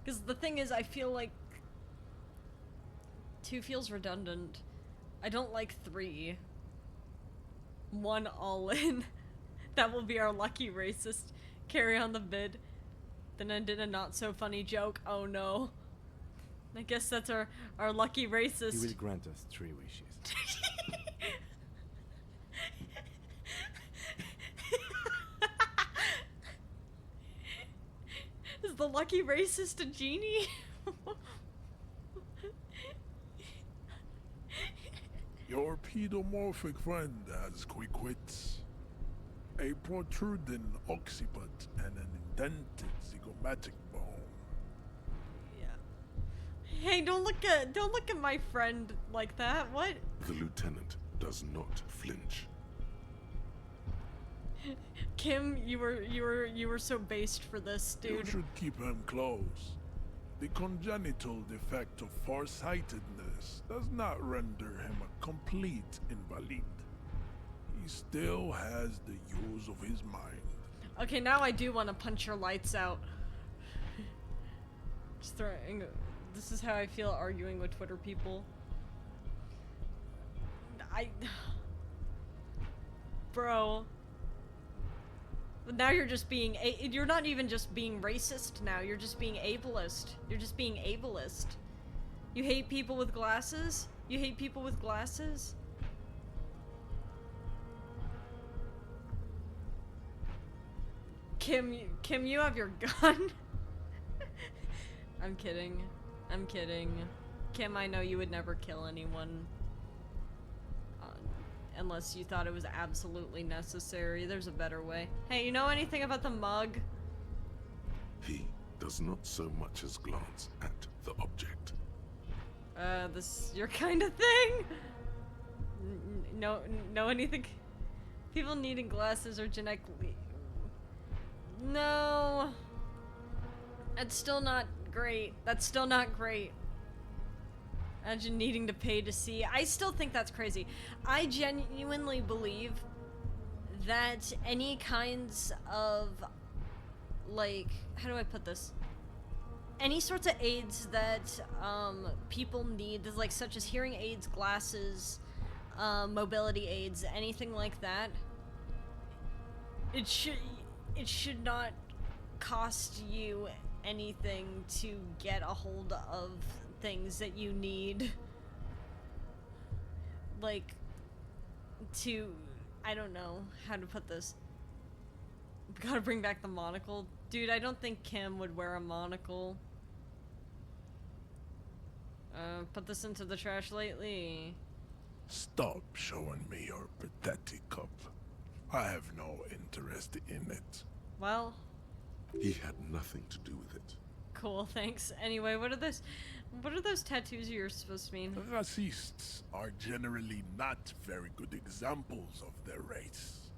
Because the thing is, I feel like 2 feels redundant. I don't like 3. 1 all in. That will be our lucky racist. Carry on the bid. Then I did a not so funny joke. Oh no. I guess that's our lucky racist. He will grant us 3 wishes. Is the lucky racist a genie? Your pedomorphic friend has quick wits, a protruding occiput, and an indented zygomatic bone. Yeah. Hey, don't look at my friend like that. What? The lieutenant does not flinch. Kim, you were so based for this, dude. You should keep him close. The congenital defect of farsightedness does not render him a complete invalid. He still has the use of his mind. Okay, now I do want to punch your lights out. Just throwing. This is how I feel arguing with Twitter people. Bro. Now you're just being you're not even just being racist now, you're just being ableist. You're just being ableist. You hate people with glasses? You hate people with glasses? Kim, you have your gun? I'm kidding. I'm kidding. Kim, I know you would never kill anyone. Unless you thought it was absolutely necessary. There's a better way. Hey, you know anything about the mug? He does not so much as glance at the object. This your kind of thing? Know anything? People needing glasses are genetically... No. That's still not great. That's still not great. Imagine needing to pay to see. I still think that's crazy. I genuinely believe that any kinds of, like, how do I put this? Any sorts of aids that people need, like such as hearing aids, glasses, mobility aids, anything like that, it should not cost you anything to get a hold of things that you need, like, to, I don't know how to put this. Gotta bring back the monocle. Dude, I don't think Kim would wear a monocle. Put this into the trash lately. Stop showing me your pathetic cup. I have no interest in it. Well, he had nothing to do with it. Cool, thanks. Anyway, what are those tattoos you're supposed to mean? Racists are generally not very good examples of their race.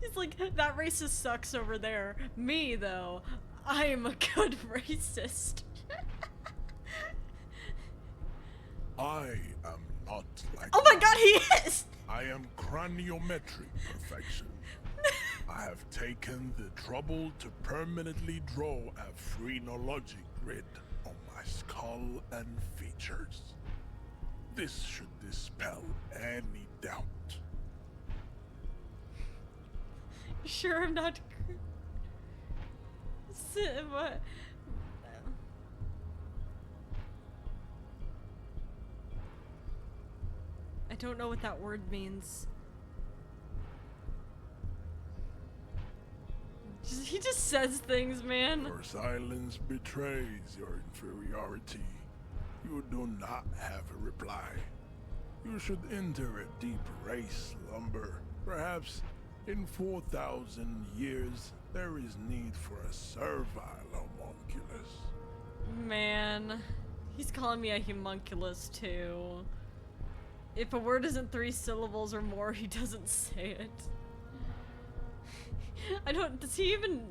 It's like, that racist sucks over there. Me, though, I am a good racist. I am not like Oh my god, he is! I am craniometric perfection. I have taken the trouble to permanently draw a phrenologic grid on my skull and features. This should dispel any doubt. Sure, I'm not... What? I don't know what that word means. He just says things, man. Your silence betrays your inferiority. You do not have a reply. You should enter a deep race slumber. Perhaps in 4,000 years, there is need for a servile homunculus. Man, he's calling me a homunculus too. If a word isn't 3 syllables or more, he doesn't say it. Does he even...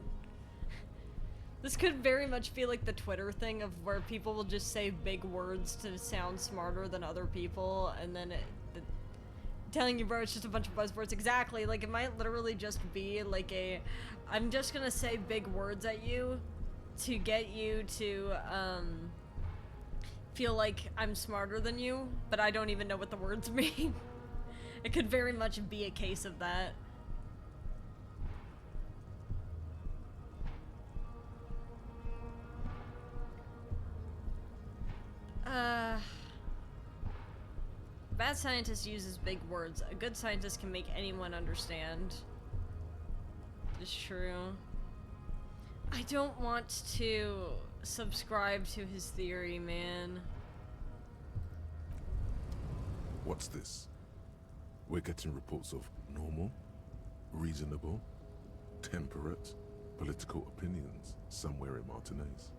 This could very much feel like the Twitter thing of where people will just say big words to sound smarter than other people, and then telling you, bro, it's just a bunch of buzzwords. Exactly, like it might literally just be like I'm just gonna say big words at you to get you to, feel like I'm smarter than you, but I don't even know what the words mean. It could very much be a case of that. Bad scientist uses big words. A good scientist can make anyone understand. It's true. I don't want to subscribe to his theory, man. What's this? We're getting reports of normal, reasonable, temperate, political opinions somewhere in Martinez.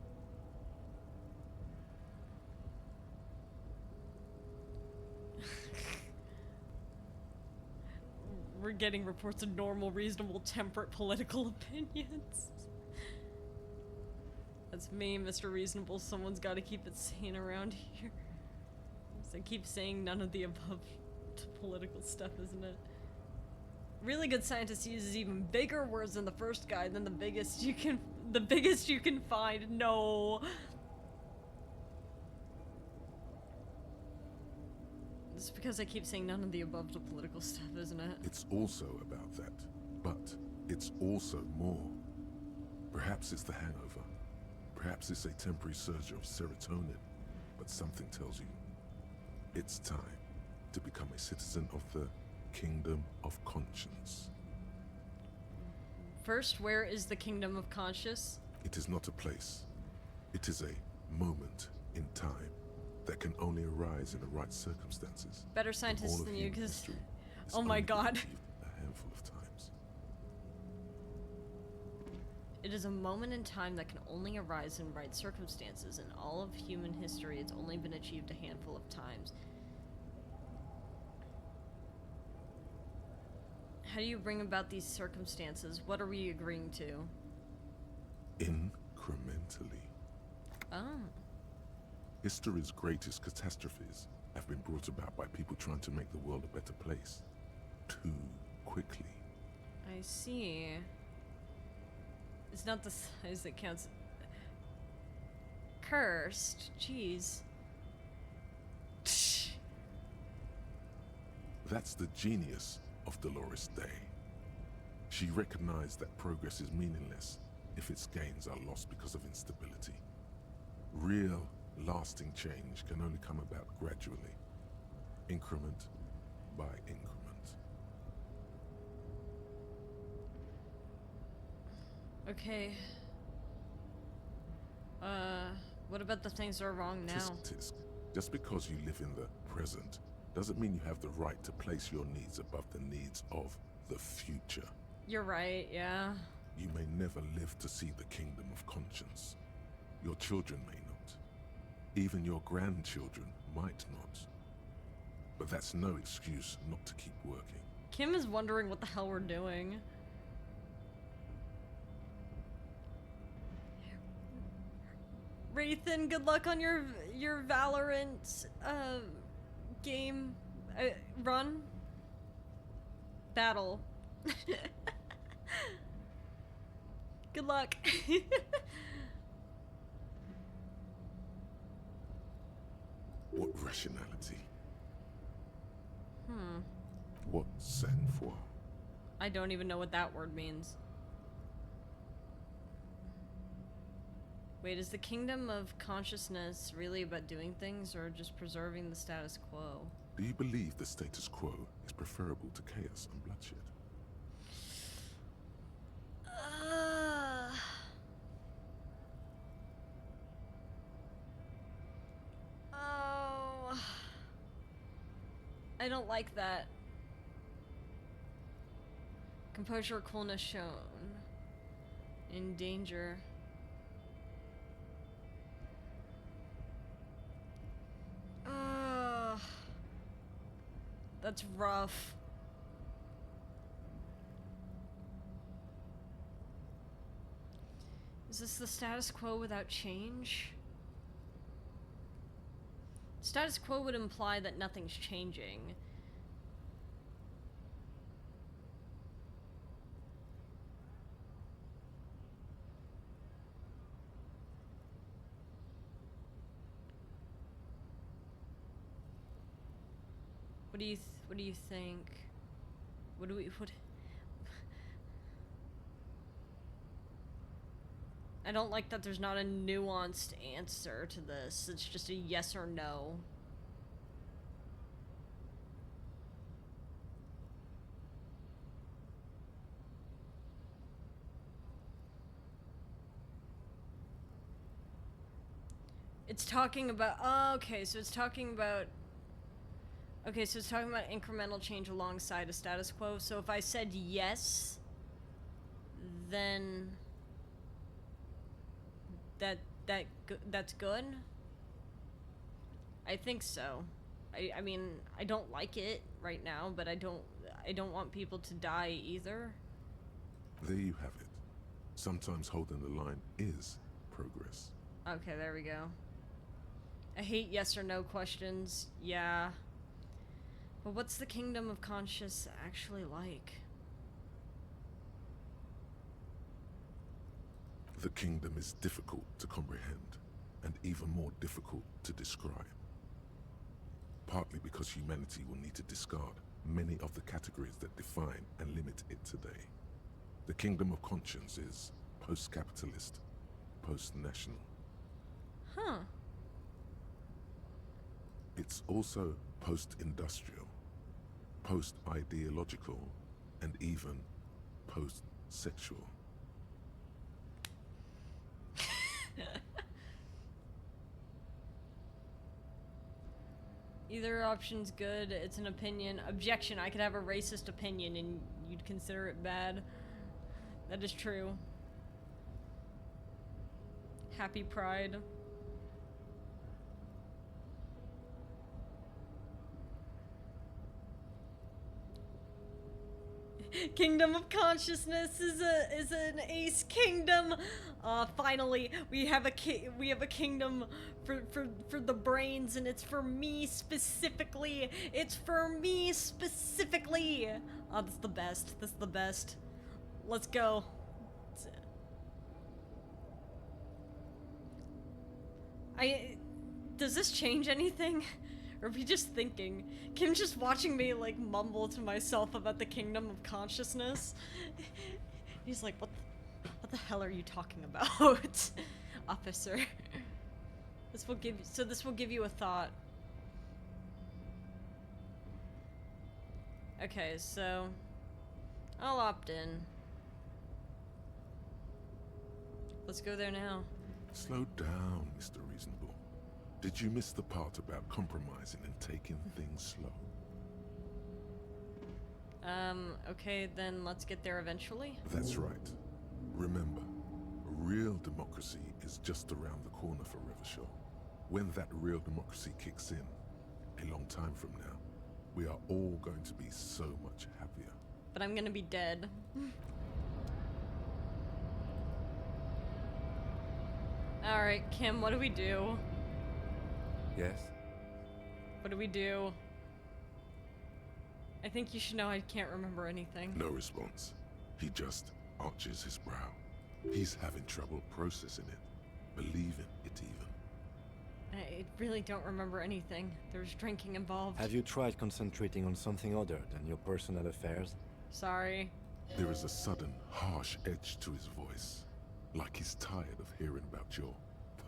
We're getting reports of normal, reasonable, temperate political opinions. That's me, Mr. Reasonable. Someone's got to keep it sane around here. So I keep saying none of the above to political stuff, isn't it? Really good scientist uses even bigger words than the first guy, than the biggest you can find. No. It's because I keep saying none of the above to political stuff, isn't it? It's also about that, but it's also more. Perhaps it's the hangover. Perhaps it's a temporary surge of serotonin, but something tells you it's time to become a citizen of the Kingdom of Conscience. First, where is the Kingdom of Conscience? It is not a place. It is a moment in time that can only arise in the right circumstances. Better scientists than you, because... Oh my god. A handful of times. It is a moment in time that can only arise in right circumstances. In all of human history, it's only been achieved a handful of times. How do you bring about these circumstances? What are we agreeing to? Incrementally. Oh. History's greatest catastrophes have been brought about by people trying to make the world a better place. Too quickly. I see. It's not the size that counts. Cursed. Jeez. That's the genius of Dolores Day. She recognized that progress is meaningless if its gains are lost because of instability. Real, lasting change can only come about gradually, increment by increment. Okay. What about the things that are wrong now? Tisk tisk. Just because you live in the present doesn't mean you have the right to place your needs above the needs of the future. You're right, yeah. You may never live to see the Kingdom of Conscience. Your children may not. Even your grandchildren might not. But that's no excuse not to keep working. Kim is wondering what the hell we're doing. Rathan, good luck on your Valorant game run battle. Good luck. What rationality? Hmm. What sang-froid? I don't even know what that word means. Wait, is the Kingdom of Consciousness really about doing things or just preserving the status quo? Do you believe the status quo is preferable to chaos and bloodshed? Oh. I don't like that. Composure, coolness shown. In danger. That's rough. Is this the status quo without change? Status quo would imply that nothing's changing. What do you think? What I don't like that there's not a nuanced answer to this. It's just a yes or no. It's talking about, oh, okay, so it's talking about, okay, so it's talking about incremental change alongside a status quo. So if I said yes, then that's good? I think so. I mean, I don't like it right now, but I don't want people to die either. There you have it. Sometimes holding the line is progress. Okay, there we go. I hate yes or no questions. Yeah. But what's the kingdom of conscious actually like? The kingdom is difficult to comprehend, and even more difficult to describe. Partly because humanity will need to discard many of the categories that define and limit it today. The kingdom of conscience is post-capitalist, post-national. Huh. It's also post-industrial, post-ideological, and even post-sexual. Either option's good. It's an opinion. Objection. I could have a racist opinion and you'd consider it bad. That is true. Happy Pride. Kingdom of Consciousness is an ace kingdom. Finally, we have a kingdom for the brains, and it's for me specifically. It's for me specifically. Oh, that's the best. That's the best. Let's go. Does this change anything? Or are we just thinking? Kim's just watching me, like, mumble to myself about the kingdom of consciousness. He's like, what the hell are you talking about, officer? This will give you a thought. Okay, so I'll opt in. Let's go there now. Slow down, Mr. Reasonable. Did you miss the part about compromising and taking things slow? Okay, then let's get there eventually. That's right. Remember, real democracy is just around the corner for Revachol. When that real democracy kicks in, a long time from now, we are all going to be so much happier. But I'm gonna be dead. Alright, Kim, what do we do? Yes? What do we do? I think you should know I can't remember anything. No response. He just arches his brow. He's having trouble processing it, believing it even. I really don't remember anything. There's drinking involved. Have you tried concentrating on something other than your personal affairs? Sorry. There is a sudden, harsh edge to his voice, like he's tired of hearing about your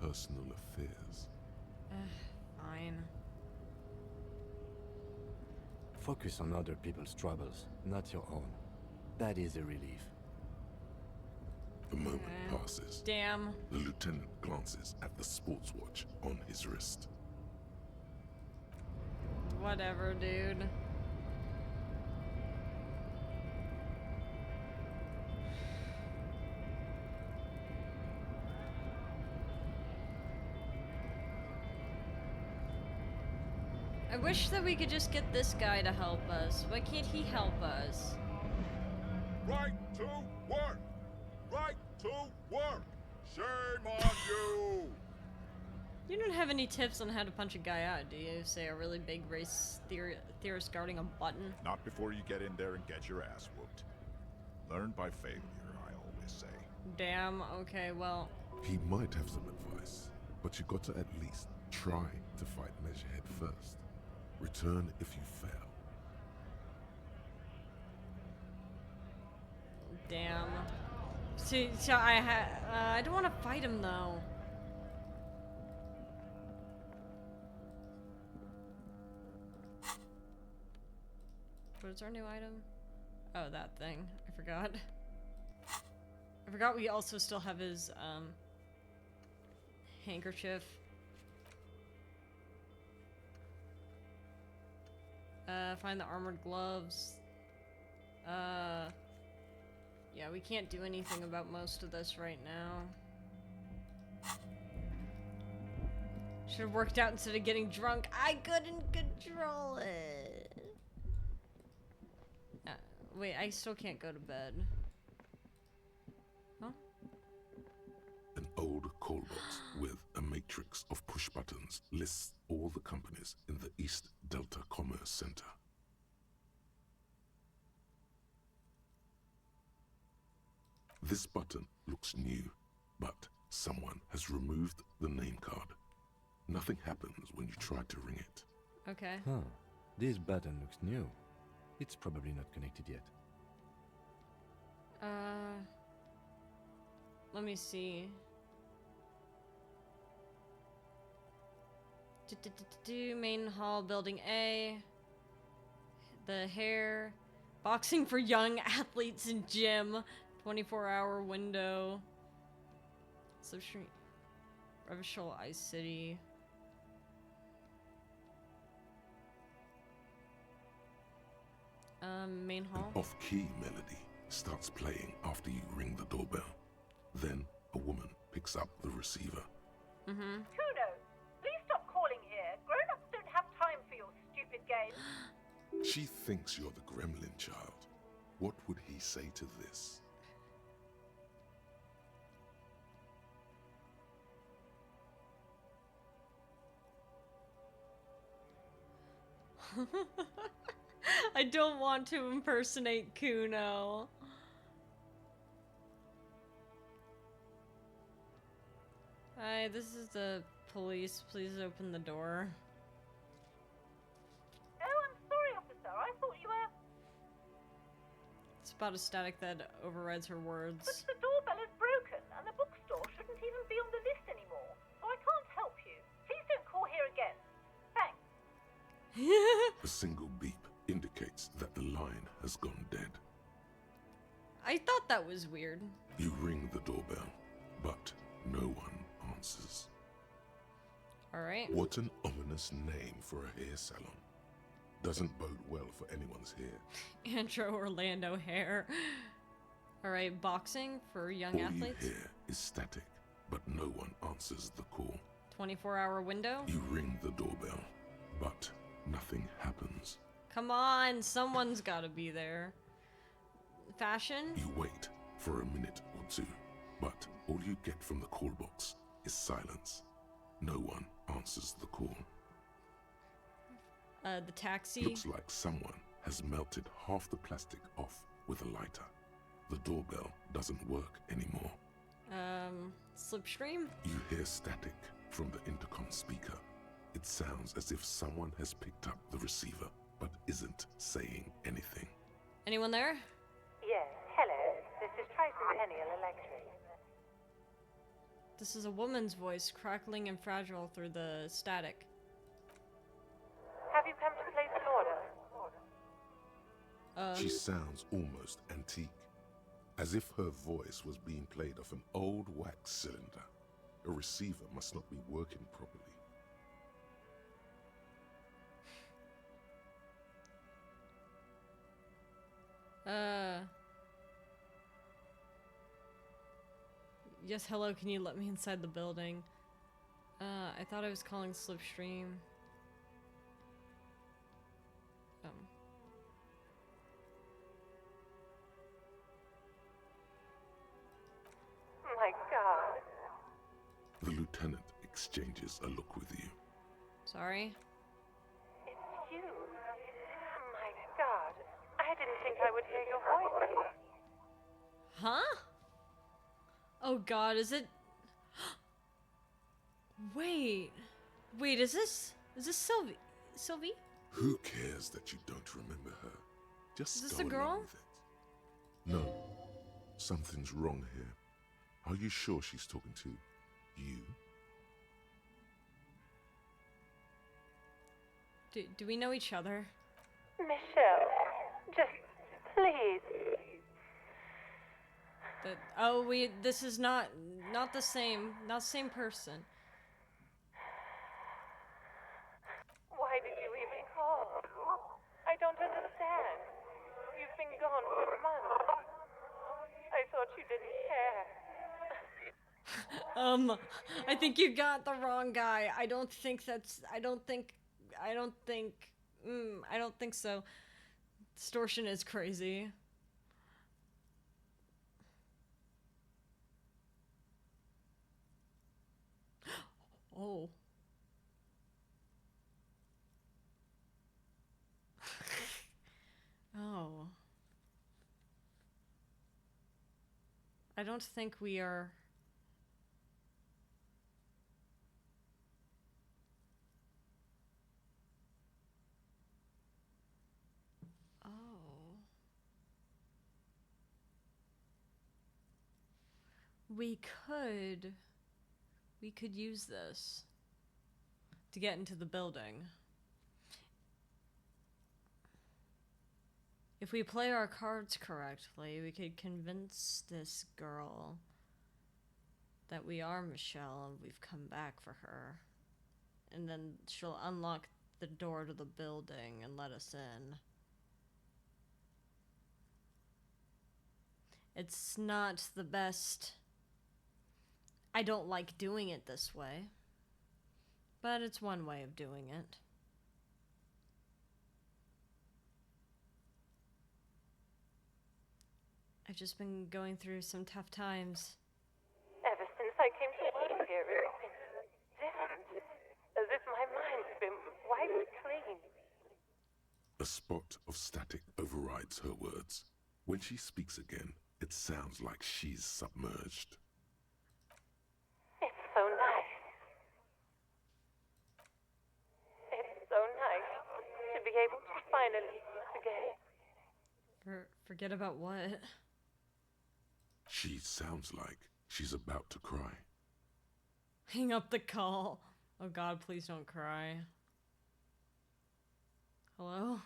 personal affairs. Fine. Focus on other people's troubles, not your own. That is a relief. A moment passes. Damn. The lieutenant glances at the sports watch on his wrist. Whatever, dude. I wish that we could just get this guy to help us. Why can't he help us? Right to work! Right to work! Shame on you! You don't have any tips on how to punch a guy out, do you? Say a really big race theorist guarding a button? Not before you get in there and get your ass whooped. Learn by failure, I always say. Damn, okay, well... He might have some advice, but you got to at least try to fight Measurehead first. Return if you fail. Damn. See, so I don't want to fight him though. What is our new item? Oh, that thing. I forgot. I forgot we also still have his handkerchief. Find the armored gloves. Yeah, we can't do anything about most of this right now. Should have worked out instead of getting drunk. I couldn't control it. Wait, I still can't go to bed. Huh? An old call box with a matrix of push buttons lists all the companies in the East Delta Commerce Center. This button looks new, but someone has removed the name card. Nothing happens when you try to ring it. Okay. Huh. This button looks new. It's probably not connected yet. Let me see. Main hall, building A. The hair. Boxing for young athletes in gym. 24-hour window. Substream. Revachol Ice City. Main hall. An off-key melody starts playing after you ring the doorbell. Then a woman picks up the receiver. Mm-hmm. Kuno, please stop calling here. Grown-ups don't have time for your stupid games. She thinks you're the gremlin child. What would he say to this? I don't want to impersonate Kuno. Hi, this is the police. Please open the door. Oh, I'm sorry, officer. I thought you were... It's about a static that overrides her words. But the doorbell is broken, and the bookstore shouldn't even be on the list anymore. So I can't help you. Please don't call here again. Thanks. A single beep indicates that the line has gone dead. I thought that was weird. You ring the doorbell, but no one answers. Alright. What an ominous name for a hair salon. Doesn't bode well for anyone's hair. Antro Orlando hair. Alright, boxing for young All athletes. you hear is static, but no one answers the call. 24-hour window. You ring the doorbell, but nothing happens. Come on, someone's gotta be there. Fashion? You wait for a minute or two, but all you get from the call box is silence. No one answers the call. The taxi. Looks like someone has melted half the plastic off with a lighter. The doorbell doesn't work anymore. Slipstream? You hear static from the intercom speaker. It sounds as if someone has picked up the receiver, but isn't saying anything. Anyone there? Yes, hello. This is Tricentennial Electric. This is a woman's voice, crackling and fragile through the static. Have you come to place an order? She sounds almost antique, as if her voice was being played off an old wax cylinder. A receiver must not be working properly. Yes, hello, can you let me inside the building? I thought I was calling Slipstream. My God. The lieutenant exchanges a look with you. Sorry? It's you. My God. I didn't think I would hear your voice. Huh? Oh God, is it? Wait, is this Sylvie? Sylvie? Who cares that you don't remember her? Just Is this go the girl? along with it. No, something's wrong here. Are you sure she's talking to you? Do we know each other? Michelle, just please. This is not the same person. Why did you even call? I don't understand. You've been gone for months. I thought you didn't care. I think you got the wrong guy. I don't think so. Distortion is crazy. Oh. Oh. I don't think we are... Oh. We could use this to get into the building. If we play our cards correctly, we could convince this girl that we are Michelle and we've come back for her. And then she'll unlock the door to the building and let us in. It's not the best. I don't like doing it this way, but it's one way of doing it. I've just been going through some tough times. Ever since I came to work here, it's been different. As if my mind's been wiped clean. A spot of static overrides her words. When she speaks again, it sounds like she's submerged. It's so nice. It's so nice to be able to finally forget. Forget about what? She sounds like she's about to cry. Hang up the call. Oh God, please don't cry. Hello?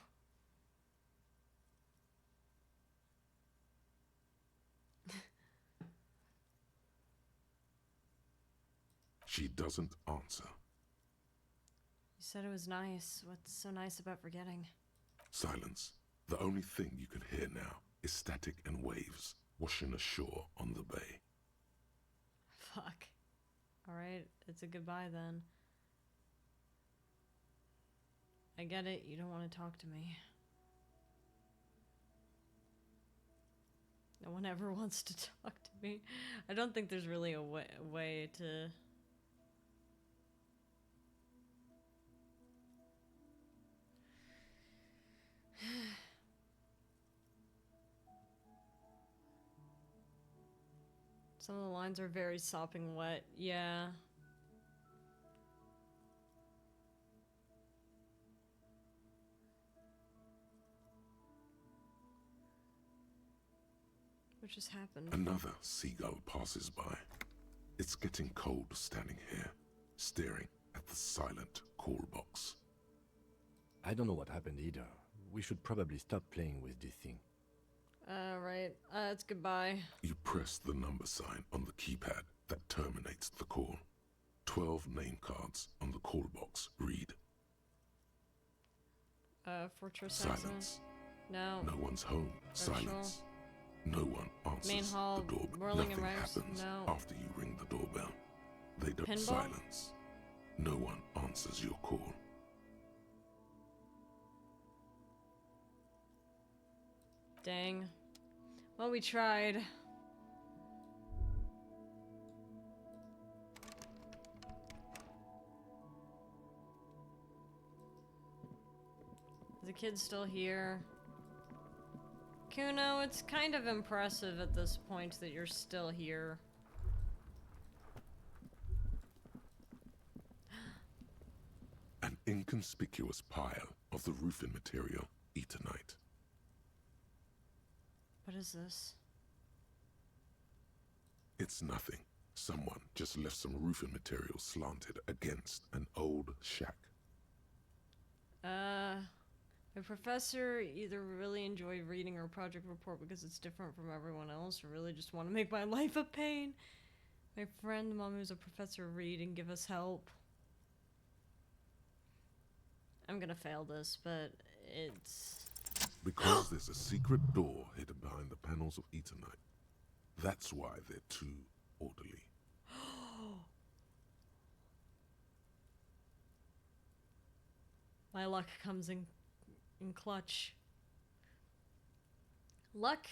She doesn't answer. You said it was nice. What's so nice about forgetting? Silence. The only thing you can hear now is static and waves washing ashore on the bay. Fuck. Alright, it's a goodbye then. I get it, you don't want to talk to me. No one ever wants to talk to me. I don't think there's really a way to... Some of the lines are very sopping wet, yeah. What just happened? Another seagull passes by. It's getting cold standing here, staring at the silent call box. I don't know what happened either. We should probably stop playing with this thing. Right. It's goodbye. You press the number sign on the keypad that terminates the call. 12 name cards on the call box read. Fortress Silence. No. No one's home. Silence. No one answers Main hall, the doorbell. whirling Nothing arrows. happens No. after you ring the doorbell. They don't. Pinball? Silence. No one answers your call. Dang. Well, we tried. Is the kid still here? Kuno, it's kind of impressive at this point that you're still here. An inconspicuous pile of the roofing material, Eternite. What is this? It's nothing. Someone just left some roofing material slanted against an old shack. My professor either really enjoyed reading our project report because it's different from everyone else, or really just want to make my life a pain. My friend, Mom, who's a professor, read and give us help. I'm gonna fail this, but it's... Because there's a secret door hidden behind the panels of Eternite. That's why they're too orderly. My luck comes in clutch. Luck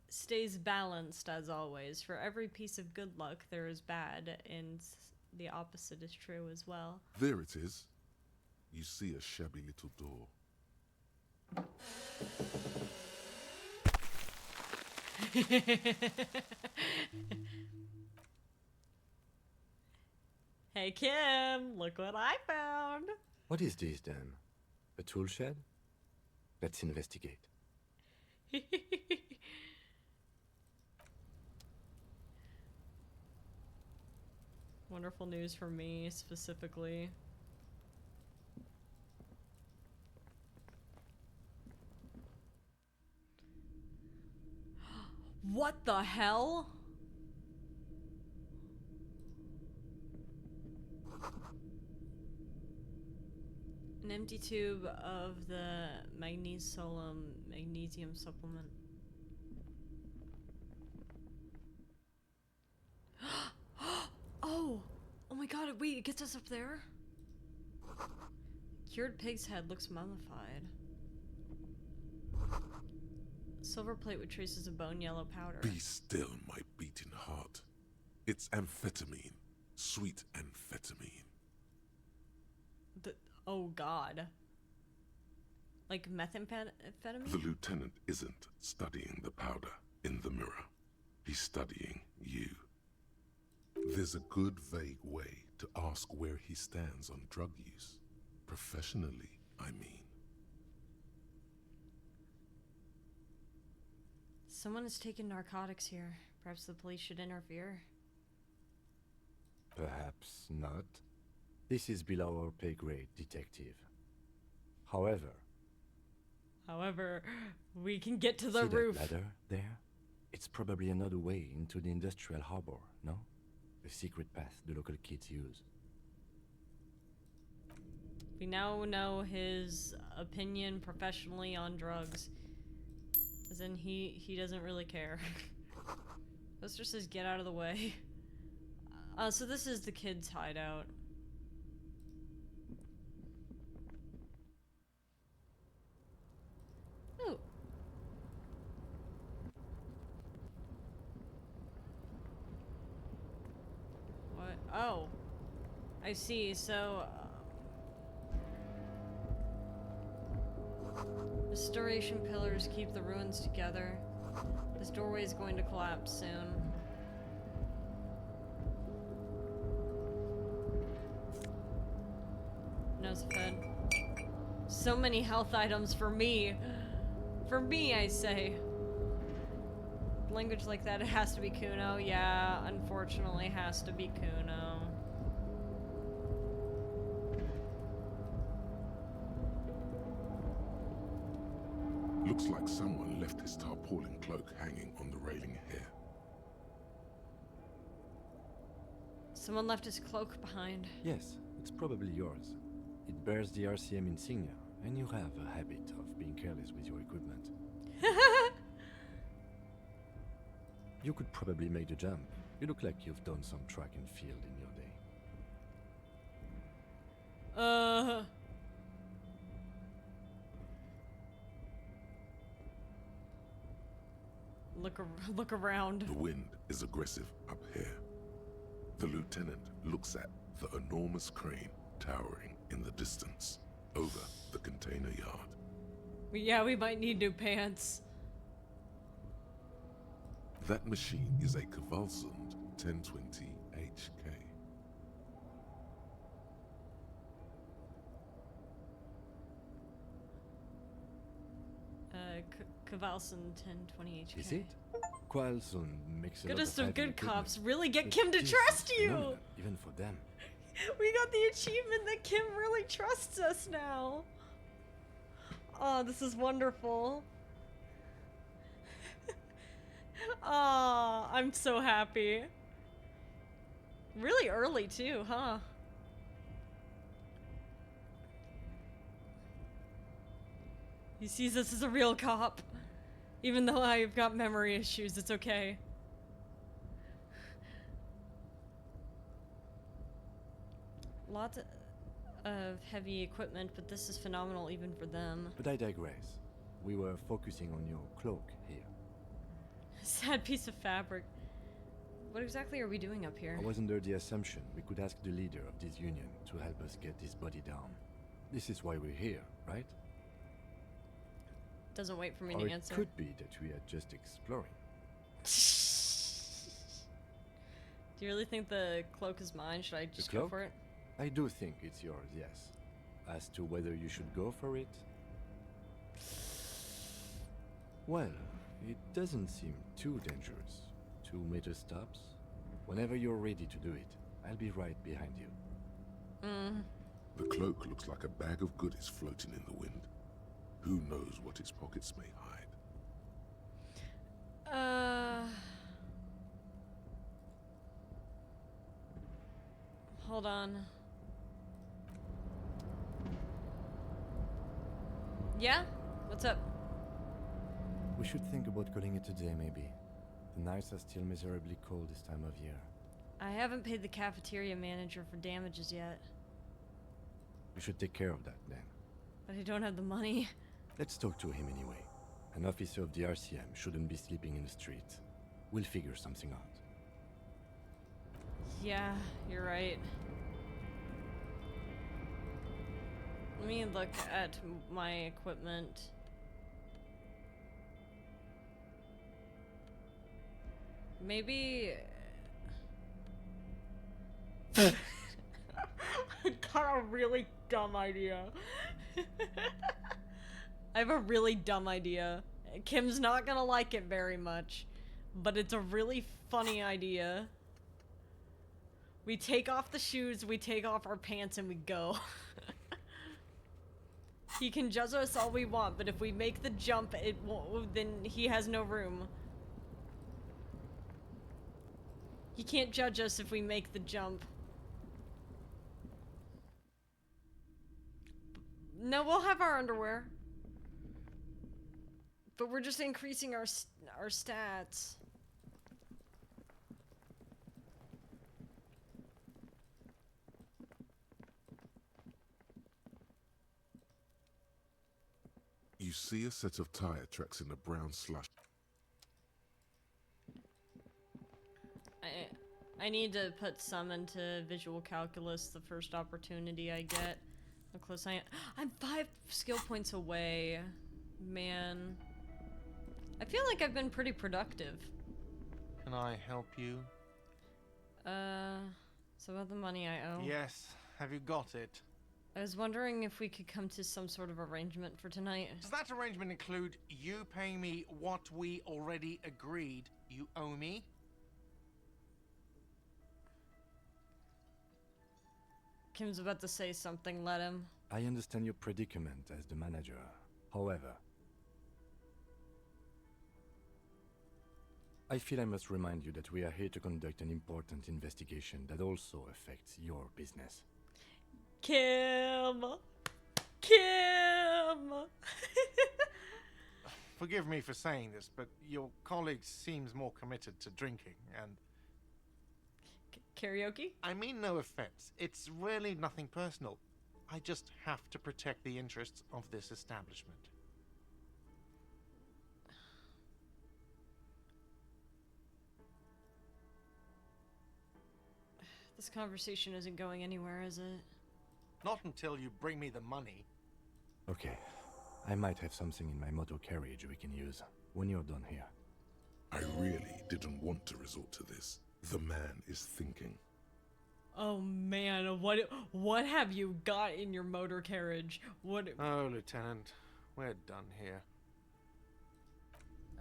stays balanced as always. For every piece of good luck, there is bad, and the opposite is true as well. There it is. You see a shabby little door. Hey Kim, look what I found. What is this then? A tool shed? Let's investigate. Wonderful news for me, specifically. What the hell? An empty tube of the magnesium supplement. Oh! Oh my god, wait, it gets us up there? Cured pig's head looks mummified. Silver plate with traces of bone yellow powder. Be still, my beating heart. It's amphetamine. Sweet amphetamine. Oh god. Like methamphetamine? The lieutenant isn't studying the powder in the mirror. He's studying you. There's a good vague way to ask where he stands on drug use. Professionally, I mean. Someone has taken narcotics here. Perhaps the police should interfere. Perhaps not. This is below our pay grade, detective. However, we can get to the see roof. That ladder there? It's probably another way into the industrial harbor, no? A secret path the local kids use. We now know his opinion professionally on drugs. As in, he doesn't really care. Buster says, get out of the way. So this is the kids' hideout. Ooh. What? Oh. I see, so... restoration pillars keep the ruins together. This doorway is going to collapse soon. Nose fed. So many health items for me. For me, I say. Language like that, it has to be Kuno. Yeah, unfortunately, has to be Kuno. Looks like someone left his tarpaulin cloak hanging on the railing here. Someone left his cloak behind. Yes, it's probably yours. It bears the RCM insignia, and you have a habit of being careless with your equipment. You could probably make the jump. You look like you've done some track and field in your day. Look around. The wind is aggressive up here. The lieutenant looks at the enormous crane towering in the distance over the container yard. Yeah, we might need new pants. That machine is a Kvalsund 1020 HK. Kvalsund 1020 HK. Is it? Kvalsund makes a Good lot as of some heavy good equipment, cops really get but Kim to this trust is you! phenomenal, even for them. We got the achievement that Kim really trusts us now. Oh, this is wonderful. Oh, I'm so happy. Really early too, huh? He sees us as a real cop. Even though I've got memory issues, it's okay. Lots of heavy equipment, but this is phenomenal even for them. But I digress. We were focusing on your cloak here. Sad piece of fabric. What exactly are we doing up here? I was under the assumption we could ask the leader of this union to help us get this body down. This is why we're here, right? Doesn't wait for me Or to it answer. could be that we are just exploring. Do you really think the cloak is mine? Should I just The go cloak? for it? I do think it's yours, yes. As to whether you should go for it... Well, it doesn't seem too dangerous. 2 meter stops. Whenever you're ready to do it, I'll be right behind you. The cloak looks like a bag of goodies floating in the wind. Who knows what its pockets may hide? Hold on. Yeah? What's up? We should think about calling it a day, maybe. The nights are still miserably cold this time of year. I haven't paid the cafeteria manager for damages yet. We should take care of that, then. But I don't have the money. Let's talk to him anyway. An officer of the RCM shouldn't be sleeping in the street. We'll figure something out. Yeah, you're right. Let me look at my equipment. Maybe... I got a really dumb idea. I have a really dumb idea. Kim's not gonna like it very much, but it's a really funny idea. We take off the shoes, we take off our pants, and we go. He can judge us all we want, but if we make the jump, it won't, then he has no room. He can't judge us if we make the jump. No, we'll have our underwear. But we're just increasing our stats. You see a set of tire tracks in the brown slush. I need to put some into visual calculus the first opportunity I get. How close I am. I'm 5 skill points away. Man. I feel like I've been pretty productive. Can I help you? So about the money I owe. Yes. Have you got it? I was wondering if we could come to some sort of arrangement for tonight. Does that arrangement include you paying me what we already agreed you owe me? Kim's about to say something, let him. I understand your predicament as the manager. However, I feel I must remind you that we are here to conduct an important investigation that also affects your business. Kim! Kim! Forgive me for saying this, but your colleague seems more committed to drinking and... Karaoke? I mean no offense. It's really nothing personal. I just have to protect the interests of this establishment. This conversation isn't going anywhere, is it? Not until you bring me the money. Okay. I might have something in my motor carriage we can use when you're done here. I really didn't want to resort to this. The man is thinking. Oh man, what have you got in your motor carriage? What? Oh, Lieutenant, we're done here.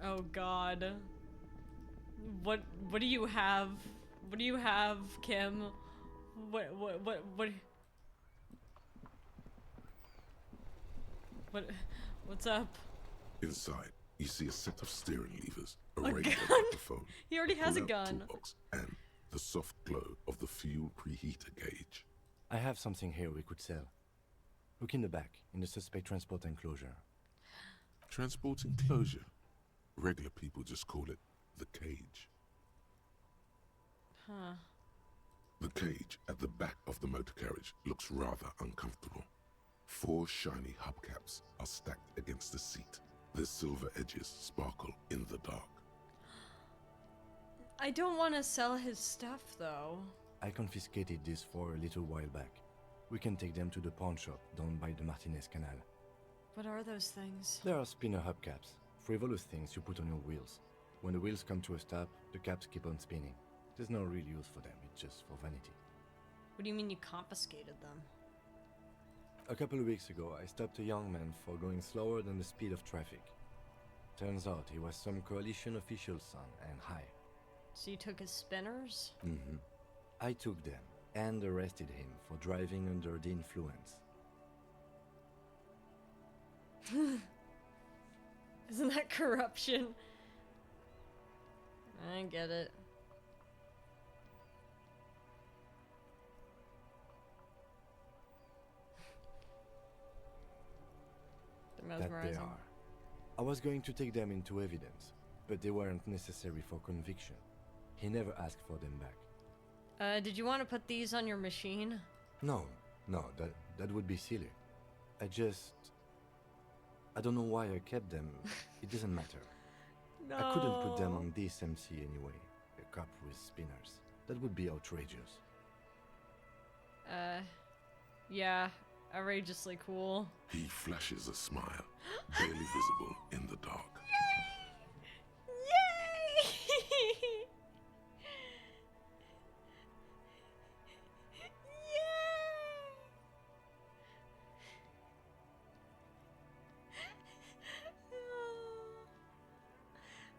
Oh God. What do you have? What do you have, Kim? What's up? Inside, you see a set of steering levers, a A radio gun? microphone, He already has a pull-out gun. toolbox, and the soft glow of the fuel preheater gauge. I have something here we could sell. Look in the back, in the suspect transport enclosure. Transport enclosure? Regular people just call it the cage. Huh. The cage at the back of the motor carriage looks rather uncomfortable. 4 shiny hubcaps are stacked against the seat. Their silver edges sparkle in the dark. I don't want to sell his stuff though. I confiscated this for a little while back. We can take them to the pawn shop down by the Martinez Canal. What are those things? There are spinner hubcaps, frivolous things you put on your wheels. When the wheels come to a stop, the caps keep on spinning. There's no real use for them, it's just for vanity. What do you mean you confiscated them? A couple of weeks ago, I stopped a young man for going slower than the speed of traffic. Turns out he was some coalition official's son and high. So you took his spinners? Mm-hmm. I took them and arrested him for driving under the influence. Isn't that corruption? I get it. They're That they mesmerizing. are. I was going to take them into evidence, but they weren't necessary for conviction. He never asked for them back. Did you want to put these on your machine? No, that would be silly. I don't know why I kept them. It doesn't matter. No. I couldn't put them on this MC anyway. A cup with spinners. That would be outrageous. Yeah, outrageously cool. He flashes a smile, barely visible in the dark. Yay!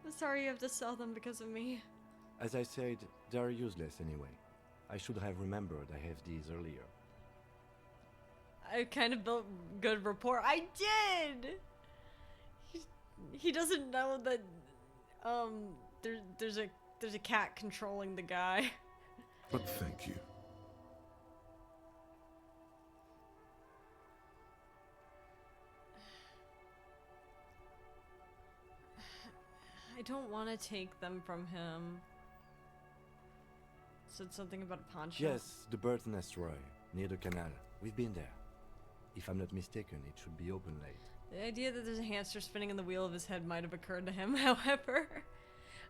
I'm sorry you have to sell them because of me. As I said, they are useless anyway. I should have remembered I have these earlier. I kind of built good rapport. I did! He doesn't know that, there's a cat controlling the guy. But thank you. I don't want to take them from him. Said something about a pawn shop. Yes, the bird's nest Roy, near the canal. We've been there. If I'm not mistaken, it should be open late. The idea that there's a hamster spinning in the wheel of his head might have occurred to him, however.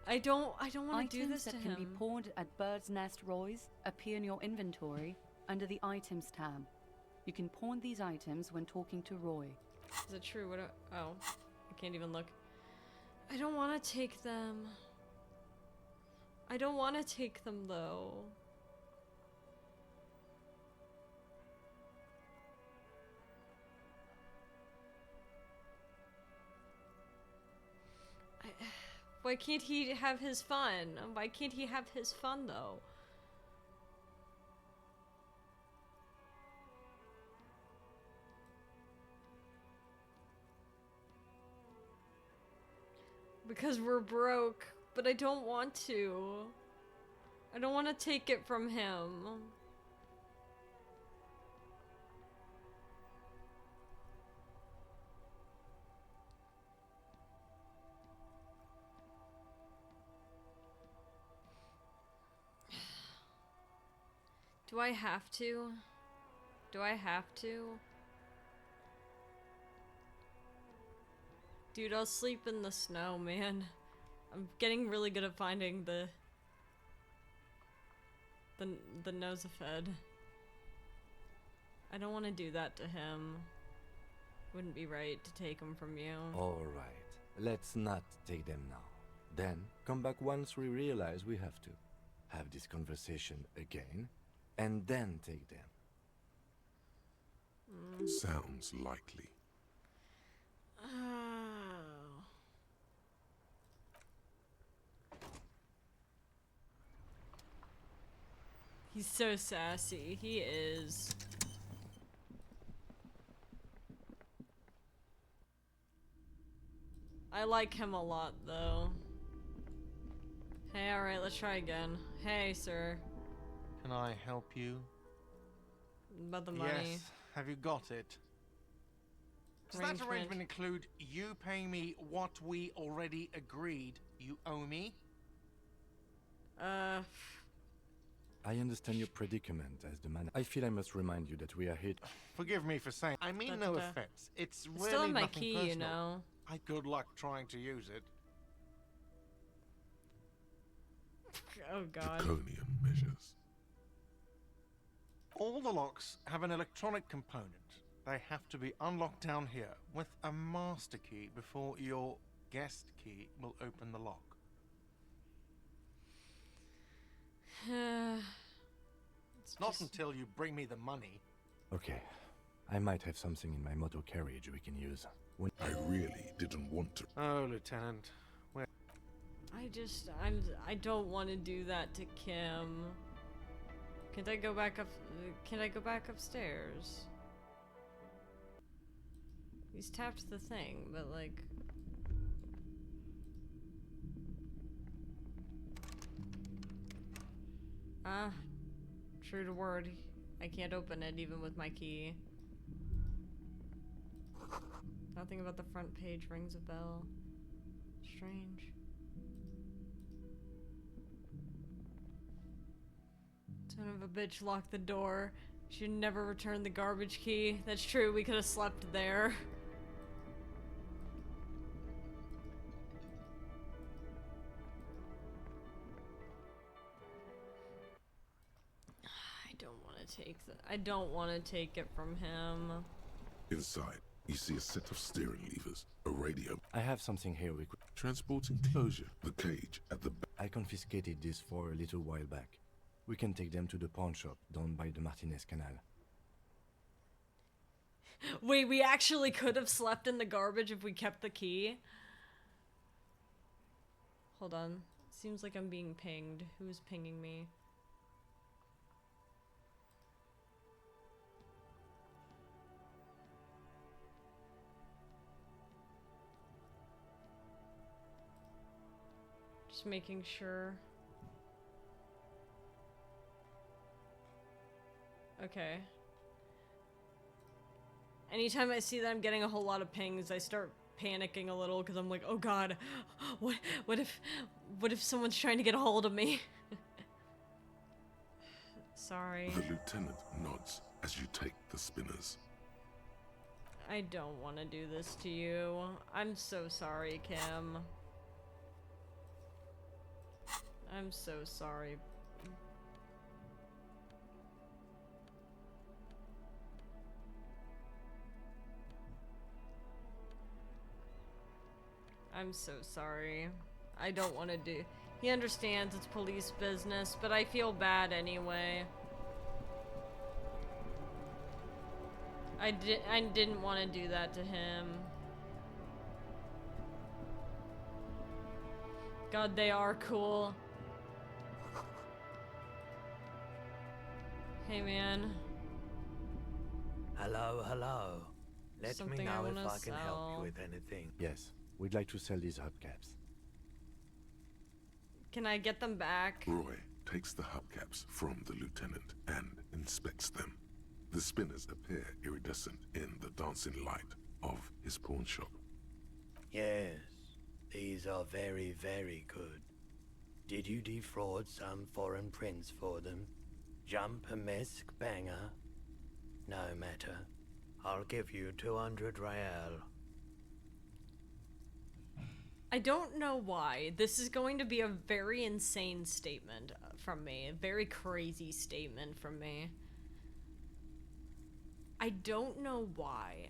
I don't want to do this to Items him. that can be pawned at Bird's Nest Roy's appear in your inventory under the Items tab. You can pawn these items when talking to Roy. Is it true? Oh, I can't even look. I don't want to take them. I don't want to take them, though. Why can't he have his fun? Why can't he have his fun, though? Because we're broke, but I don't want to. I don't want to take it from him. Do I have to? Do I have to? Dude, I'll sleep in the snow, man. I'm getting really good at finding the nosefed. I don't want to do that to him. Wouldn't be right to take him from you. Alright, let's not take them now. Then, come back once we realize we have to. Have this conversation again, and then take them. Sounds likely. Oh. He's so sassy. He is. I like him a lot, though. Hey, alright, let's try again. Hey, sir. Can I help you? About the money. Yes. Have you got it? Does that arrangement include you paying me what we already agreed you owe me? I understand your predicament as the man. I feel I must remind you that we are here. Forgive me for saying. I mean no offense. It's really still my nothing key, personal. you know. I good luck trying to use it. Oh god. Draconian measures. All the locks have an electronic component. They have to be unlocked down here with a master key before your guest key will open the lock. Not until you bring me the money. Okay, I might have something in my motor carriage we can use. I really didn't want to. Oh, Lieutenant. Where? I don't want to do that to Kim. Can I go back upstairs? He's tapped the thing, but like... True to word. I can't open it even with my key. Nothing about the front page rings a bell. Strange. Son of a bitch locked the door. Should never return the garbage key. That's true, we could have slept there. I don't want to take it from him. Inside, you see a set of steering levers, a radio. I have something here we could... Transport enclosure, the cage at the back. I confiscated this for a little while back. We can take them to the pawn shop down by the Martinez Canal. Wait, we actually could have slept in the garbage if we kept the key? Hold on. Seems like I'm being pinged. Who's pinging me? Just making sure. Okay. Anytime I see that I'm getting a whole lot of pings, I start panicking a little because I'm like, oh god, what if someone's trying to get a hold of me? Sorry. The lieutenant nods as you take the spinners. I don't want to do this to you. I'm so sorry, Kim. I'm so sorry. I'm so sorry. I don't want to do... He understands it's police business, but I feel bad anyway. I didn't want to do that to him. God, they are cool. Hey, man. Hello, hello. Let Something me know I if wanna I can help sell. you with anything. Yes, we'd like to sell these hubcaps. Can I get them back? Roy takes the hubcaps from the lieutenant and inspects them. The spinners appear iridescent in the dancing light of his pawn shop. Yes, these are very, very good. Did you defraud some foreign prince for them? Jump a misc banger. No matter. I'll give you 200 real. I don't know why. This is going to be a very insane statement from me. A very crazy statement from me. I don't know why.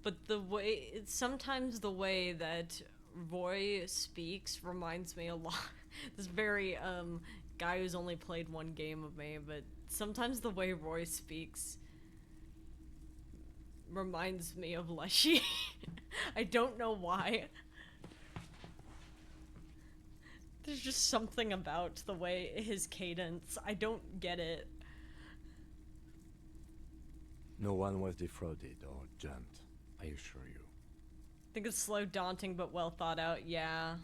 But sometimes the way that Roy speaks reminds me a lot. This very, guy who's only played one game of me, but sometimes the way Roy speaks reminds me of Leshy. I don't know why. There's just something about the way his cadence. I don't get it. No one was defrauded or jumped, I assure you. I think it's slow, daunting, but well thought out, yeah.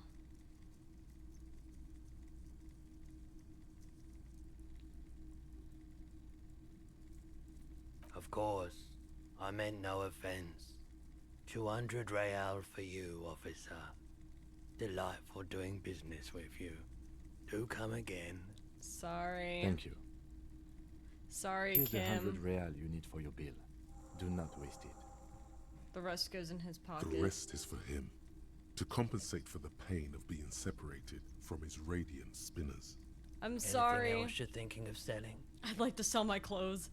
Of course, I meant no offense. 200 real for you, officer. Delightful doing business with you. Do come again. Sorry. Thank you. Sorry, Here's the 100 Kim. real you need for your bill. Do not waste it. The rest goes in his pocket. The rest is for him, to compensate for the pain of being separated from his radiant spinners. I'm sorry. Anything else you're thinking of selling? I'd like to sell my clothes.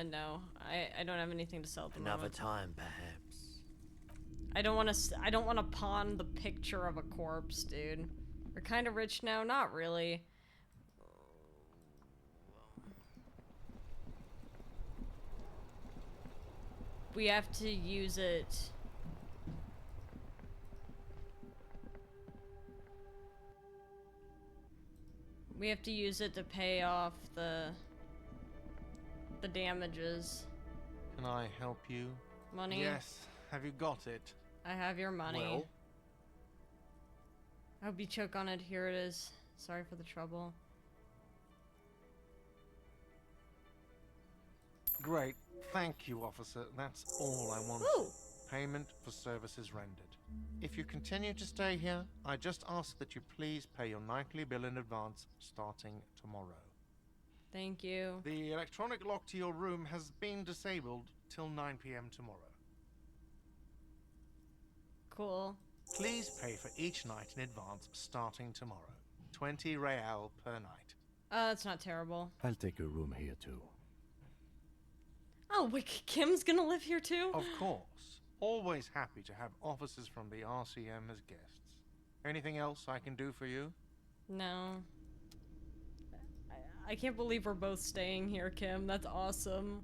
No. I don't have anything to sell at the Another moment. time, perhaps. I don't want to pawn the picture of a corpse, dude. We're kind of rich now, not really. We have to use it. We have to use it to pay off the damages. Can I help you? Money? Yes. Have you got it? I have your money. Well? I hope you choke on it. Here it is. Sorry for the trouble. Great. Thank you, officer. That's all I want. Ooh. Payment for services rendered. If you continue to stay here, I just ask that you please pay your nightly bill in advance starting tomorrow. Thank you. The electronic lock to your room has been disabled till 9 p.m. tomorrow. Cool. Please pay for each night in advance starting tomorrow. 20 real per night. That's not terrible. I'll take a room here too. Oh, wait, Kim's gonna live here too? Of course. Always happy to have officers from the RCM as guests. Anything else I can do for you? No. I can't believe we're both staying here, Kim. That's awesome.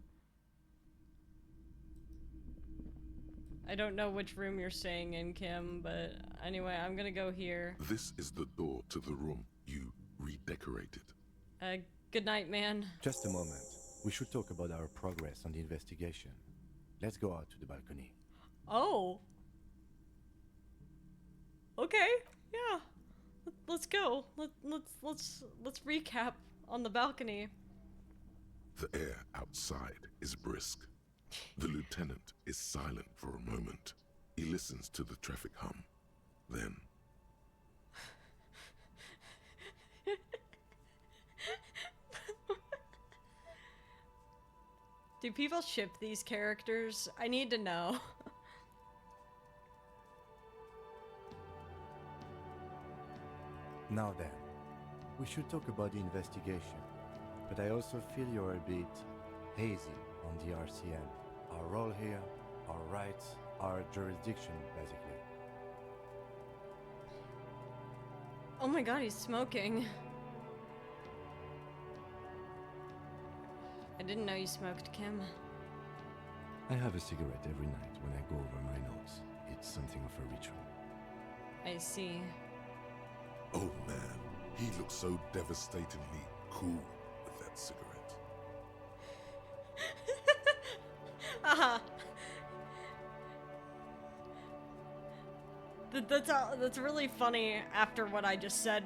I don't know which room you're staying in, Kim, but anyway, I'm gonna go here. This is the door to the room you redecorated. Good night, man. Just a moment. We should talk about our progress on the investigation. Let's go out to the balcony. Oh. Okay. Yeah. Let's go. Let's recap on the balcony. The air outside is brisk. The lieutenant is silent for a moment. He listens to the traffic hum. Then... Do people ship these characters? I need to know. Now then, we should talk about the investigation. But I also feel you're a bit hazy on the RCM. Our role here, our rights, our jurisdiction, basically. Oh my god, he's smoking. I didn't know you smoked, Kim. I have a cigarette every night when I go over my notes. It's something of a ritual. I see. Oh man, he looks so devastatingly cool with that cigarette. Haha. That's really funny after what I just said.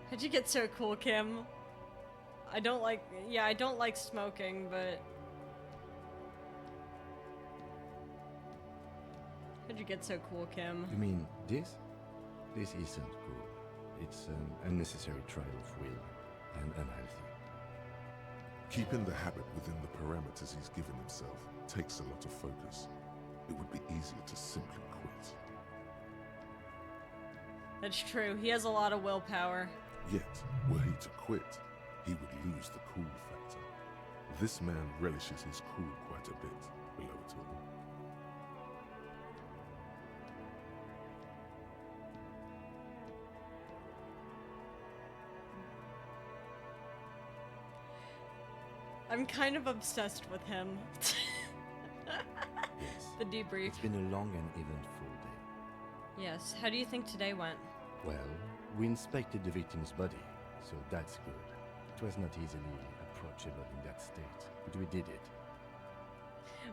How'd you get so cool, Kim? I don't like smoking, but it get so cool, Kim? You mean this? This isn't cool. It's an unnecessary trial of will and unhealthy. Keeping the habit within the parameters he's given himself takes a lot of focus. It would be easier to simply quit. That's true. He has a lot of willpower. Yet, were he to quit, he would lose the cool factor. This man relishes his cool quite a bit below it all. I'm kind of obsessed with him. Yes. The debrief. It's been a long and eventful day. Yes. How do you think today went? Well, we inspected the victim's body, so that's good. It was not easily approachable in that state, but we did it.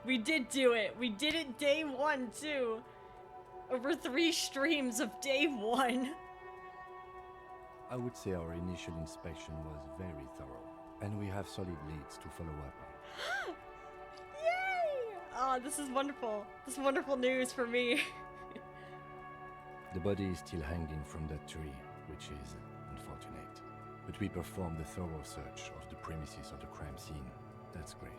We did do it. We did it day one, too. Over 3 streams of day 1. I would say our initial inspection was very thorough, and we have solid leads to follow up on. Yay! Ah, this is wonderful. This is wonderful news for me. The body is still hanging from that tree, which is unfortunate. But we performed a thorough search of the premises of the crime scene. That's great.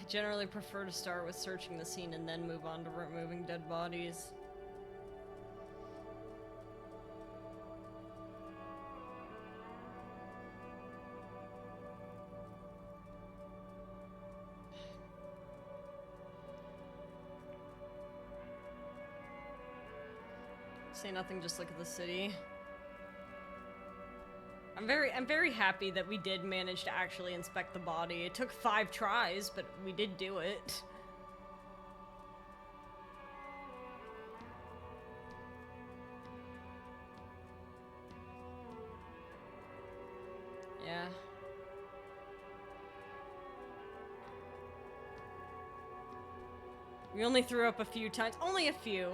Generally prefer to start with searching the scene and then move on to removing dead bodies. Say nothing, just look at the city. I'm very happy that we did manage to actually inspect the body. It took 5 tries, but we did do it. Yeah. We only threw up a few times. Only a few.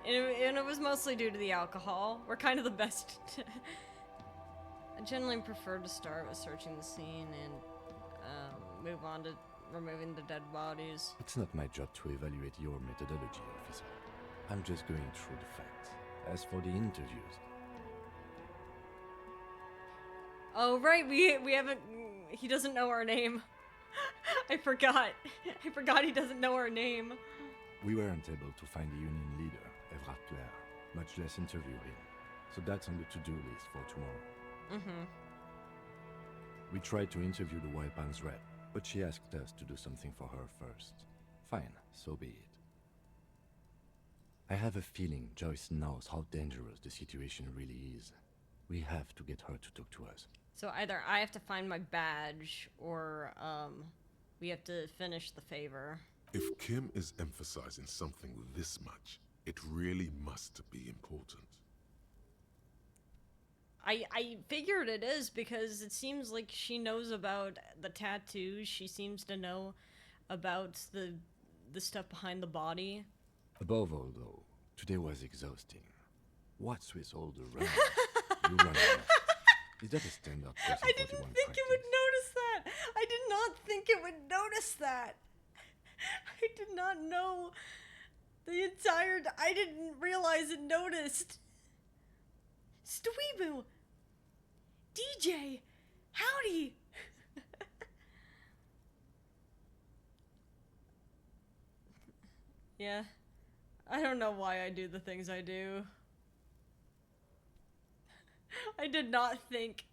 And it was mostly due to the alcohol. We're kind of the best. I generally prefer to start with searching the scene and move on to removing the dead bodies. It's not my job to evaluate your methodology, officer. I'm just going through the facts. As for the interviews... Oh, right, we haven't... He doesn't know our name. I forgot. I forgot he doesn't know our name. We weren't able to find the union leader, Evrat Claire, much less interview him. So that's on the to-do list for tomorrow. Mm-hmm. We tried to interview the Wild Pines rep, but she asked us to do something for her first. Fine, so be it. I have a feeling Joyce knows how dangerous the situation really is. We have to get her to talk to us. So either I have to find my badge, or we have to finish the favor. If Kim is emphasizing something this much, it really must be important. I figured it is, because it seems like she knows about the tattoos. She seems to know about the stuff behind the body. Above all, though, today was exhausting. What's with all the running? You run around. Is that a standard person? I didn't think it would notice that. I did not think it would notice that. I did not know the entire... I didn't realize it noticed. Dweebu! DJ! Howdy! Yeah. I don't know why I do the things I do. I did not think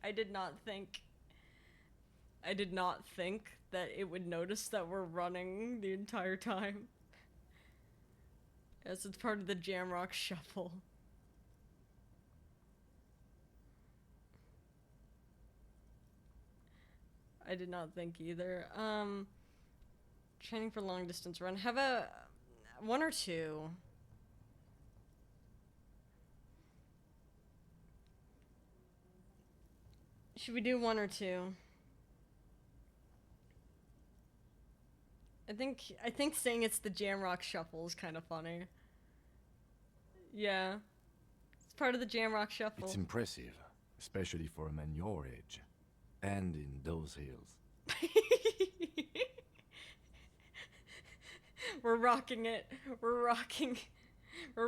that it would notice that we're running the entire time. Yes, it's part of the Jamrock Shuffle. I did not think either. Training for long distance run. Have a 1 or 2. Should we do 1 or 2? I think saying it's the Jamrock Shuffle is kind of funny. Yeah. It's part of the Jamrock Shuffle. It's impressive, especially for a man your age. And in those hills. We're rocking it. We're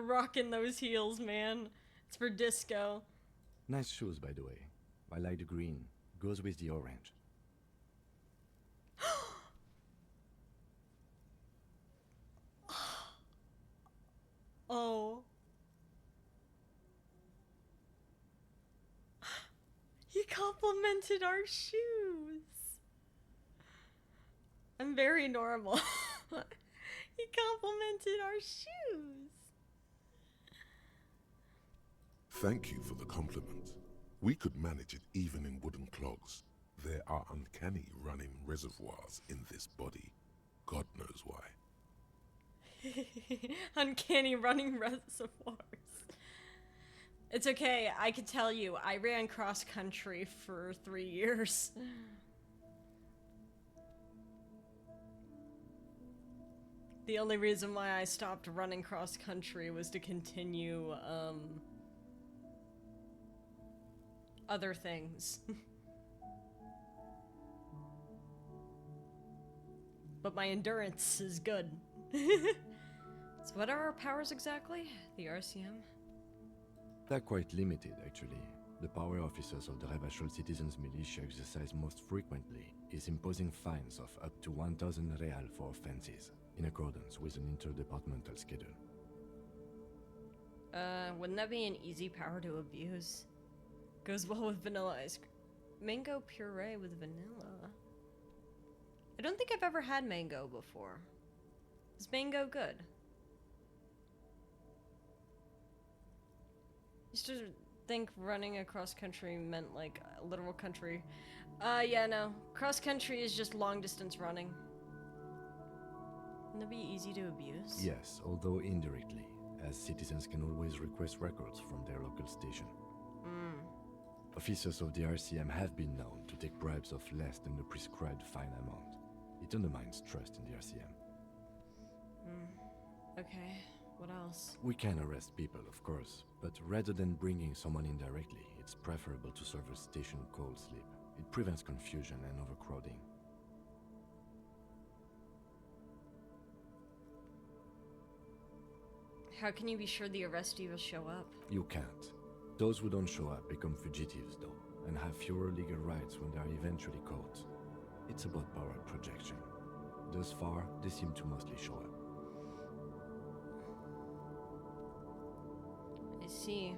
rocking those heels, man. It's for disco. Nice shoes, by the way. I like the green. Goes with the orange. Oh. He complimented our shoes. I'm very normal. He complimented our shoes. Thank you for the compliment. We could manage it even in wooden clogs. There are uncanny running reservoirs in this body. God knows why. Uncanny running reservoirs. It's okay, I can tell you, I ran cross country for 3 years. The only reason why I stopped running cross country was to continue, other things. But my endurance is good. So what are our powers exactly? The RCM? They're quite limited, actually. The power officers of the Revachol Citizens Militia exercise most frequently is imposing fines of up to 1,000 real for offenses, in accordance with an interdepartmental schedule. Wouldn't that be an easy power to abuse? Goes well with vanilla ice cream. Mango puree with vanilla. I don't think I've ever had mango before. Is mango good? Used to think running across country meant like a literal country. Yeah, no. Cross country is just long distance running. Wouldn't that be easy to abuse? Yes, although indirectly, as citizens can always request records from their local station. Officers of the RCM have been known to take bribes of less than the prescribed fine amount. It undermines trust in the RCM. Okay, what else? We can arrest people, of course, but rather than bringing someone in directly, it's preferable to serve a station cold sleep. It prevents confusion and overcrowding. How can you be sure the arrestee will show up? You can't. Those who don't show up become fugitives, though, and have fewer legal rights when they are eventually caught. It's about power projection. Thus far, they seem to mostly show up. I see.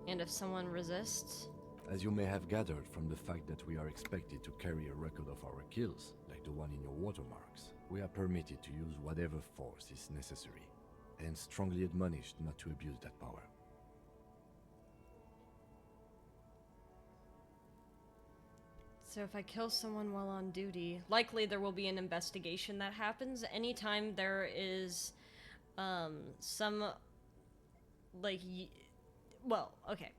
And if someone resists? As you may have gathered from the fact that we are expected to carry a record of our kills, like the one in your watermarks, we are permitted to use whatever force is necessary, and strongly admonished not to abuse that power. So if I kill someone while on duty, likely there will be an investigation that happens anytime there is, some, like, well, okay.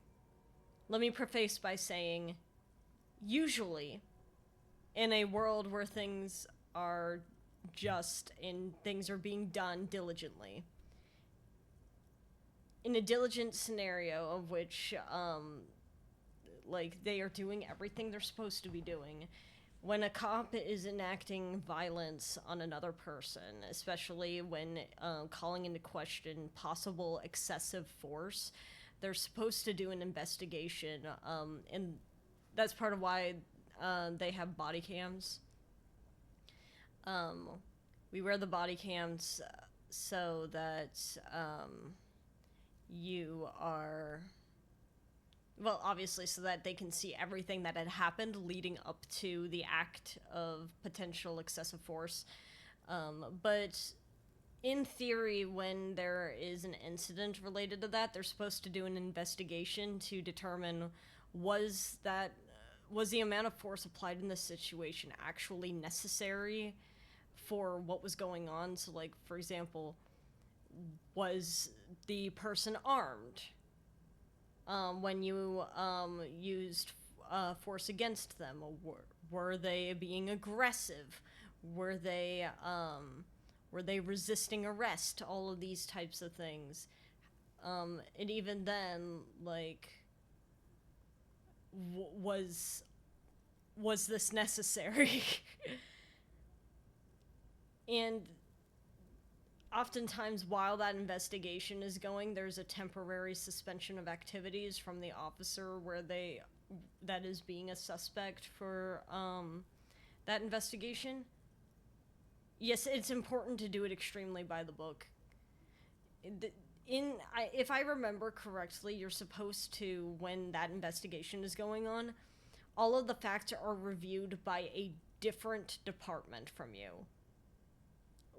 Let me preface by saying, usually, in a world where things are just and things are being done diligently, in a diligent scenario of which, like, they are doing everything they're supposed to be doing, when a cop is enacting violence on another person, especially when calling into question possible excessive force, they're supposed to do an investigation, and that's part of why they have body cams. We wear the body cams so that you are... Well, obviously, so that they can see everything that had happened leading up to the act of potential excessive force. But in theory, when there is an incident related to that, they're supposed to do an investigation to determine was the amount of force applied in this situation actually necessary for what was going on. So, like, for example, was the person armed? When you used force against them, were they being aggressive? Were they resisting arrest? All of these types of things, and even then, like, was was this necessary? And oftentimes while that investigation is going, there's a temporary suspension of activities from the officer where that is being a suspect for that investigation. Yes, it's important to do it extremely by the book. If I remember correctly, you're supposed to, when that investigation is going on, all of the facts are reviewed by a different department from you.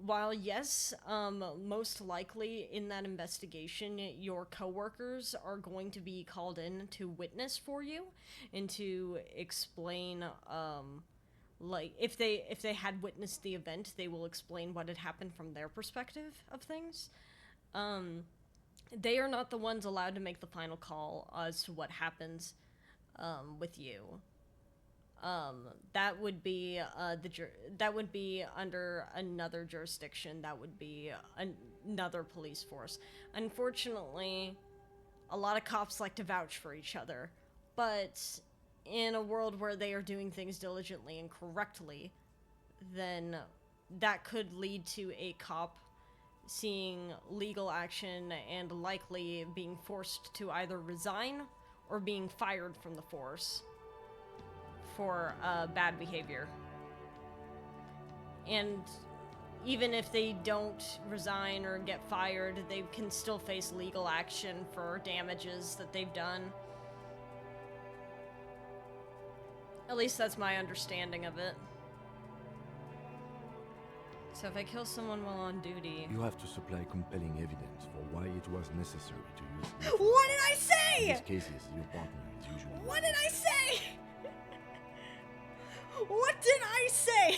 While yes, most likely in that investigation, your coworkers are going to be called in to witness for you and to explain, like, if they had witnessed the event, they will explain what had happened from their perspective of things. They are not the ones allowed to make the final call as to what happens with you. That would be that would be under another jurisdiction. That would be another police force. Unfortunately, a lot of cops like to vouch for each other, but in a world where they are doing things diligently and correctly, then that could lead to a cop seeing legal action and likely being forced to either resign or being fired from the force for bad behavior. And even if they don't resign or get fired, they can still face legal action for damages that they've done. At least that's my understanding of it. So if I kill someone while on duty... You have to supply compelling evidence for why it was necessary to use... What did I say?! In these cases, your partner is usually... What did I say?! What did I say?!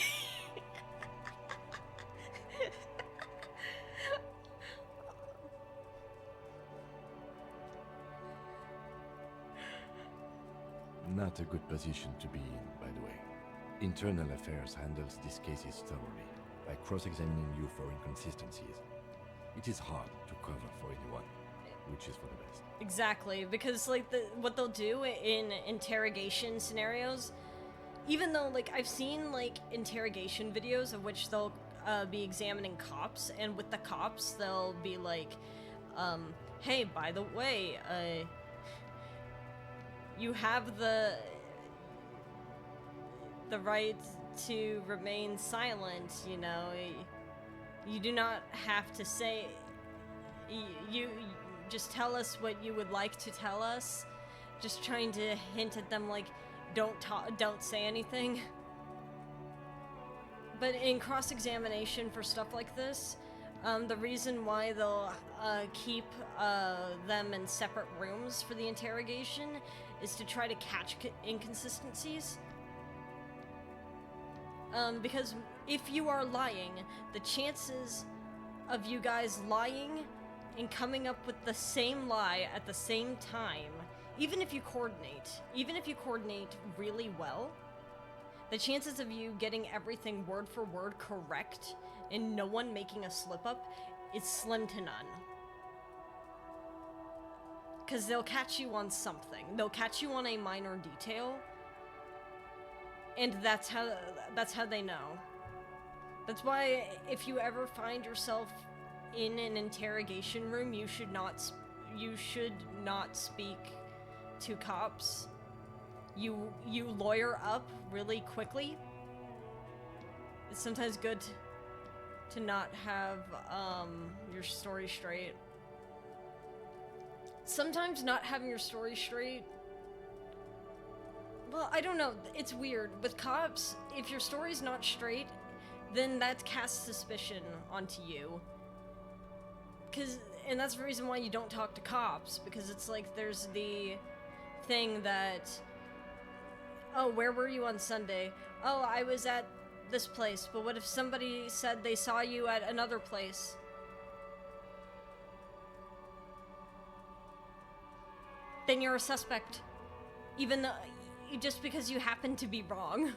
Not a good position to be in, by the way. Internal Affairs handles these cases thoroughly, by cross-examining you for inconsistencies. It is hard to cover for anyone, which is for the best. Exactly, because like what they'll do in interrogation scenarios, even though like I've seen like interrogation videos of which they'll be examining cops, and with the cops they'll be like, hey, by the way, you have the right to remain silent, you know. You do not have to say, you just tell us what you would like to tell us. Just trying to hint at them like, don't say anything. But in cross-examination for stuff like this, the reason why they'll keep them in separate rooms for the interrogation is to try to catch inconsistencies. Because if you are lying, the chances of you guys lying and coming up with the same lie at the same time, even if you coordinate really well, the chances of you getting everything word for word correct and no one making a slip up is slim to none. Because they'll catch you on something. They'll catch you on a minor detail, and that's how they know. That's why if you ever find yourself in an interrogation room, you should not speak to cops. You lawyer up really quickly. It's sometimes good to not have your story straight. Sometimes not having your story straight, well, I don't know, it's weird. With cops, if your story's not straight, then that casts suspicion onto you. And that's the reason why you don't talk to cops, because it's like there's the thing that, oh, where were you on Sunday? Oh, I was at this place. But what if somebody said they saw you at another place? Then you're a suspect. Even though, just because you happen to be wrong.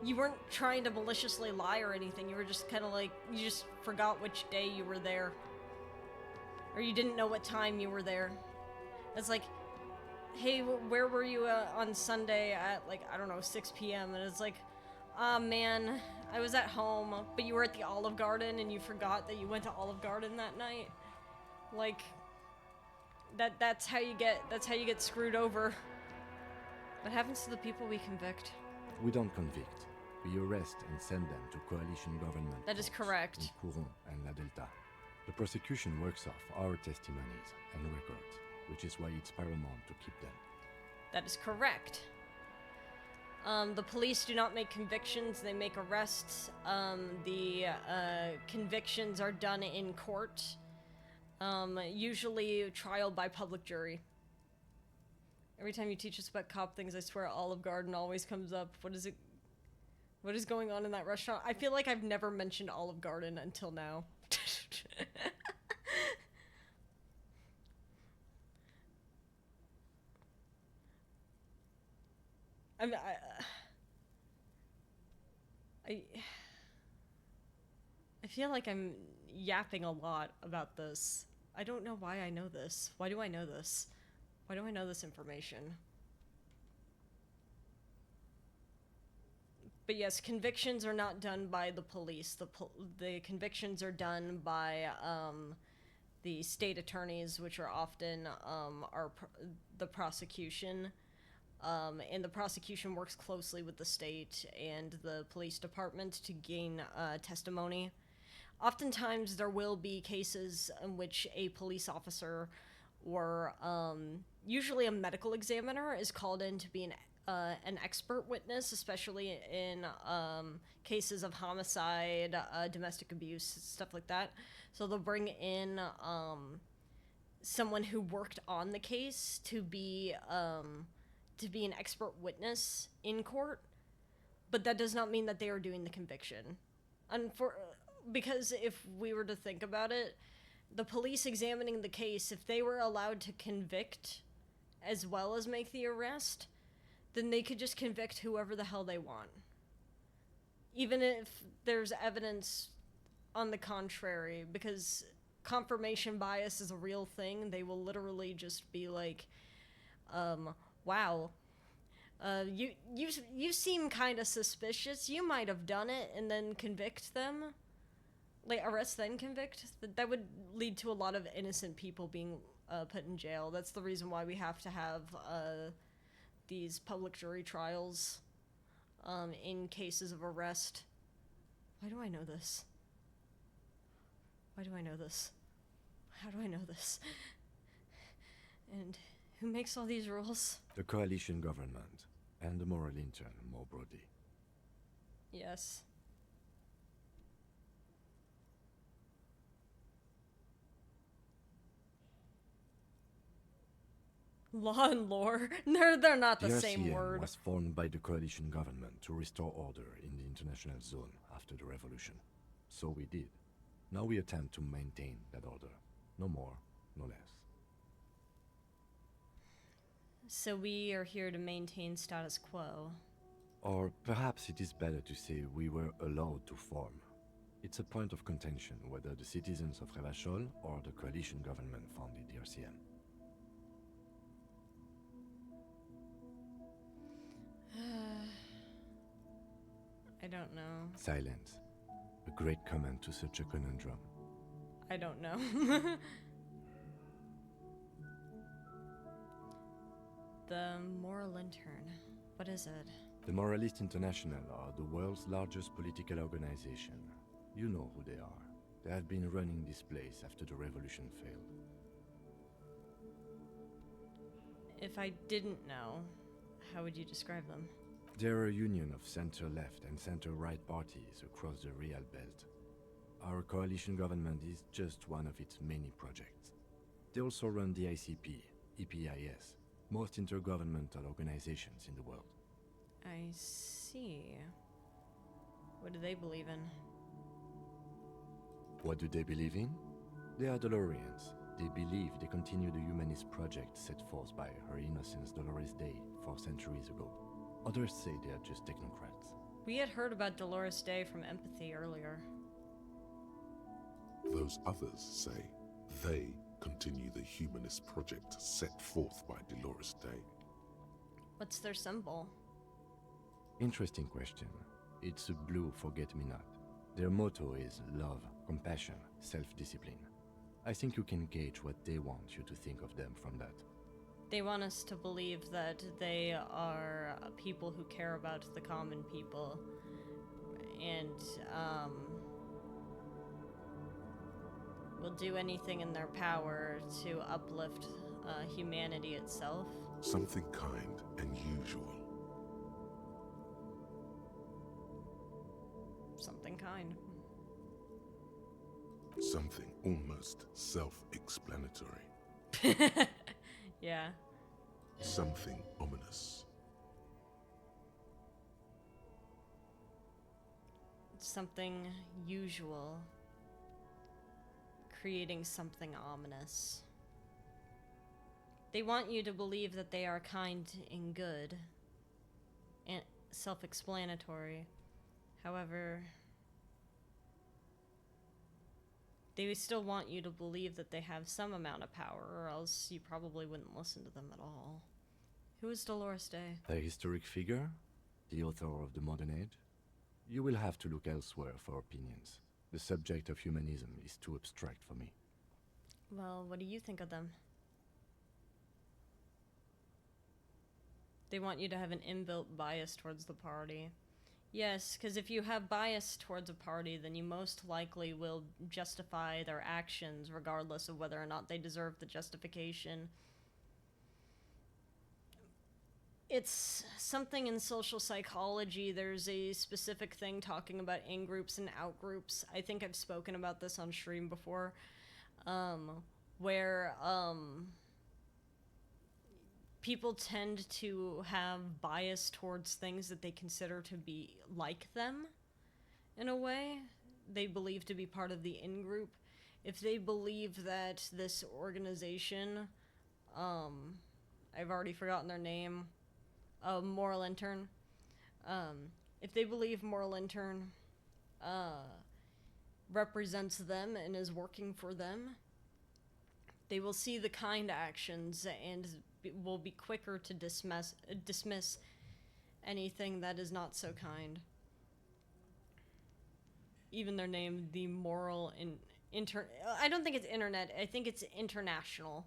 You weren't trying to maliciously lie or anything. You were just kind of like, you just forgot which day you were there. Or you didn't know what time you were there. It's like, hey, where were you on Sunday at, like, I don't know, 6 p.m.? And it's like, ah, man, I was at home, but you were at the Olive Garden and you forgot that you went to Olive Garden that night. Like, that's how you get screwed over. What happens to the people we convict? We don't convict. We arrest and send them to coalition government. That is correct. In Courant and La Delta. The prosecution works off our testimonies and records, which is why it's paramount to keep them. That is correct. The police do not make convictions, they make arrests. The convictions are done in court. Usually trial by public jury. Every time you teach us about cop things, I swear Olive Garden always comes up. What is it? What is going on in that restaurant? I feel like I've never mentioned Olive Garden until now. I feel like I'm yapping a lot about this. I don't know why I know this. Why do I know this? Why do I know this information? But yes, convictions are not done by the police. The convictions are done by the state attorneys, which are often the prosecution. And the prosecution works closely with the state and the police department to gain testimony. Oftentimes, there will be cases in which a police officer or usually a medical examiner is called in to be an expert witness, especially in cases of homicide, domestic abuse, stuff like that. So they'll bring in someone who worked on the case to be an expert witness in court, but that does not mean that they are doing the conviction. Because if we were to think about it, the police examining the case, if they were allowed to convict as well as make the arrest, then they could just convict whoever the hell they want. Even if there's evidence on the contrary, because confirmation bias is a real thing. They will literally just be like, wow, you seem kind of suspicious. You might have done it, and then convict them. Like, arrest then convict. That would lead to a lot of innocent people being put in jail. That's the reason why we have to have these public jury trials in cases of arrest. Why do I know this? Why do I know this? How do I know this? And who makes all these rules? The coalition government and the moral intern, more broadly. Yes. Law and lore. They're not the same RCM word. Was formed by the coalition government to restore order in the international zone after the revolution. So we did. Now we attempt to maintain that order. No more, no less. So we are here to maintain status quo. Or perhaps it is better to say we were allowed to form. It's a point of contention whether the citizens of Revachol or the coalition government founded the RCM. I don't know. Silence. A great comment to such a conundrum. I don't know. The Moral Intern. What is it? The Moralist International are the world's largest political organization. You know who they are. They have been running this place after the revolution failed. If I didn't know, how would you describe them? They're a union of center-left and center-right parties across the Real Belt. Our coalition government is just one of its many projects. They also run the ICP, EPIS, most intergovernmental organizations in the world. I see. What do they believe in? What do they believe in? They are Dolorians. They believe they continue the humanist project set forth by Her Innocence Dolores Day 4 centuries ago. Others say they are just technocrats. We had heard about Dolores Day from Empathy earlier. Those others say they continue the humanist project set forth by Dolores Day. What's their symbol? Interesting question. It's a blue forget-me-not. Their motto is love, compassion, self-discipline. I think you can gauge what they want you to think of them from that. They want us to believe that they are people who care about the common people and will do anything in their power to uplift humanity itself. Something kind and usual. Something kind. Something almost self-explanatory. Yeah. Something ominous. Something usual. Creating something ominous. They want you to believe that they are kind and good. And self-explanatory. However, they still want you to believe that they have some amount of power, or else you probably wouldn't listen to them at all. Who is Dolores Day? A historic figure? The author of the modern age? You will have to look elsewhere for opinions. The subject of humanism is too abstract for me. Well, what do you think of them? They want you to have an inbuilt bias towards the party. Yes, because if you have bias towards a party, then you most likely will justify their actions regardless of whether or not they deserve the justification. It's something in social psychology. There's a specific thing talking about in-groups and out-groups. I think I've spoken about this on stream before, where people tend to have bias towards things that they consider to be like them, in a way. They believe to be part of the in-group. If they believe that this organization, I've already forgotten their name, Moral Intern. If they believe Moral Intern represents them and is working for them, they will see the kind actions and will be quicker to dismiss anything that is not so kind. Even their name, the Moral I don't think it's internet, I think it's international.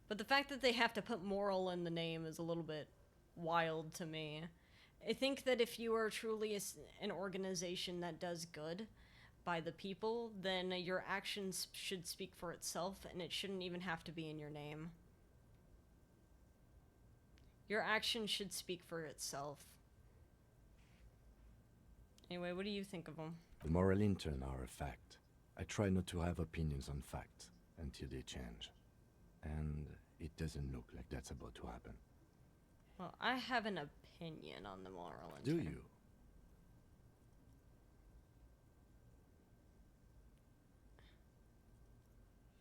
But the fact that they have to put moral in the name is a little bit wild to me. I think that if you are truly an organization that does good by the people, then your actions should speak for itself, and it shouldn't even have to be in your name. Your action should speak for itself. Anyway, what do you think of them? The moral intern are a fact. I try not to have opinions on facts until they change. And it doesn't look like that's about to happen. Well, I have an opinion on the moral intern. Do you?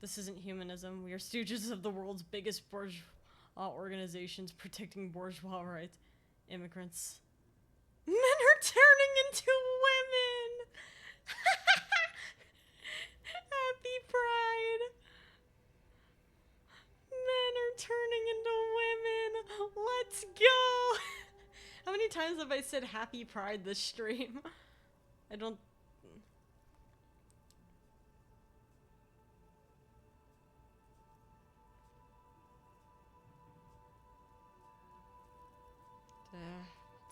This isn't humanism. We are stooges of the world's biggest bourgeois organizations protecting bourgeois rights. Immigrants. Men are turning into women! Happy Pride! Men are turning into women! Let's go! How many times have I said Happy Pride this stream? I don't...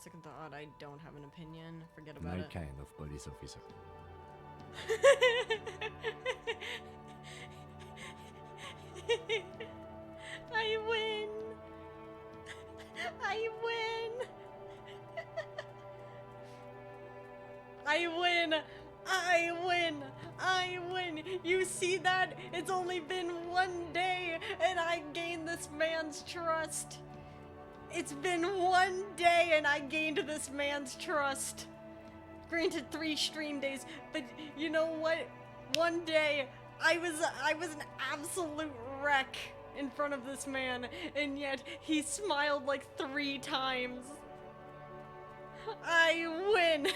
Second thought, I don't have an opinion. Forget about My it. kind of police officer. I win! I win! I win! I win! I win! You see that? It's only been one day and I gained this man's trust. It's been one day and I gained this man's trust. Granted 3 stream days, but you know what? One day I was an absolute wreck in front of this man, and yet he smiled like 3 times. I win.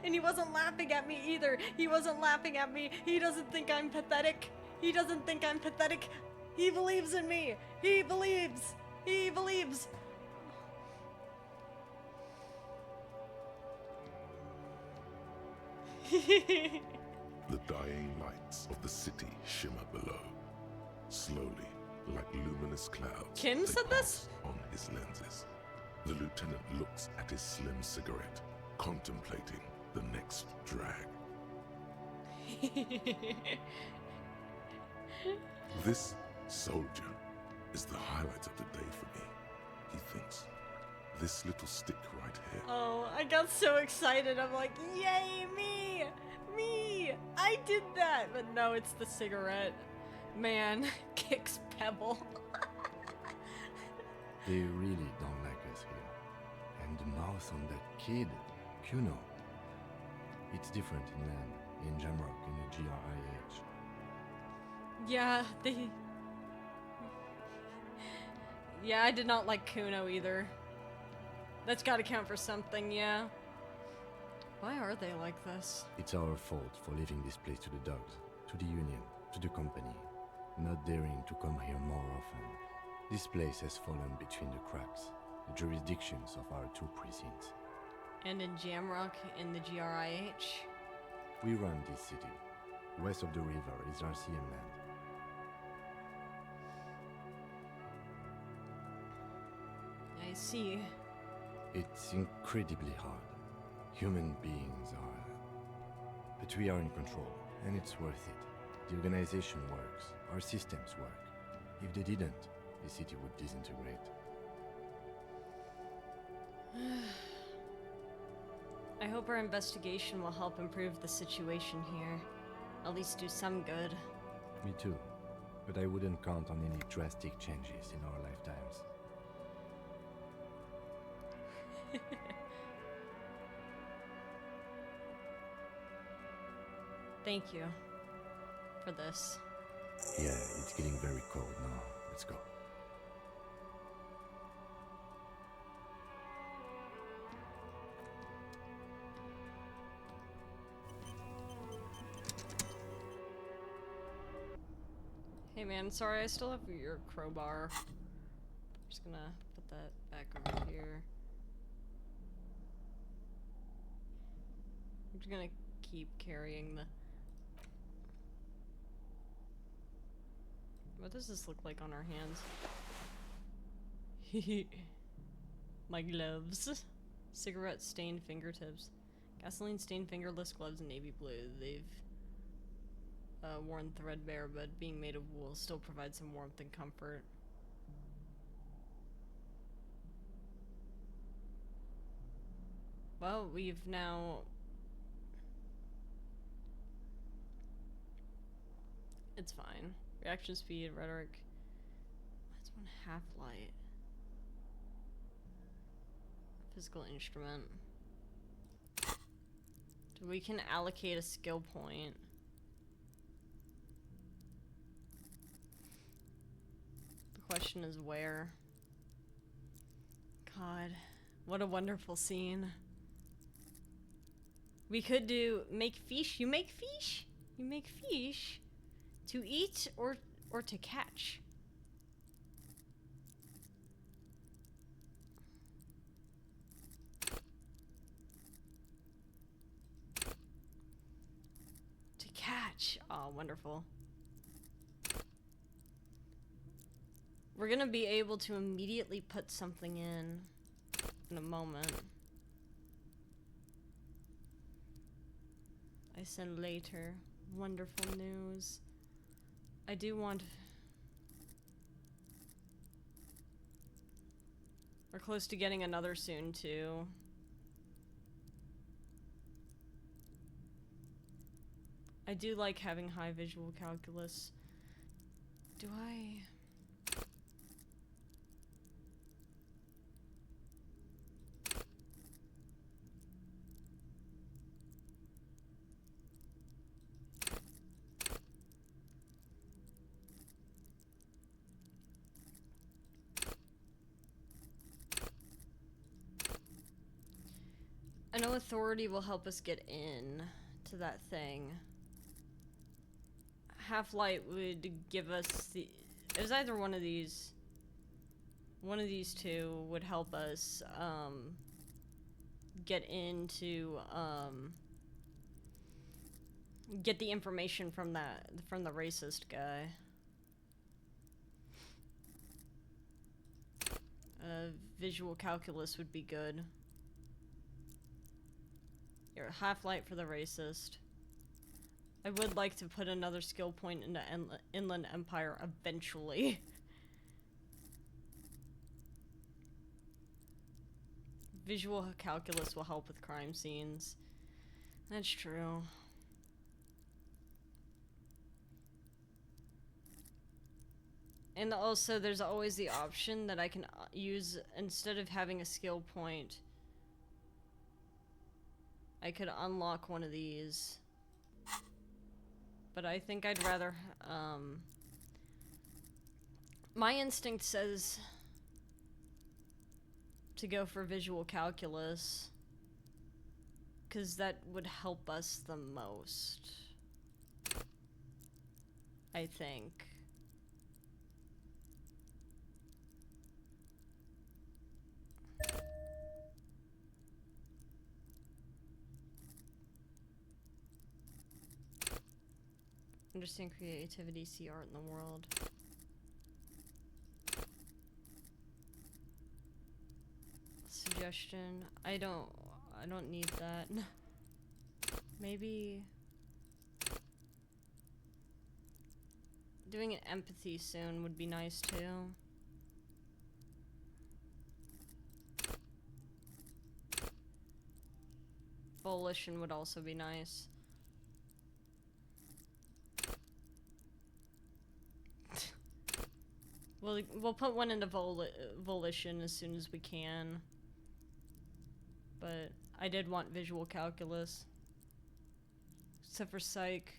And he wasn't laughing at me either. He wasn't laughing at me. He doesn't think I'm pathetic. He doesn't think I'm pathetic. He believes in me. He believes. He believes. The dying lights of the city shimmer below. Slowly, like luminous clouds, Kim they said this? pass on his lenses. The lieutenant looks at his slim cigarette, contemplating the next drag. This soldier is the highlight of the day for me, he thinks. This little stick right here. Oh, I got so excited. I'm like, yay, me! Me! I did that! But no, it's the cigarette. Man, kicks Pebble. They really don't like us here. And the mouth on that kid, Kuno. It's different inland, in Jamrock, in the GRIH. Yeah, Yeah, I did not like Kuno either. That's gotta count for something, yeah. Why are they like this? It's our fault for leaving this place to the dogs, to the Union, to the company, not daring to come here more often. This place has fallen between the cracks, the jurisdictions of our two precincts. And in Jamrock, in the GRIH? We run this city. West of the river is RCM land. I see. It's incredibly hard. Human beings are. But we are in control, and it's worth it. The organization works. Our systems work. If they didn't, the city would disintegrate. I hope our investigation will help improve the situation here. At least do some good. Me too. But I wouldn't count on any drastic changes in our lifetimes. Thank you for this. Yeah, it's getting very cold now. Let's go. Hey man, sorry, I still have your crowbar. I'm just gonna put that back over here. I'm just gonna keep carrying the... What does this look like on our hands? My gloves. Cigarette stained fingertips. Gasoline stained fingerless gloves in navy blue. They've worn threadbare, but being made of wool still provides some warmth and comfort. Well, we've now... It's fine. Reaction speed, rhetoric. That's one half light. Physical instrument. We can allocate a skill point. The question is where. God, what a wonderful scene. We could do make fish. You make fish? You make fish? To eat or to catch? To catch. Oh, wonderful. We're gonna be able to immediately put something in a moment. I send later. Wonderful news. I do want... We're close to getting another soon, too. I do like having high visual calculus. Do I... I know authority will help us get in to that thing. Half-light would give us the... It was either one of these. One of these two would help us, get into, get the information from the racist guy. Visual calculus would be good. Your half-light for the racist. I would like to put another skill point into Inland Empire eventually. Visual calculus will help with crime scenes. That's true. And also, there's always the option that I can use, instead of having a skill point, I could unlock one of these. But I think I'd rather, my instinct says to go for visual calculus, because that would help us the most, I think. Understand creativity, see art in the world. Suggestion. I don't need that. Maybe doing an empathy soon would be nice too. Volition would also be nice. We'll put one into volition as soon as we can. But I did want visual calculus. Except for psych.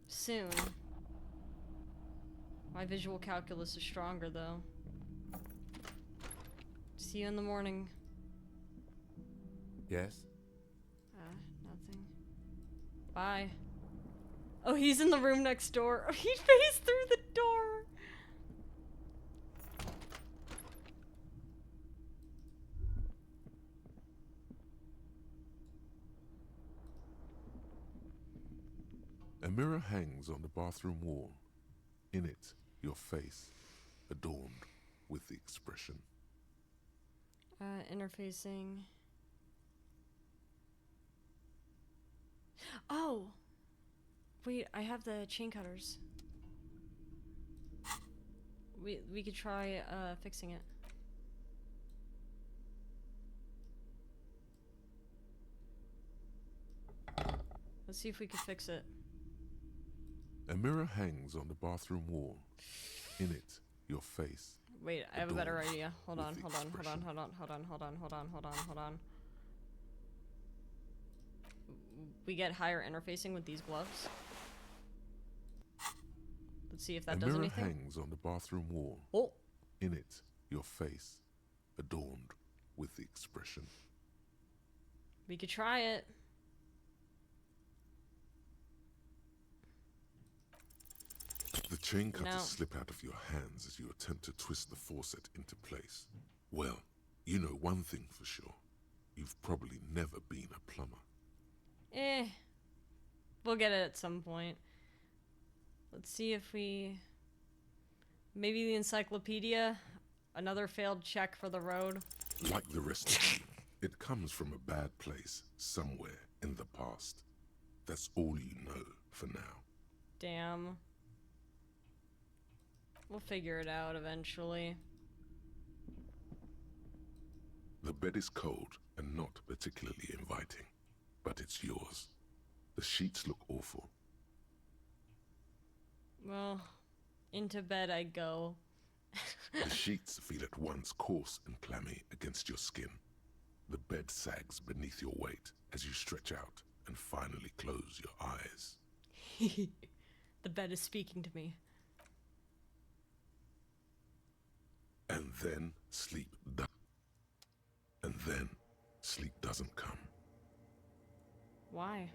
Soon. My visual calculus is stronger though. See you in the morning. Yes? Nothing. Bye. Oh, he's in the room next door. Oh, he phased through the door. A mirror hangs on the bathroom wall. In it, your face, adorned with the expression. Interfacing. Oh! Wait, I have the chain cutters. We could try fixing it. Let's see if we can fix it. A mirror hangs on the bathroom wall. In it, your face. Wait, I have a better idea. Hold on. We get higher interfacing with these gloves. Let's see if that does anything. A mirror hangs on the bathroom wall. Oh. In it, your face, adorned with the expression. We could try it. The chain cutters No. slip out of your hands as you attempt to twist the faucet into place. Well, you know one thing for sure. You've probably never been a plumber. We'll get it at some point. Let's see if we... Maybe the encyclopedia? Another failed check for the road? Like the rest of you, it comes from a bad place somewhere in the past. That's all you know for now. Damn. We'll figure it out eventually. The bed is cold and not particularly inviting, but it's yours. The sheets look awful. Well, into bed I go. The sheets feel at once coarse and clammy against your skin. The bed sags beneath your weight as you stretch out and finally close your eyes. The bed is speaking to me. And then sleep does. And then sleep doesn't come. Why?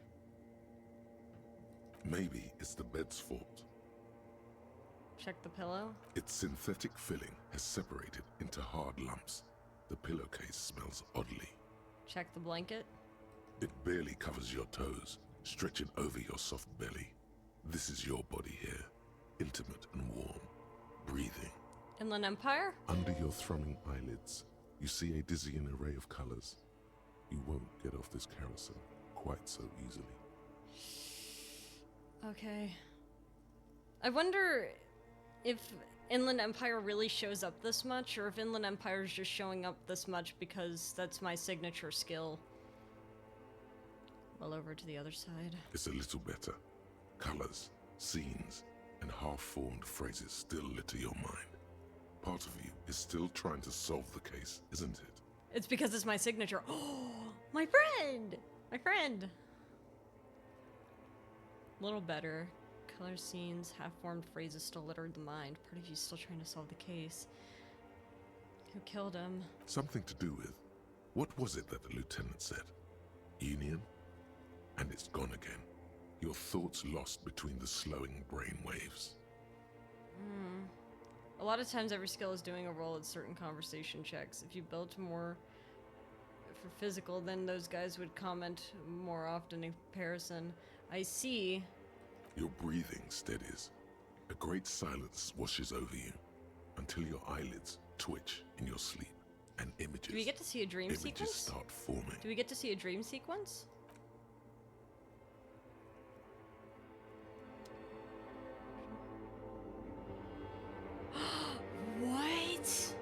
Maybe it's the bed's fault. Check the pillow. Its synthetic filling has separated into hard lumps. The pillowcase smells oddly. Check the blanket. It barely covers your toes, stretching over your soft belly. This is your body here, intimate and warm, breathing. Inland Empire? Under your thrumming eyelids, you see a dizzying array of colors. You won't get off this carousel quite so easily. Okay. I wonder if Inland Empire really shows up this much, or if Inland Empire is just showing up this much because that's my signature skill. Well, over to the other side. It's a little better. Colors, scenes, and half-formed phrases still litter your mind. Part of you is still trying to solve the case, isn't it? It's because it's my signature. Oh, my friend! My friend! A little better. Color scenes, half-formed phrases still littered the mind. Part of you still trying to solve the case. Who killed him? Something to do with... What was it that the lieutenant said? Union? And it's gone again. Your thoughts lost between the slowing brain waves. A lot of times every skill is doing a roll at certain conversation checks. If you built more for physical, then those guys would comment more often in comparison. I see. Your breathing steadies. A great silence washes over you until your eyelids twitch in your sleep and images. Do we get to see a dream images sequence? Start forming. Do we get to see a dream sequence? What?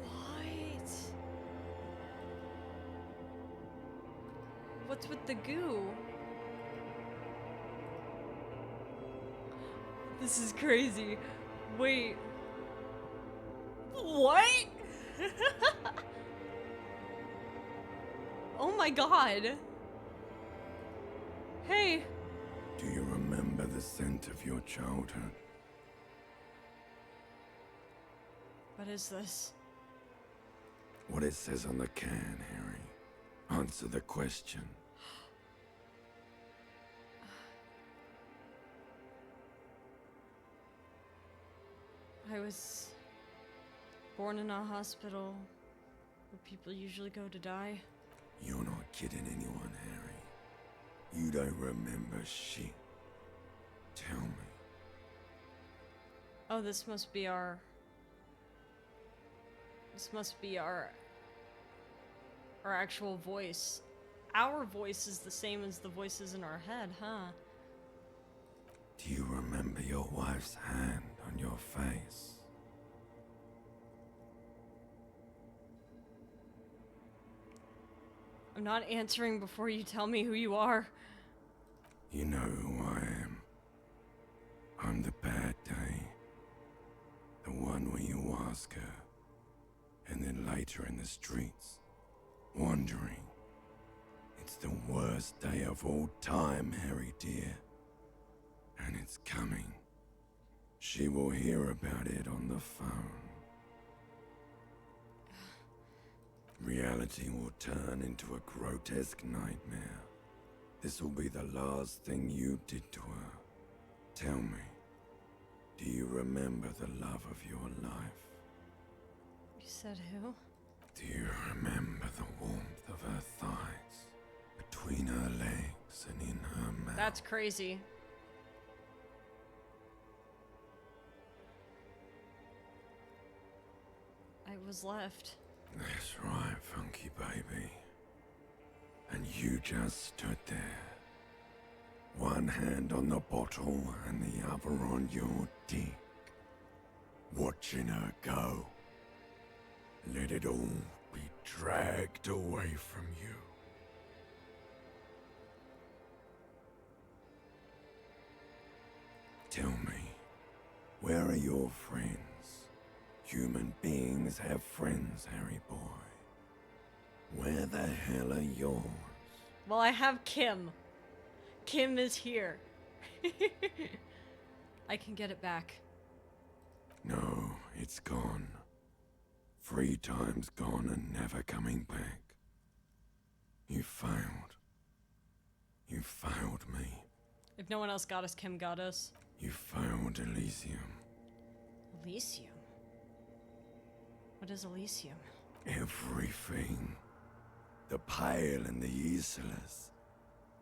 What? What's with the goo? This is crazy. Wait. What? Oh my god. Hey. Do you remember the scent of your childhood? What is this? What it says on the can, Harry. Answer the question. I was born in a hospital where people usually go to die. You're not kidding anyone, Harry. You don't remember shit. Tell me. Oh, this must be our... This must be our actual voice. Our voice is the same as the voices in our head, huh? Do you remember your wife's hand on your face? I'm not answering before you tell me who you are. You know who I am. I'm the bad day. The one where you ask her, and then later in the streets, wandering. It's the worst day of all time, Harry dear. And it's coming. She will hear about it on the phone. Reality will turn into a grotesque nightmare. This will be the last thing you did to her. Tell me, do you remember the love of your life? You said who? Do you remember the warmth of her thighs, between her legs and in her mouth? That's crazy. I was left. That's right, funky baby. And you just stood there. One hand on the bottle and the other on your dick. Watching her go. Let it all be dragged away from you. Tell me, where are your friends? Human beings have friends, Harry boy. Where the hell are yours? Well, I have Kim. Kim is here. I can get it back. No, it's gone. 3 times gone and never coming back. You failed. You failed me. If no one else got us, Kim got us. You failed Elysium. Elysium? What is Elysium? Everything. The pale and the useless.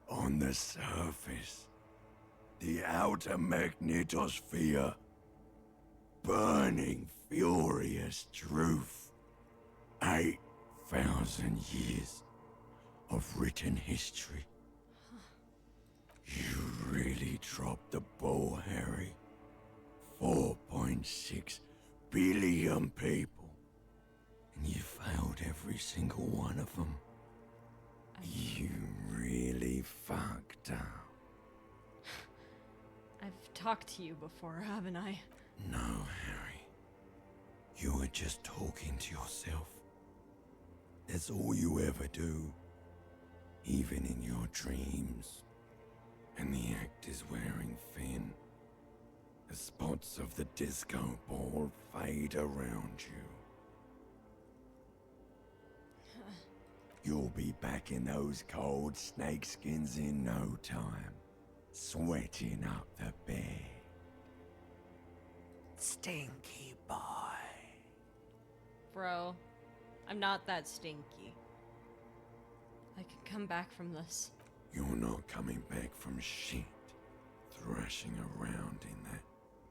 On the surface. The outer magnetosphere. Burning, furious truth. 8,000 years of written history. You really dropped the ball, Harry. 4.6 billion people. And you failed every single one of them. You really fucked up. I've talked to you before, haven't I? No, Harry. You were just talking to yourself. That's all you ever do. Even in your dreams. And the act is wearing thin. The spots of the disco ball fade around you. You'll be back in those cold snakeskins in no time. Sweating up the bed. Stinky boy. Bro, I'm not that stinky. I can come back from this. You're not coming back from shit. Thrashing around in that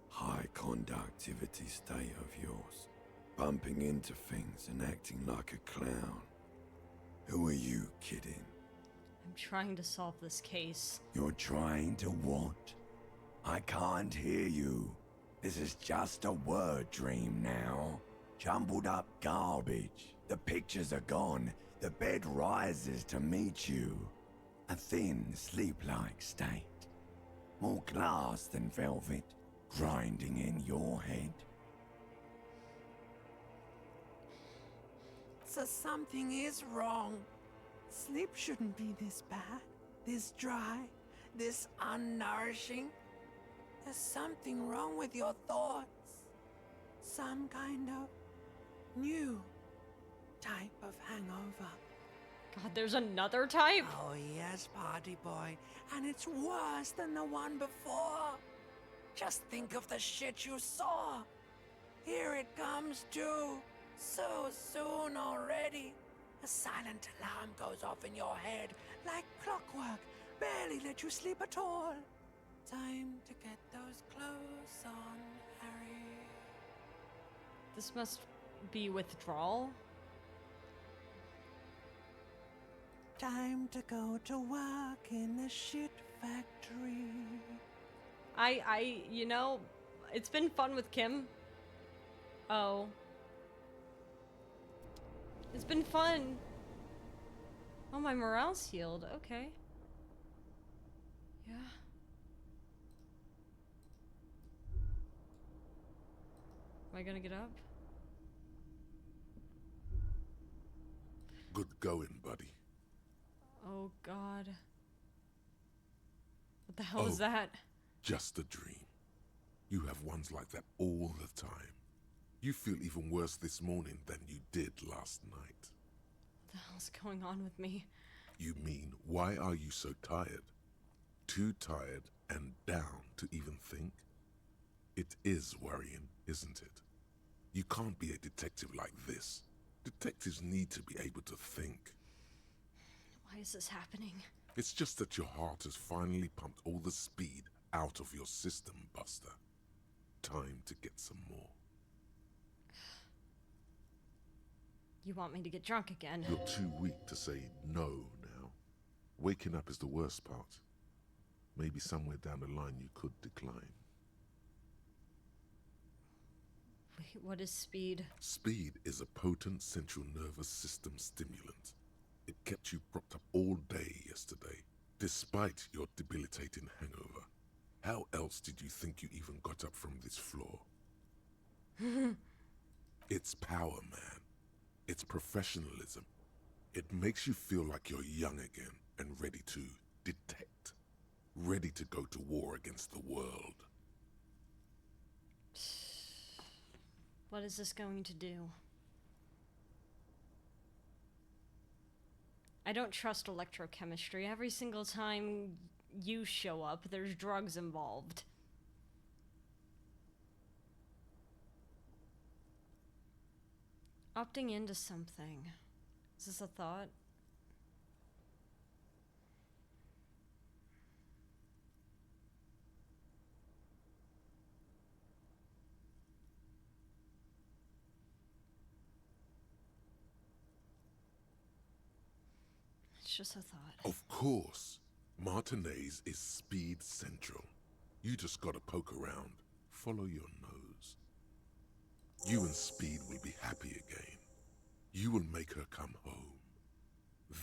high conductivity state of yours. Bumping into things and acting like a clown. Who are you kidding? I'm trying to solve this case. You're trying to what? I can't hear you. This is just a word dream now. Jumbled up garbage. The pictures are gone. The bed rises to meet you. A thin, sleep-like state. More glass than velvet, grinding in your head. So something is wrong. Sleep shouldn't be this bad, this dry, this unnourishing. There's something wrong with your thoughts. Some kind of new type of hangover. God, there's another type? Oh yes, party boy. And it's worse than the one before. Just think of the shit you saw. Here it comes too. So soon already. A silent alarm goes off in your head like clockwork. Barely let you sleep at all. Time to get those clothes on, Harry. This must be withdrawal? Time to go to work in the shit factory. You know, it's been fun with Kim. Oh. It's been fun. Oh, my morale's healed. Okay. Yeah. Am I gonna get up? Good going, buddy. Oh, God. What the hell is that? Just a dream. You have ones like that all the time. You feel even worse this morning than you did last night. What the hell's going on with me? You mean, why are you so tired? Too tired and down to even think? It is worrying, isn't it? You can't be a detective like this. Detectives need to be able to think. Why is this happening? It's just that your heart has finally pumped all the speed out of your system, Buster. Time to get some more. You want me to get drunk again? You're too weak to say no now. Waking up is the worst part. Maybe somewhere down the line you could decline. Wait, what is speed? Speed is a potent central nervous system stimulant. It kept you propped up all day yesterday, despite your debilitating hangover. How else did you think you even got up from this floor? It's power, man. It's professionalism. It makes you feel like you're young again and ready to detect. Ready to go to war against the world. What is this going to do? I don't trust electrochemistry. Every single time you show up, there's drugs involved. Opting into something. Is this a thought? It's just a thought. Of course. Martinez is Speed Central. You just gotta poke around. Follow your nose. You and Speed will be happy again. You will make her come home.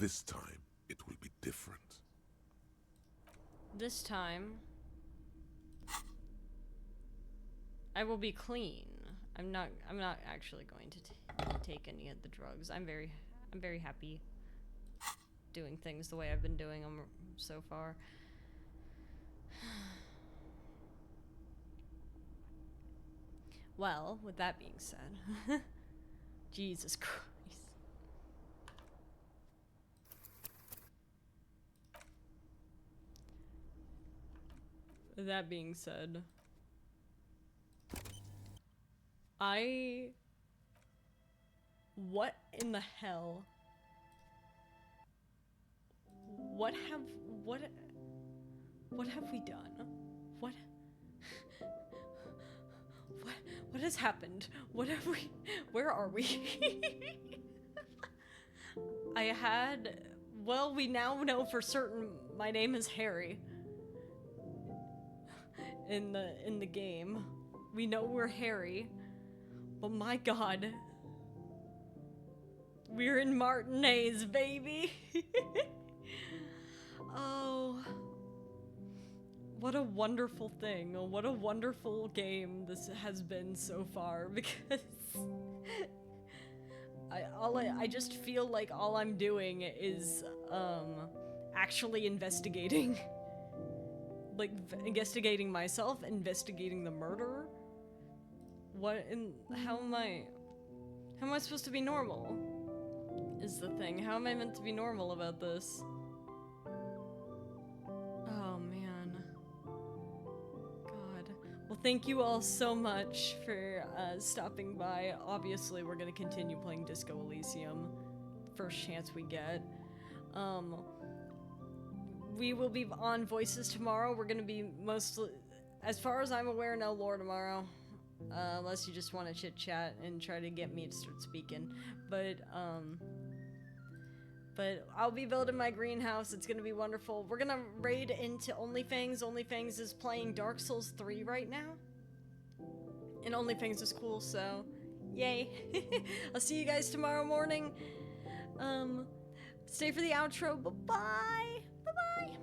This time, it will be different. This time, I will be clean. I'm not actually going to take any of the drugs. I'm very happy doing things the way I've been doing them so far. Well, with that being said, Jesus Christ. With that being said, what in the hell? What have we done? What has happened? What have we, where are we? Well, we now know for certain my name is Harry. In the game. We know we're Harry. But my god. We're in Martinez, baby! Oh. What a wonderful thing. What a wonderful game this has been so far, because I just feel like all I'm doing is actually investigating. Like, investigating myself, investigating the murderer. How am I supposed to be normal? Is the thing. How am I meant to be normal about this? Oh man. God. Well, thank you all so much for stopping by. Obviously, we're gonna continue playing Disco Elysium. First chance we get. We will be on Voices tomorrow. We're gonna be mostly, as far as I'm aware, no lore tomorrow. Unless you just want to chit chat and try to get me to start speaking. But I'll be building my greenhouse. It's gonna be wonderful. We're gonna raid into OnlyFangs. OnlyFangs is playing Dark Souls 3 right now. And OnlyFangs is cool, so yay. I'll see you guys tomorrow morning. Stay for the outro. Bye-bye. Bye-bye.